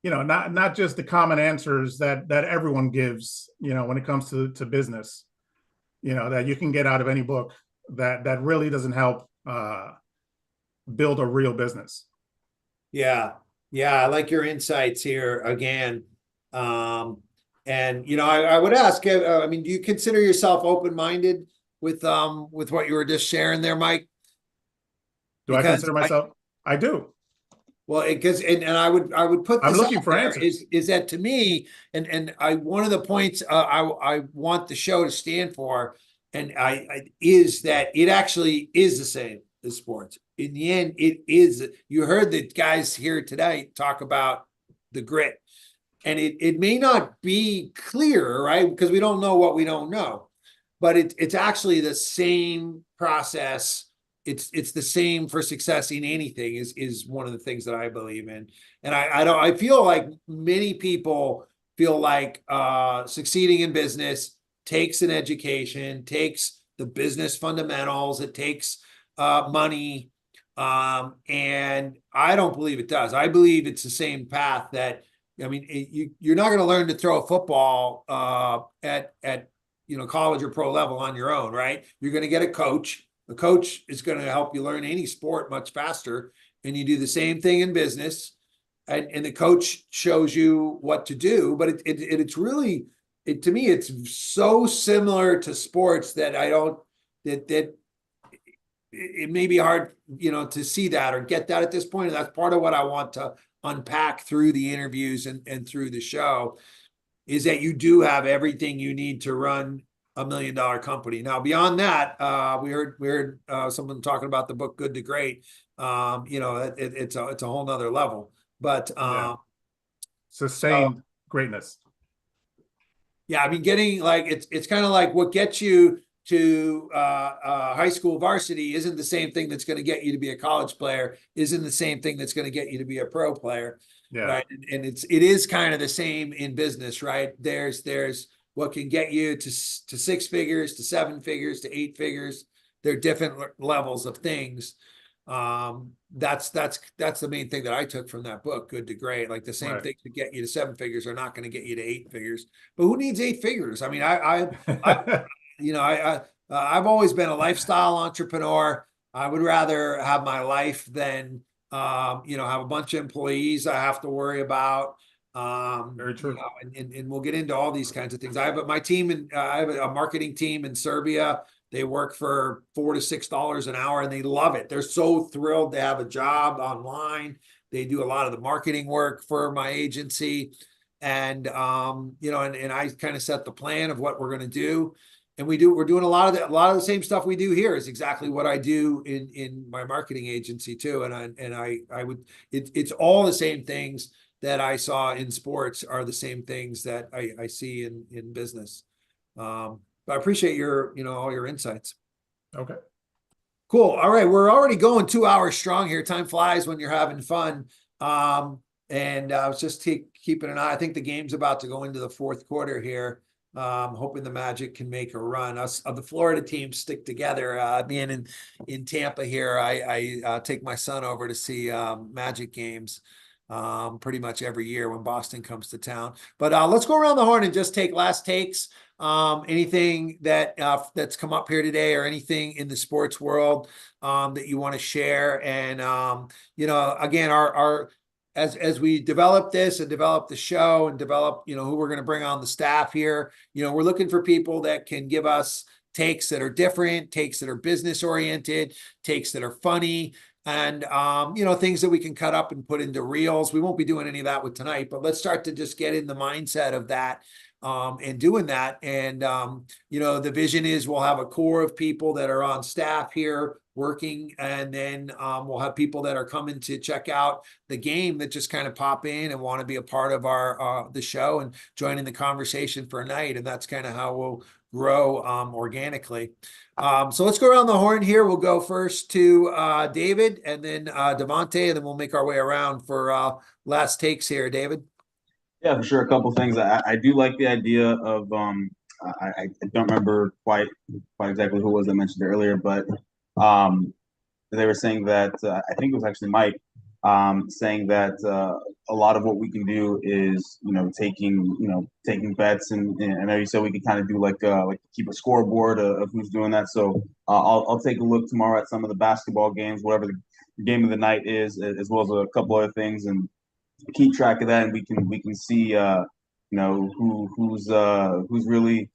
not just the common answers that everyone gives, when it comes to business, that you can get out of any book, that really doesn't help build a real business. Yeah. I like your insights here again. And I would ask, do you consider yourself open-minded with what you were just sharing there, Mike? Do I consider myself? I do. Well, because I would put this I'm looking out for there, answers. is that to me, and one of the points I want the show to stand for, and is that it actually is the same as sports. In the end, it is. You heard the guys here today talk about the grit, and it may not be clear, right? Because we don't know what we don't know, but it's actually the same process. It's the same for success in anything is one of the things that I believe in. And I feel like many people feel like succeeding in business takes an education, takes the business fundamentals, it takes money. And I don't believe it does. I believe it's the same path that, you're not going to learn to throw a football at college or pro level on your own, right? You're going to get a coach. The coach is going to help you learn any sport much faster. And you do the same thing in business. And the coach shows you what to do. But it's really, to me, it's so similar to sports that it may be hard, to see that or get that at this point. And that's part of what I want to unpack through the interviews and through the show, is that you do have everything you need to run $1 million company. Now, beyond that, we heard someone talking about the book Good to Great. It's a whole nother level. But sustained greatness. Yeah, getting it's kind of like what gets you to high school varsity isn't the same thing that's going to get you to be a college player, isn't the same thing that's going to get you to be a pro player. Yeah. Right. And it is kind of the same in business, right? There's what can get you to 6 figures, to 7 figures, to 8 figures. There are different levels of things. That's the main thing that I took from that book, Good to Great. Like the same things that get you to 7 figures are not going to get you to 8 figures. But who needs 8 figures? I've always been a lifestyle entrepreneur. I would rather have my life than have a bunch of employees I have to worry about. Very true. And we'll get into all these kinds of things. I have my team, and I have a marketing team in Serbia. They work for $4 to $6 an hour, and they love it. They're so thrilled to have a job online. They do a lot of the marketing work for my agency, and and I kind of set the plan of what we're going to do. And we're doing a lot of the same stuff we do here is exactly what I do in my marketing agency too. It's all the same things that I saw in sports are the same things that I see in business. But I appreciate your, all your insights. Okay. Cool. All right. We're already going 2 hours strong here. Time flies when you're having fun. And I was just keeping an eye. I think the game's about to go into the 4th quarter here. Hoping the Magic can make a run. Us the Florida teams stick together. Being in Tampa here, I take my son over to see Magic games pretty much every year when Boston comes to town. But let's go around the horn and just take last takes. Anything that's come up here today, or anything in the sports world that you want to share. And again, our as we develop this and develop the show and develop, who we're going to bring on the staff here, we're looking for people that can give us takes that are different, takes that are business oriented, takes that are funny, and, things that we can cut up and put into reels. We won't be doing any of that with tonight, but let's start to just get in the mindset of that. And doing that. And, the vision is we'll have a core of people that are on staff here working, and then we'll have people that are coming to check out the game that just kind of pop in and want to be a part of our the show and join in the conversation for a night. And that's kind of how we'll grow organically. So let's go around the horn here. We'll go first to David, and then Devontae, and then we'll make our way around for last takes here. David. Yeah, for sure. A couple things. I do like the idea of I don't remember quite exactly who it was that mentioned it earlier, but they were saying that I think it was actually Mike saying that a lot of what we can do is taking bets, and I know you said we could kind of do like keep a scoreboard of who's doing that. So I'll take a look tomorrow at some of the basketball games, whatever the game of the night is, as well as a couple other things, and keep track of that, and we can see who's really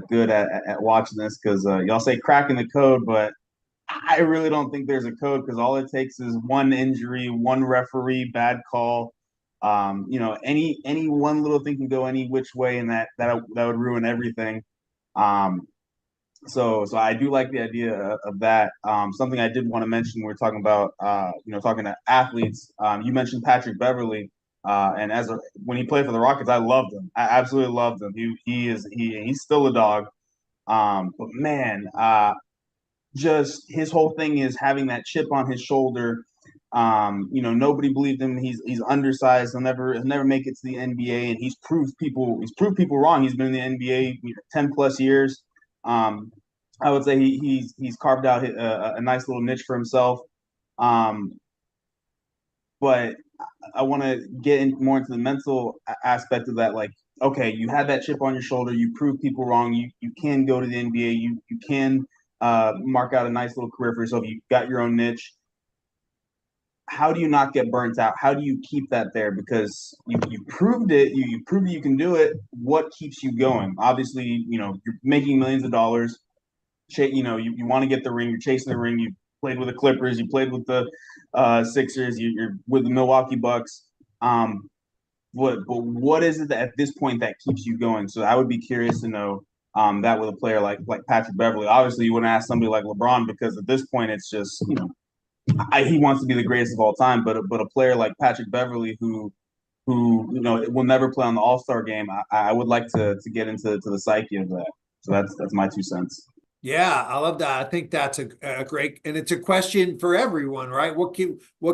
good at watching this, because y'all say cracking the code, but I really don't think there's a code, because all it takes is one injury, one referee, bad call. Any one little thing can go any which way, and that would ruin everything. So I do like the idea of that. Something I did want to mention, we are talking about, talking to athletes. You mentioned Patrick Beverly, and when he played for the Rockets, I loved him. I absolutely loved him. He's still a dog. But man, just his whole thing is having that chip on his shoulder. Nobody believed him. He's undersized. He'll never make it to the NBA, and he's proved people wrong. He's been in the NBA 10+ years. I would say he's carved out a nice little niche for himself. But I want to get more into the mental aspect of that. Like, okay, you had that chip on your shoulder. You proved people wrong. You can go to the NBA. You can mark out a nice little career for yourself. You got your own niche. How do you not get burnt out? How do you keep that there? Because you proved it. You proved you can do it. What keeps you going? Obviously, you're making millions of dollars. You want to get the ring. You're chasing the ring. You played with the Clippers. You played with the Sixers. You're with the Milwaukee Bucks. But what is it that at this point that keeps you going? So I would be curious to know that with a player like Patrick Beverly. Obviously, you wouldn't ask somebody like LeBron, because at this point it's just he wants to be the greatest of all time. But a player like Patrick Beverly who will never play on the All-Star game, I would like to get into the psyche of that. So that's my 2 cents. Yeah, I love that. I think that's a great, and it's a question for everyone, right? What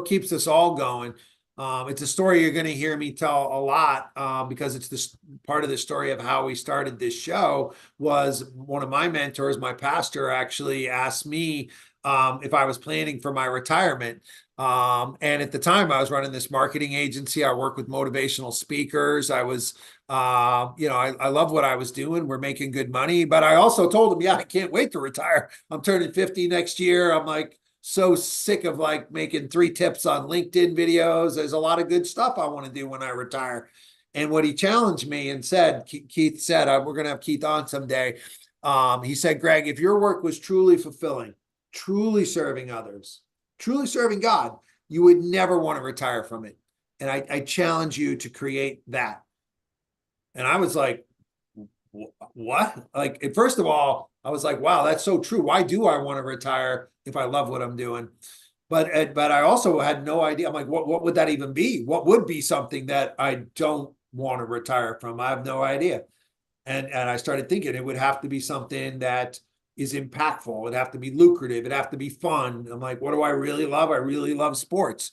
keeps us all going? It's a story you're going to hear me tell a lot, because it's this part of the story of how we started this show. Was one of my mentors, my pastor, actually asked me if I was planning for my retirement. And at the time I was running this marketing agency. I worked with motivational speakers. I was, I love what I was doing. We're making good money, but I also told him, yeah, I can't wait to retire. I'm turning 50 next year. I'm like so sick of like making 3 tips on LinkedIn videos. There's a lot of good stuff I want to do when I retire. And what he challenged me and said, Keith said, we're going to have Keith on someday. He said, Greg, if your work was truly fulfilling, truly serving others, truly serving God, you would never want to retire from it. And I challenge you to create that. And I was like, what? Like, first of all, I was like, wow, that's so true. Why do I want to retire if I love what I'm doing? But I also had no idea. I'm like, what would that even be? What would be something that I don't want to retire from? I have no idea. And I started thinking it would have to be something that is impactful. It'd have to be lucrative. It'd have to be fun. I'm like, what do I really love? I really love sports,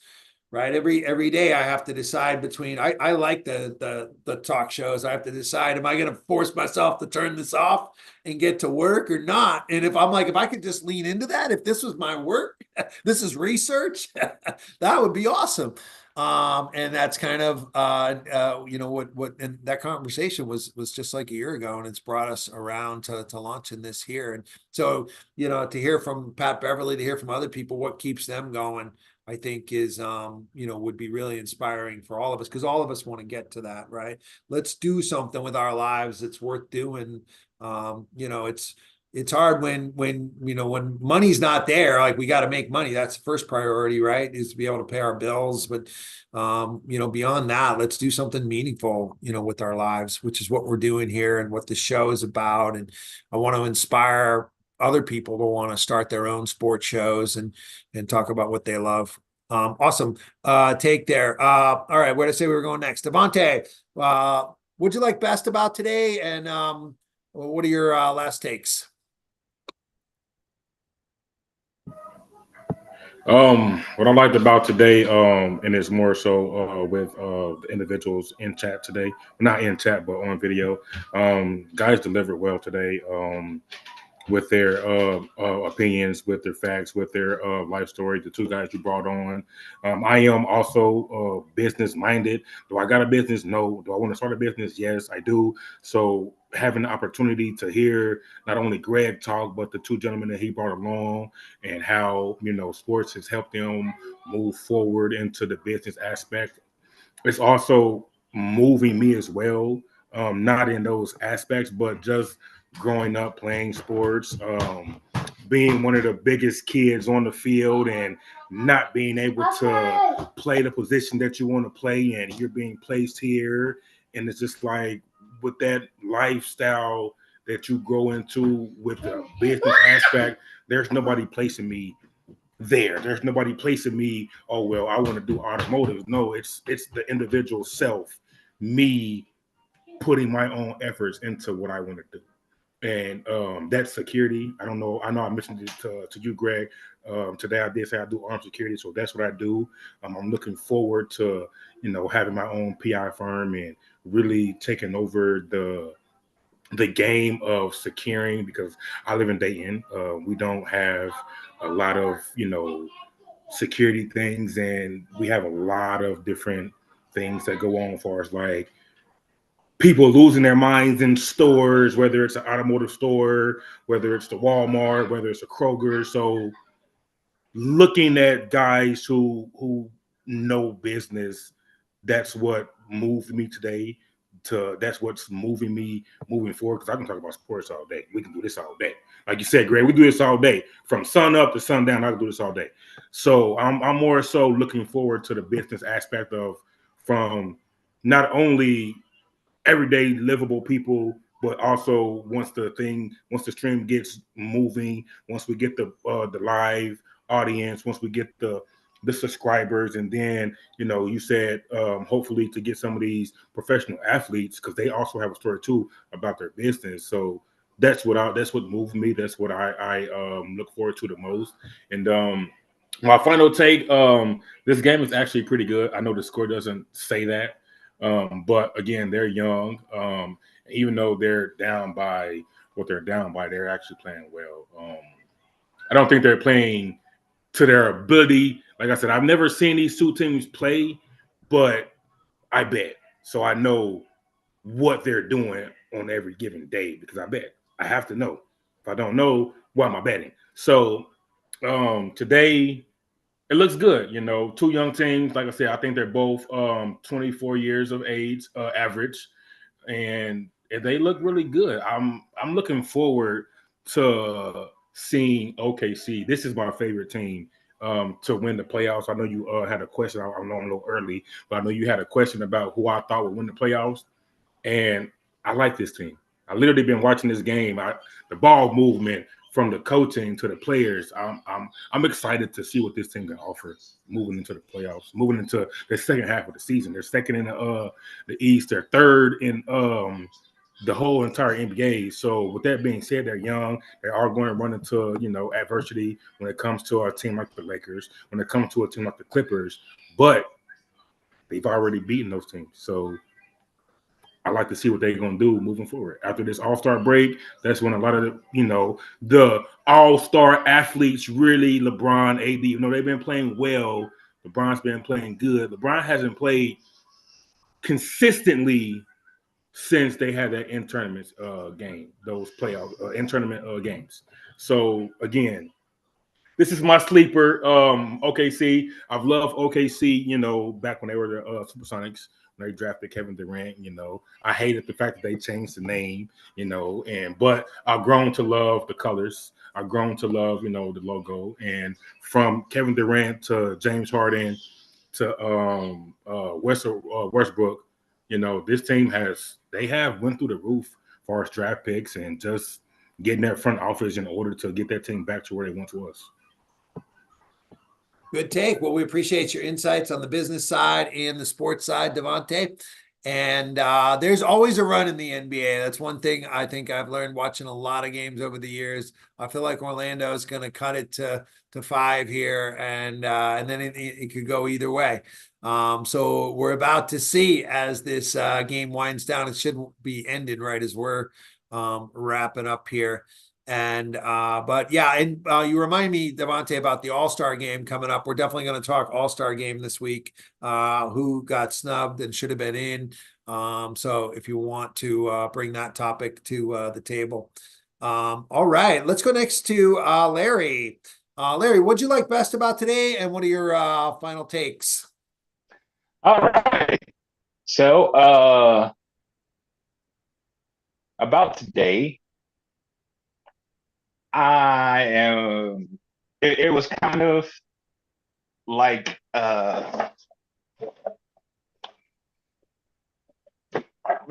right? Every day I have to decide between, I like the talk shows. I have to decide, am I going to force myself to turn this off and get to work or not? And if I could just lean into that, if this was my work, this is research, that would be awesome. And that's kind of, and that conversation was just like a year ago, and it's brought us around to launching this here. And so, to hear from Pat Beverly, to hear from other people, what keeps them going, I think is, would be really inspiring for all of us, because all of us want to get to that, right? Let's do something with our lives that's worth doing. It's hard when money's not there. Like, we got to make money. That's the first priority, right? Is to be able to pay our bills. But, beyond that, let's do something meaningful, with our lives, which is what we're doing here and what the show is about. And I want to inspire other people to want to start their own sports shows and talk about what they love. Awesome. Take there. All right. Where did I say we were going next? Devontae, what'd you like best about today? And what are your last takes? What I liked about today, and it's more so with the individuals in chat today, not in chat, but on video. Guys delivered well today. With their opinions, with their facts, with their life story. The two guys you brought on. I am also business minded. Do I got a business? No. Do I want to start a business? Yes, I do. So having the opportunity to hear not only Greg talk, but the two gentlemen that he brought along and how, sports has helped them move forward into the business aspect. It's also moving me as well. Not in those aspects, but just growing up playing sports, being one of the biggest kids on the field and not being able to play the position that you want to play and you're being placed here. And it's just like with that lifestyle that you grow into with the business aspect, there's nobody placing me there. There's nobody placing me, oh well, I want to do automotive. No, it's the individual self, me putting my own efforts into what I want to do. And that's security. I don't know. I know I mentioned it to you, Greg. Today I did say I do armed security, so that's what I do. I'm looking forward to having my own PI firm and really taking over the game of securing, because I live in Dayton. We don't have a lot of security things, and we have a lot of different things that go on for us, like people losing their minds in stores, whether it's an automotive store, whether it's the Walmart, whether it's a Kroger. So looking at guys who know business, that's what moved me today. That's what's moving me moving forward, because I can talk about sports all day. We can do this all day. Like you said, Greg, we do this all day. From sun up to sundown, I can do this all day. So I'm more so looking forward to the business aspect of, from not only everyday livable people, but also once the stream gets moving, once we get the live audience, once we get the subscribers, and then you said hopefully to get some of these professional athletes, because they also have a story too about their business. So that's what moved me. That's what I look forward to the most. And my final take, this game is actually pretty good. I know the score doesn't say that, but again, they're young. Even though they're down by what they're down by, they're actually playing well. I don't think they're playing to their ability. Like I said, I've never seen these two teams play, but I bet. So I know what they're doing on every given day, because I bet. I have to know. If I don't know, why am I betting? So today it looks good. Two young teams. Like I said, I think they're both 24 years of age, average, and they look really good. I'm looking forward to seeing OKC. This is my favorite team to win the playoffs. I know you had a question. I know I'm a little early, but I know you had a question about who I thought would win the playoffs, and I like this team. I literally been watching this game. The ball movement from the coaching to the players. I'm excited to see what this team can offer moving into the playoffs, moving into the second half of the season. They're second in the East. They're third in the whole entire NBA. So with that being said, they're young. They are going to run into adversity when it comes to a team like the Lakers, when it comes to a team like the Clippers, but they've already beaten those teams. So I like to see what they're going to do moving forward. After this All-Star break, that's when a lot of the All-Star athletes, really, LeBron, AD, they've been playing well. LeBron's been playing good. LeBron hasn't played consistently since they had that in-tournament game, those playoff in-tournament games. So, again, this is my sleeper, OKC. I've loved OKC, back when they were the Supersonics, when they drafted Kevin Durant. I hated the fact that they changed the name, but I've grown to love the colors. I've grown to love, the logo. And from Kevin Durant to James Harden to Westbrook, this team went through the roof as far as draft picks and just getting that front office in order to get that team back to where they once was. Good take. Well, we appreciate your insights on the business side and the sports side, Devontae. And there's always a run in the NBA. That's one thing I think I've learned watching a lot of games over the years. I feel like Orlando is going to cut it to 5 here, and then it could go either way. So we're about to see as this game winds down. It should be ended right as we're wrapping up here. And but yeah, and you remind me, Devontae, about the All-Star game coming up. We're definitely going to talk All-Star game this week. Who got snubbed and should have been in. So if you want to bring that topic to the table. All right, let's go next to Larry. Larry, what'd you like best about today, and what are your final takes? All right. So about today, it was kind of like let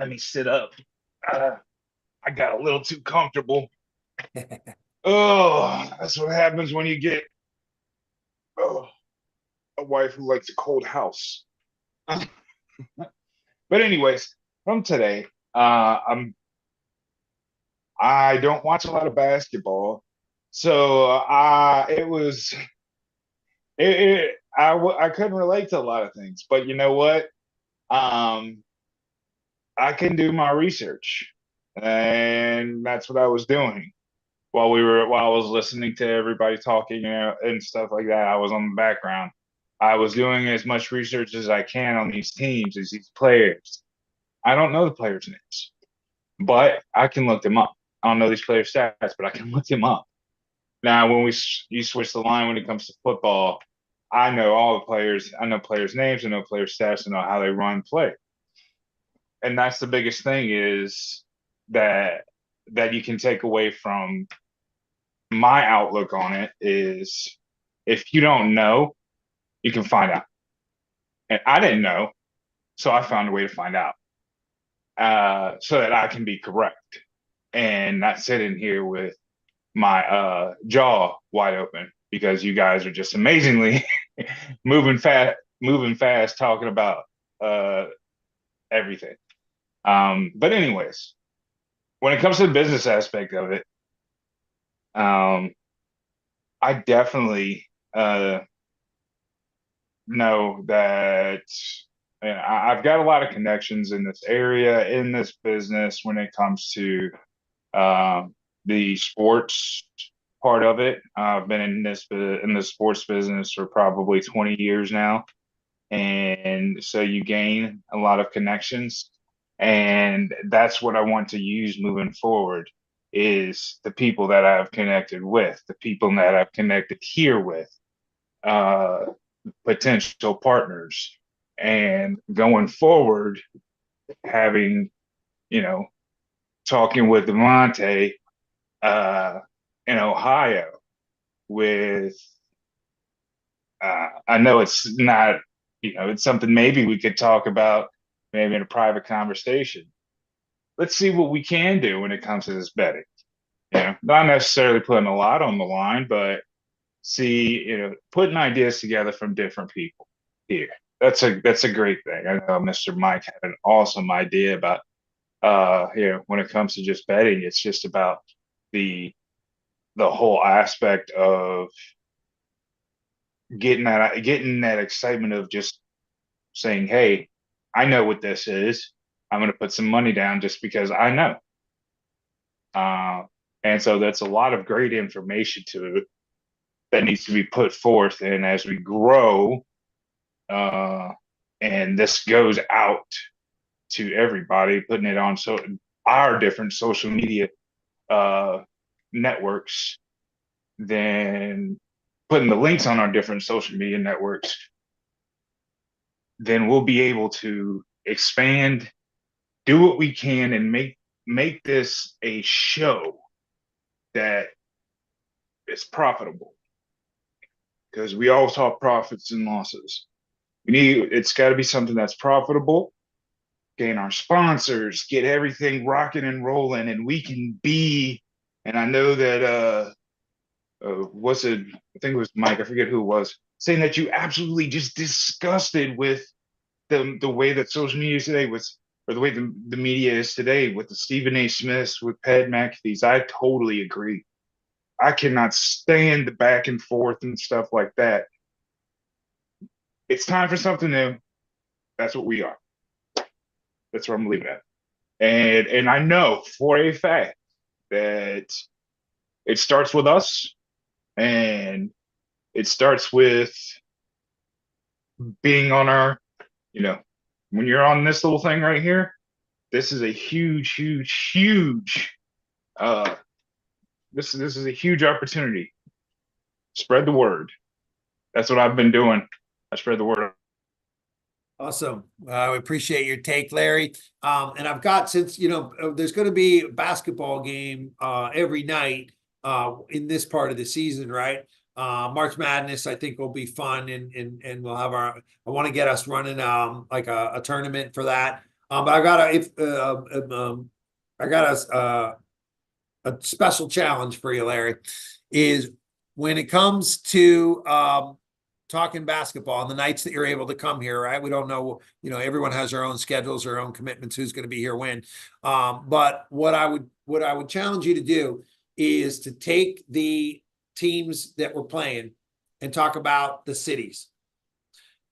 me sit up. I got a little too comfortable. Oh, that's what happens when you get a wife who likes a cold house. But anyways, from today, I don't watch a lot of basketball, so I couldn't relate to a lot of things. But you know what? I can do my research, and that's what I was doing while I was listening to everybody talking, and stuff like that. I was on the background. I was doing as much research as I can on these teams, as these players. I don't know the players' names, but I can look them up. I don't know these players' stats, but I can look them up. Now, when you switch the line when it comes to football, I know all the players. I know players' names. I know players' stats. I know how they run play. And that's the biggest thing is that you can take away from my outlook on it is if you don't know, you can find out. And I didn't know, so I found a way to find out so that I can be correct and not sitting here with my jaw wide open because you guys are just amazingly moving fast, talking about everything. But anyways, when it comes to the business aspect of it, I definitely know that I've got a lot of connections in this area, in this business when it comes to the sports part of it. I've been in the sports business for probably 20 years now. And so you gain a lot of connections. And that's what I want to use moving forward is the people that I've connected with, the people that I've connected here with, potential partners. And going forward, having, talking with Devontae in Ohio with, I know it's not, it's something maybe we could talk about maybe in a private conversation. Let's see what we can do when it comes to this betting. Not necessarily putting a lot on the line, but see, putting ideas together from different people here. That's a great thing. I know Mr. Mike had an awesome idea about when it comes to just betting, it's just about the whole aspect of getting that excitement of just saying, hey, I know what this is. I'm going to put some money down just because I know. And so that's a lot of great information to it that needs to be put forth. And as we grow, and this goes out to everybody, putting it on our different social media networks, then putting the links on our different social media networks, then we'll be able to expand, do what we can, and make this a show that is profitable. Because we all talk profits and losses. It's got to be something that's profitable, gain our sponsors, get everything rocking and rolling, and we can be, and I know that I think it was Mike, I forget who it was, saying that you absolutely just disgusted with the way that social media today was, or the way the media is today with the Stephen A. Smiths, with Pat McAfee's, I totally agree. I cannot stand the back and forth and stuff like that. It's time for something new. That's what we are. That's where I'm leaving it at. And I know for a fact that it starts with us, and it starts with being on our, when you're on this little thing right here, this is a huge this is a huge opportunity. Spread the word. That's what I've been doing. I spread the word. Awesome. We appreciate your take, Larry. And I've got, since, there's going to be a basketball game every night in this part of the season, right? March Madness, I think, will be fun, and we'll have I want to get us running like a tournament for that. But I got a special challenge for you, Larry, is when it comes to talking basketball on the nights that you're able to come here, right? We don't know, everyone has their own schedules, their own commitments, who's going to be here when. But what I would challenge you to do is to take the teams that we're playing and talk about the cities.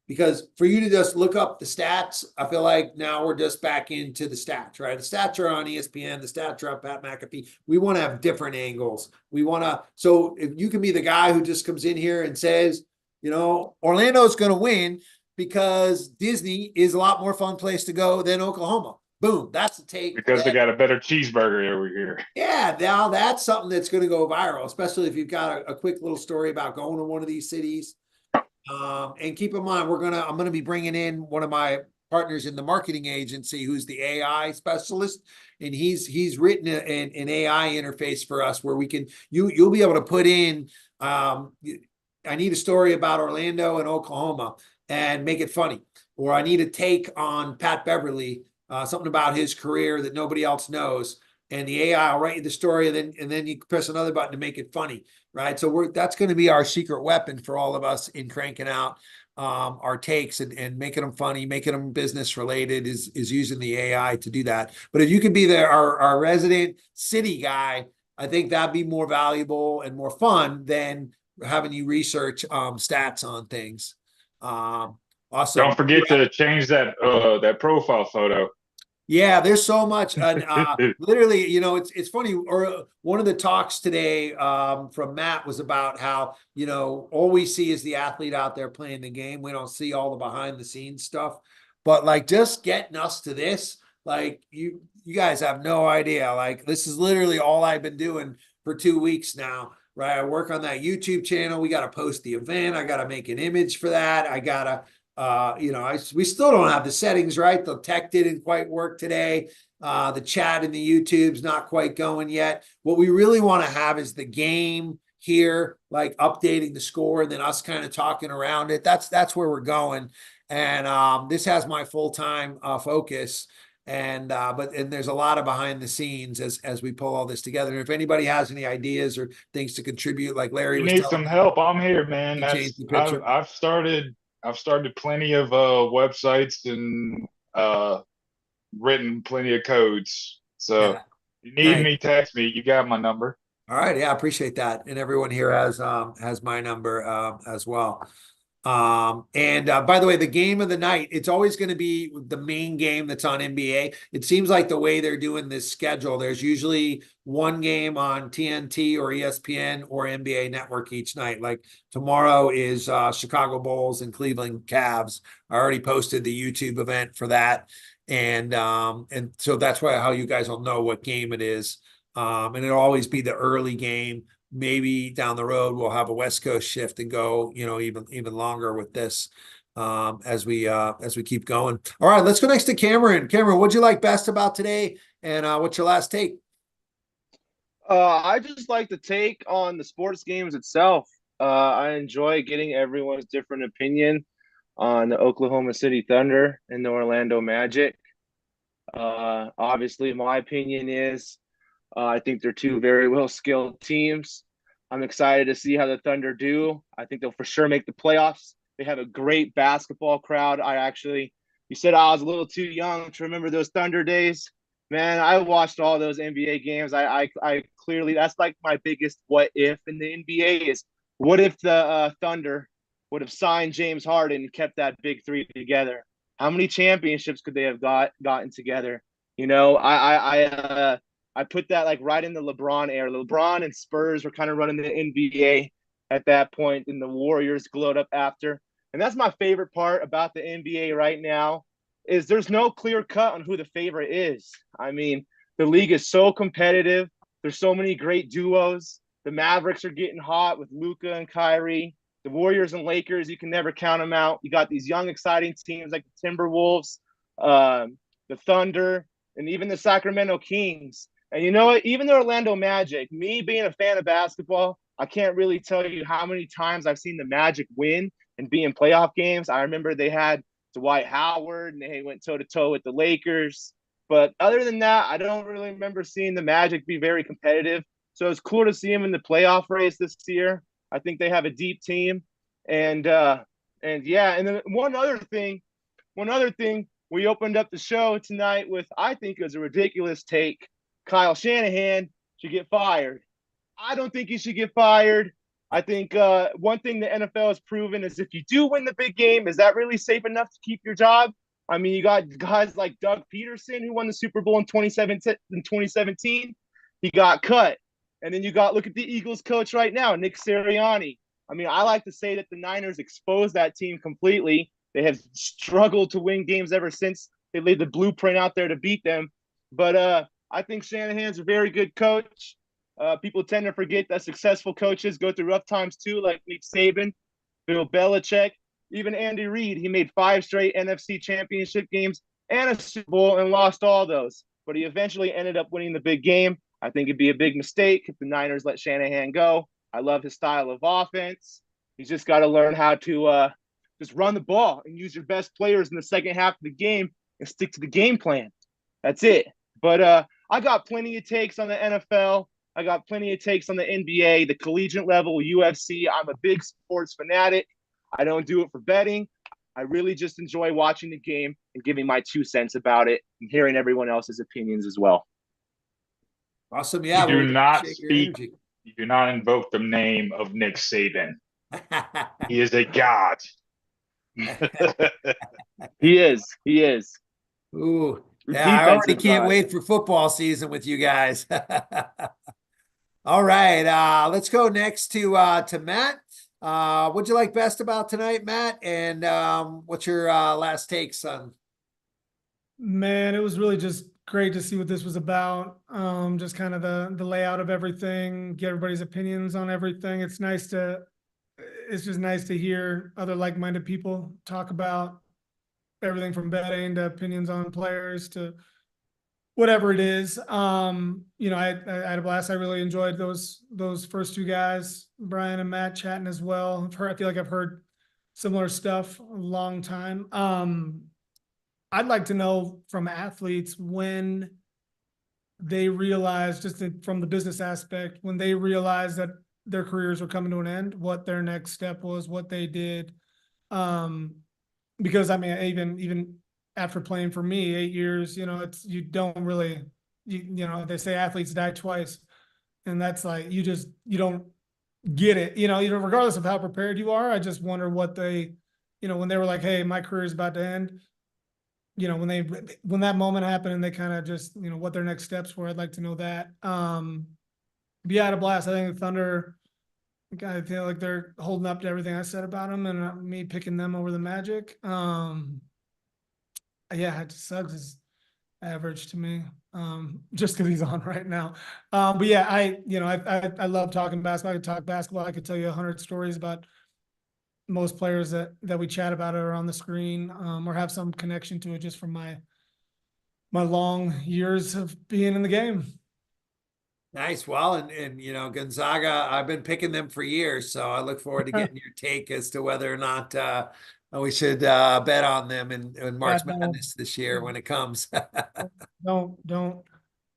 Because for you to just look up the stats, I feel like now we're just back into the stats, right? The stats are on ESPN, the stats are on Pat McAfee. We want to have different angles. So if you can be the guy who just comes in here and says, Orlando's going to win because Disney is a lot more fun place to go than Oklahoma. Boom. That's the take. Because they got a better cheeseburger over here. Yeah. Now that's something that's going to go viral, especially if you've got a quick little story about going to one of these cities. And keep in mind, I'm going to be bringing in one of my partners in the marketing agency, who's the AI specialist. And he's written an AI interface for us where you'll be able to put in, I need a story about Orlando and Oklahoma and make it funny. Or I need a take on Pat Beverly, something about his career that nobody else knows. And the AI will write you the story, and then you press another button to make it funny, right? So that's going to be our secret weapon for all of us in cranking out our takes and making them funny, making them business related is using the AI to do that. But if you can be our resident city guy, I think that'd be more valuable and more fun than having you research stats on things. Awesome. Don't forget to change that profile photo. Yeah, there's so much. And literally, it's funny. Or one of the talks today from Matt was about how, all we see is the athlete out there playing the game. We don't see all the behind the scenes stuff. But like, just getting us to this, like you guys have no idea. Like, this is literally all I've been doing for 2 weeks now. Right. I work on that YouTube channel. We got to post the event. I got to make an image for that. I got to, we still don't have the settings right. The tech didn't quite work today. The chat in the YouTube's not quite going yet. What we really want to have is the game here, like updating the score and then us kind of talking around it. That's where we're going. And this has my full-time focus. And there's a lot of behind the scenes as we pull all this together. And if anybody has any ideas or things to contribute, like Larry was need some help, I'm here, man. I've started plenty of websites and written plenty of codes. So if you need me, text me. You got my number. All right. Yeah, I appreciate that. And everyone here has my number as well. By the way, the game of the night, it's always going to be the main game that's on NBA. It seems like the way they're doing this schedule, there's usually one game on TNT or ESPN or NBA Network each night. Like tomorrow is Chicago Bulls and Cleveland Cavs. I already posted the YouTube event for that. And so that's how you guys will know what game it is. And it'll always be the early game. Maybe down the road we'll have a West Coast shift and go, even longer with this as we keep going. All right, let's go next to Cameron. Cameron, what'd you like best about today, and what's your last take? I just like the take on the sports games itself. I enjoy getting everyone's different opinion on the Oklahoma City Thunder and the Orlando Magic. Obviously, my opinion is I think they're two very well-skilled teams. I'm excited to see how the Thunder do. I think they'll for sure make the playoffs. They have a great basketball crowd. I actually You said I was a little too young to remember those Thunder days. Man, I watched all those NBA games. I clearly, that's like my biggest what if in the NBA is, what if the Thunder would have signed James Harden and kept that big three together? How many championships could they have gotten together? You know, I put that like right in the LeBron era. LeBron and Spurs were kind of running the NBA at that point, and the Warriors glowed up after. And that's my favorite part about the NBA right now, is there's no clear cut on who the favorite is. I mean, the league is so competitive. There's so many great duos. The Mavericks are getting hot with Luka and Kyrie. The Warriors and Lakers, you can never count them out. You got these young, exciting teams like the Timberwolves, the Thunder, and even the Sacramento Kings. And you know what? Even the Orlando Magic, me being a fan of basketball, I can't really tell you how many times I've seen the Magic win and be in playoff games. I remember they had Dwight Howard and they went toe-to-toe with the Lakers. But other than that, I don't really remember seeing the Magic be very competitive. So it's cool to see them in the playoff race this year. I think they have a deep team. And yeah, and then one other thing, we opened up the show tonight with, I think it was a ridiculous take. Kyle Shanahan should get fired. I don't think he should get fired. I think one thing the NFL has proven is if you do win the big game, is that really safe enough to keep your job? I mean, you got guys like Doug Peterson, who won the Super Bowl in 2017. He got cut. And then look at the Eagles coach right now, Nick Sirianni. I mean, I like to say that the Niners exposed that team completely. They have struggled to win games ever since they laid the blueprint out there to beat them. But I think Shanahan's a very good coach. People tend to forget that successful coaches go through rough times too, like Nick Saban, Bill Belichick, even Andy Reid. He made 5 straight NFC championship games and a Super Bowl and lost all those. But he eventually ended up winning the big game. I think it'd be a big mistake if the Niners let Shanahan go. I love his style of offense. He's just got to learn how to just run the ball and use your best players in the second half of the game and stick to the game plan. That's it. But I got plenty of takes on the NFL. I got plenty of takes on the NBA, the collegiate level, UFC. I'm a big sports fanatic. I don't do it for betting. I really just enjoy watching the game and giving my 2 cents about it and hearing everyone else's opinions as well. Awesome. Yeah. You do not speak. You do not invoke the name of Nick Saban. He is a god. He is. He is. Ooh. Yeah, I already can't wait for football season with you guys. All right. Let's go next to Matt. What'd you like best about tonight, Matt? And what's your last take, son? Man, it was really just great to see what this was about. Just kind of the layout of everything, get everybody's opinions on everything. It's just nice to hear other like-minded people talk about everything from betting to opinions on players to whatever it is. You know, I had a blast. I really enjoyed those first 2 guys, Brian and Matt, chatting as well. I feel like I've heard similar stuff a long time. I'd like to know from athletes when they realize, from the business aspect, when they realize that their careers were coming to an end, what their next step was, what they did. Because I mean, even after playing for me 8 years, you know, you don't really, you know, they say athletes die twice, and that's like, you don't get it, you know, regardless of how prepared you are. I just wonder what they, you know, when they were like, hey, my career is about to end, you know, when that moment happened and they kind of just, you know, what their next steps were. I'd like to know that. But yeah, I had a blast. I think the Thunder, I feel like they're holding up to everything I said about them, and me picking them over the Magic. Yeah, it just sucks. It's average to me, just because he's on right now. But yeah, I love talking basketball. I could talk basketball. I could tell you 100 stories about most players that we chat about are on the screen, or have some connection to it just from my long years of being in the game. Nice. Well, and you know, Gonzaga, I've been picking them for years, so I look forward to getting your take as to whether or not we should bet on them in March Madness this year when it comes. Don't.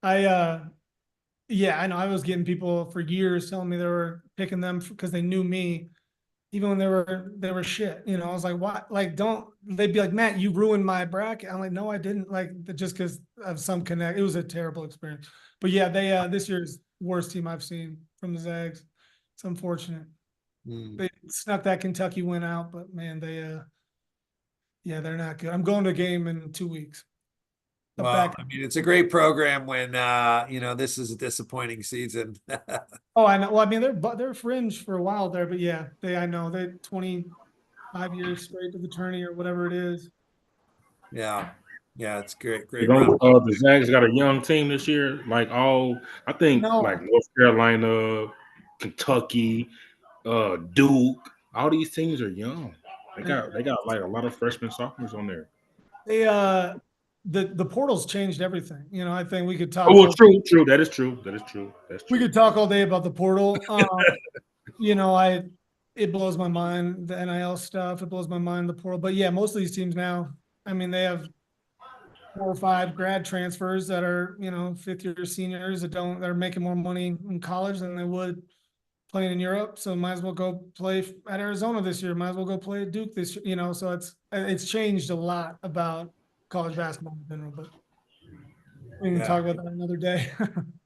Yeah, I know. I was getting people for years telling me they were picking them because they knew me, even when they were shit. You know, I was like, what? Like, don't, they'd be like, Matt, you ruined my bracket. I'm like, no, I didn't. Like, just because of some connect. It was a terrible experience. But yeah, they this year's worst team I've seen from the Zags. It's unfortunate. They snuck that Kentucky win out, but man, yeah, they're not good. I'm going to a game in 2 weeks. Well, I mean, it's a great program when this is a disappointing season. Oh, I know. Well, I mean, they're fringe for a while there, but yeah, I know they 25 years straight to the tourney or whatever it is. Yeah, it's great, You great know, run. the Zags got a young team this year. Like I think like North Carolina, Kentucky, Duke. All these teams are young. They got like a lot of freshmen, sophomores on there. They the portal's changed everything. You know, I think we could talk. Oh, true. That is true. That's true. We could talk all day about the portal. You know, it blows my mind, the NIL stuff. It blows my mind, the portal. But yeah, most of these teams now, I mean, they have 4 or 5 grad transfers that are, you know, 5th-year seniors that are making more money in college than they would playing in Europe. So might as well go play at Arizona this year. Might as well go play at Duke this year. You know, so it's changed a lot about college basketball in general. But we can talk about that another day.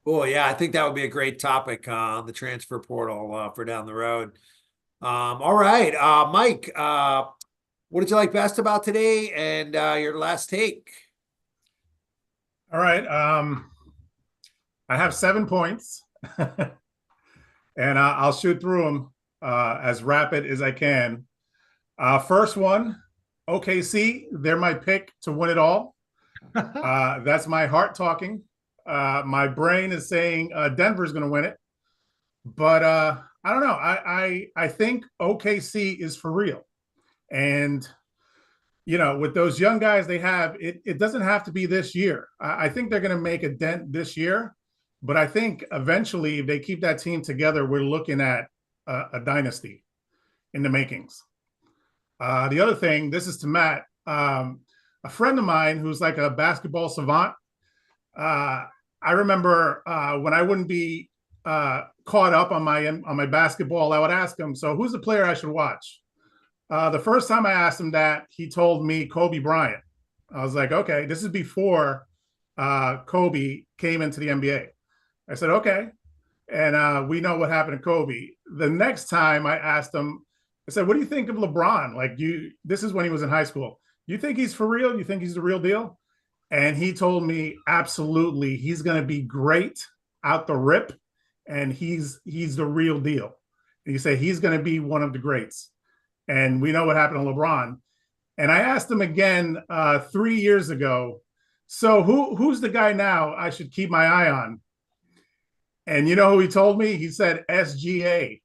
Oh yeah, I think that would be a great topic on the transfer portal for down the road. All right, Mike, what did you like best about today, and your last take? All right, I have 7 points, and I'll shoot through them as rapid as I can. First one, OKC, they're my pick to win it all. That's my heart talking. My brain is saying Denver's going to win it, but I don't know. I think OKC is for real, and you know, with those young guys they have, it doesn't have to be this year. I think they're going to make a dent this year, but I think eventually, if they keep that team together, we're looking at a dynasty in the makings. The other thing, this is to Matt, a friend of mine who's like a basketball savant. I remember when I wouldn't be caught up on my basketball, I would ask him, so who's the player I should watch? The first time I asked him that, he told me Kobe Bryant. I was like, okay, this is before Kobe came into the NBA. I said, okay. And we know what happened to Kobe. The next time I asked him, I said, what do you think of LeBron? Like, this is when he was in high school. You think he's for real? You think he's the real deal? And he told me, absolutely, he's going to be great out the rip, and he's the real deal. And he said he's going to be one of the greats. And we know what happened to LeBron. And I asked him again 3 years ago, so who's the guy now I should keep my eye on? And you know who he told me? He said SGA.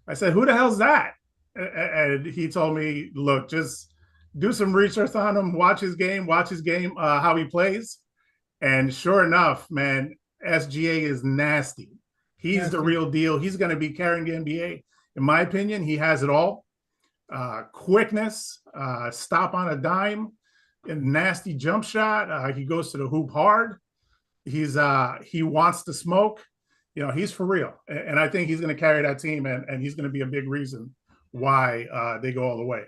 I said, who the hell's that? And he told me, look, just do some research on him, watch his game, how he plays. And sure enough, man, SGA is nasty. He's the real deal. He's going to be carrying the NBA. In my opinion, he has it all. Quickness, stop on a dime, a nasty jump shot. He goes to the hoop hard. He wants to smoke. You know, he's for real. And I think he's going to carry that team, and he's going to be a big reason why they go all the way.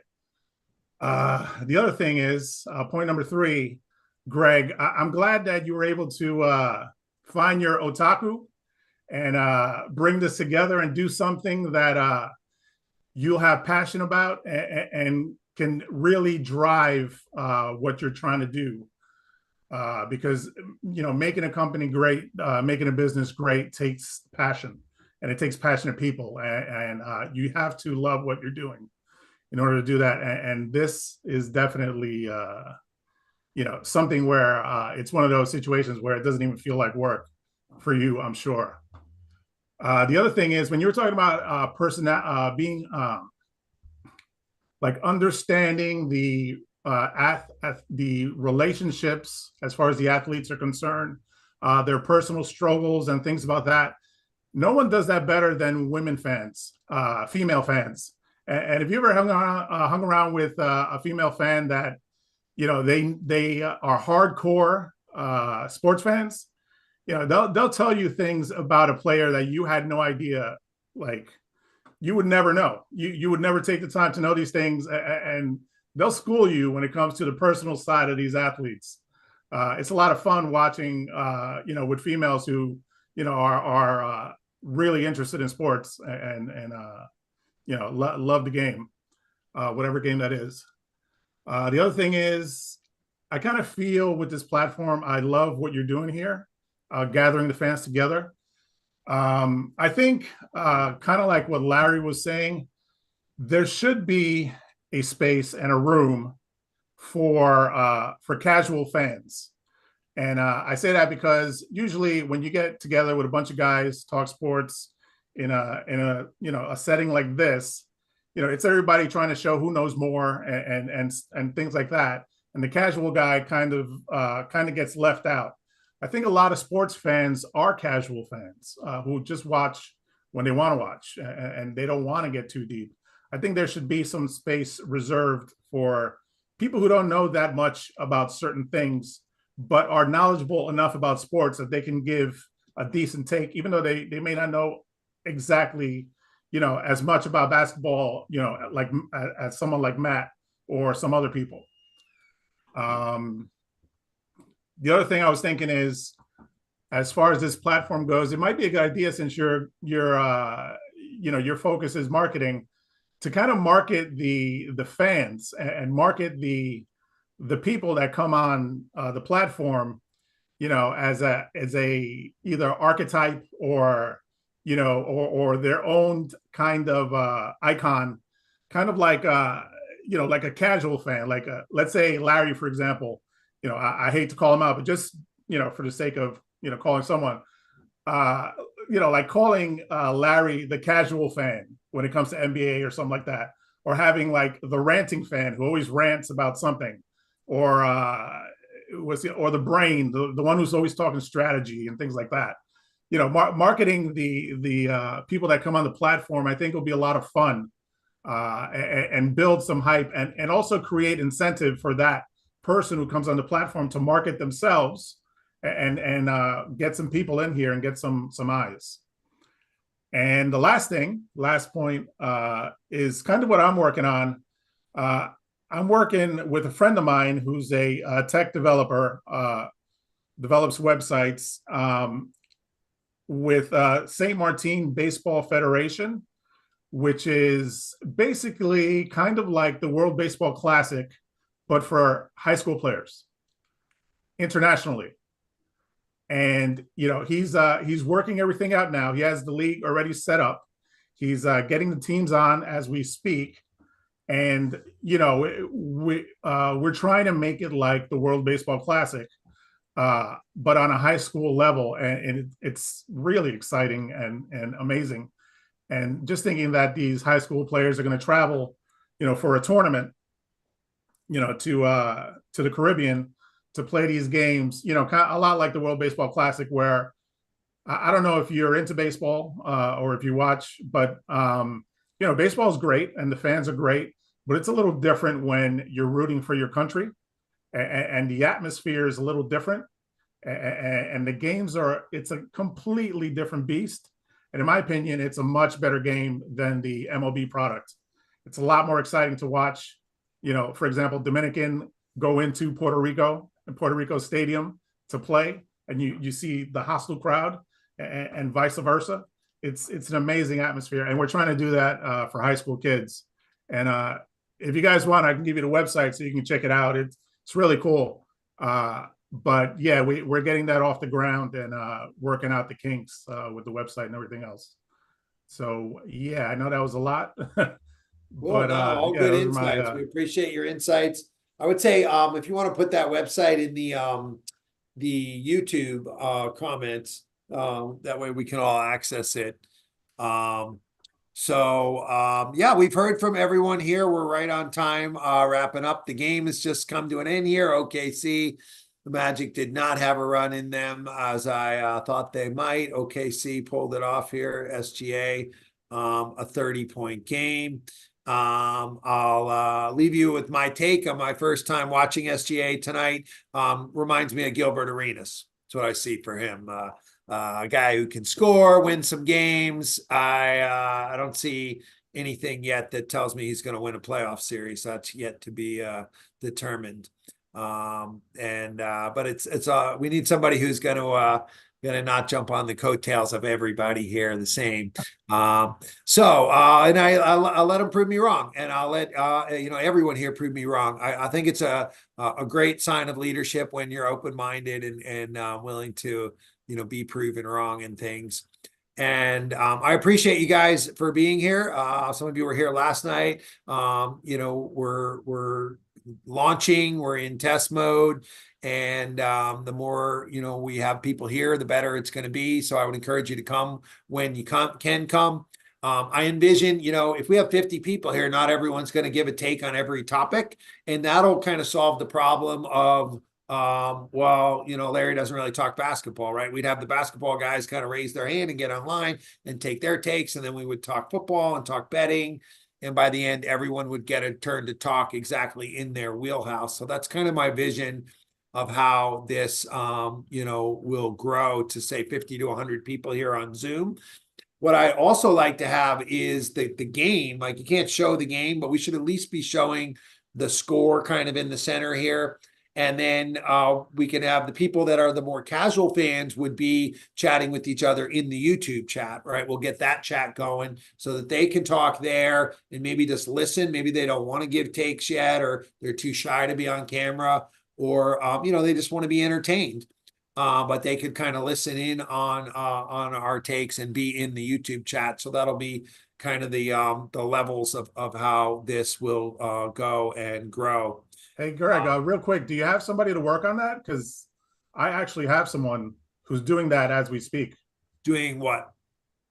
The other thing is point number 3, Greg, I'm glad that you were able to find your otaku and bring this together and do something that you'll have passion about and can really drive what you're trying to do. Because, you know, making a company great, making a business great takes passion, and it takes passionate people. And you have to love what you're doing in order to do that. And this is definitely, you know, something where it's one of those situations where it doesn't even feel like work for you, I'm sure. The other thing is when you were talking about being like understanding the relationships as far as the athletes are concerned, their personal struggles and things about that. No one does that better than women fans, female fans. And if you ever hung around with a female fan that, you know, they are hardcore sports fans, you know, they'll tell you things about a player that you had no idea, like, you would never know. You would never take the time to know these things, and they'll school you when it comes to the personal side of these athletes. It's a lot of fun watching, with females who, are really interested in sports and love the game, whatever game that is. The other thing is, I kind of feel with this platform, I love what you're doing here, gathering the fans together. I think kind of like what Larry was saying, there should be a space and a room for casual fans. And I say that because usually when you get together with a bunch of guys, talk sports in a setting like this, it's everybody trying to show who knows more and things like that. And the casual guy kind of gets left out. I think a lot of sports fans are casual fans who just watch when they want to watch and they don't want to get too deep. I think there should be some space reserved for people who don't know that much about certain things, but are knowledgeable enough about sports that they can give a decent take, even though they may not know exactly, as much about basketball, like as someone like Matt or some other people. The other thing I was thinking is, as far as this platform goes, it might be a good idea, since your focus is marketing, to kind of market the fans and market the people that come on the platform, as a either archetype or or their own kind of icon, kind of like like a casual fan, like let's say Larry, for example. I hate to call him out, but just for the sake of calling someone, like calling Larry the casual fan when it comes to NBA or something like that, or having like the ranting fan who always rants about something, or the brain, the one who's always talking strategy and things like that. Marketing the people that come on the platform, I think will be a lot of fun, and build some hype and also create incentive for that person who comes on the platform to market themselves and get some people in here and get some eyes. And the last point is kind of what I'm working on. I'm working with a friend of mine who's a tech developer, develops websites with St. Martin Baseball Federation, which is basically kind of like the World Baseball Classic, but for high school players internationally. And he's working everything out now. He has the league already set up. He's getting the teams on as we speak. And we're trying to make it like the World Baseball Classic, but on a high school level, and it's really exciting and amazing. And just thinking that these high school players are going to travel, for a tournament, to the Caribbean to play these games, a lot like the World Baseball Classic, where I don't know if you're into baseball or if you watch, but baseball is great and the fans are great, but it's a little different when you're rooting for your country, and the atmosphere is a little different, and the games it's a completely different beast. And in my opinion, it's a much better game than the MLB product. It's a lot more exciting to watch. For example, Dominican go into Puerto Rico and Puerto Rico Stadium to play, and you see the hostile crowd, and vice versa. It's an amazing atmosphere, and we're trying to do that for high school kids. And if you guys want, I can give you the website so you can check it out. It's really cool. But yeah, we're getting that off the ground and working out the kinks with the website and everything else. So yeah, I know that was a lot. Well, all good insights. We appreciate your insights. I would say if you want to put that website in the YouTube comments, that way we can all access it. Yeah, we've heard from everyone here. We're right on time, wrapping up. The game has just come to an end here. OKC, the Magic did not have a run in them as I thought they might. OKC pulled it off here. SGA, a 30-point game. I'll leave you with my take on my first time watching SGA tonight. Reminds me of Gilbert Arenas. That's what I see for him. A guy who can score, win some games. I don't see anything yet that tells me he's going to win a playoff series. That's yet to be determined. But it's we need somebody who's going to not jump on the coattails of everybody here the same. And I'll let him prove me wrong, and I'll let everyone here prove me wrong. I think it's a great sign of leadership when you're open-minded and willing to be proven wrong in things. And I appreciate you guys for being here. Some of you were here last night. We're launching, we're in test mode, and the more we have people here, the better it's going to be. So I would encourage you to come when you can come. I envision, if we have 50 people here, not everyone's going to give a take on every topic, and that'll kind of solve the problem of Larry doesn't really talk basketball, right? We'd have the basketball guys kind of raise their hand and get online and take their takes, and then we would talk football and talk betting. And by the end, everyone would get a turn to talk exactly in their wheelhouse. So that's kind of my vision of how this, will grow to say 50 to 100 people here on Zoom. What I also like to have is the game. Like, you can't show the game, but we should at least be showing the score kind of in the center here. And then we can have the people that are the more casual fans would be chatting with each other in the YouTube chat, right? We'll get that chat going so that they can talk there and maybe just listen. Maybe they don't want to give takes yet, or they're too shy to be on camera, or, they just want to be entertained. But they could kind of listen in on our takes and be in the YouTube chat. So that'll be kind of the levels of how this will go and grow. Hey, Greg, real quick, do you have somebody to work on that? Because I actually have someone who's doing that as we speak. Doing what?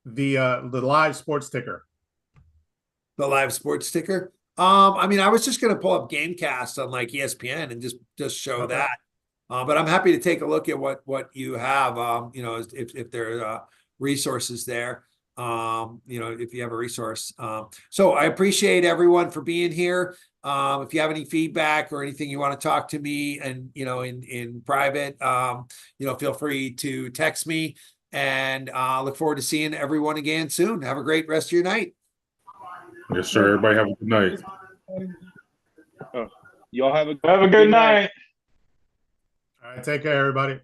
The live sports ticker. The live sports ticker? I was just going to pull up Gamecast on like ESPN and just show that. But I'm happy to take a look at what you have, if there are resources there. If you have a resource. So I appreciate everyone for being here. If you have any feedback or anything you want to talk to me and, in private, feel free to text me, and look forward to seeing everyone again soon. Have a great rest of your night. Yes, sir. Everybody have a good night. Y'all have a good night. All right. Take care, everybody.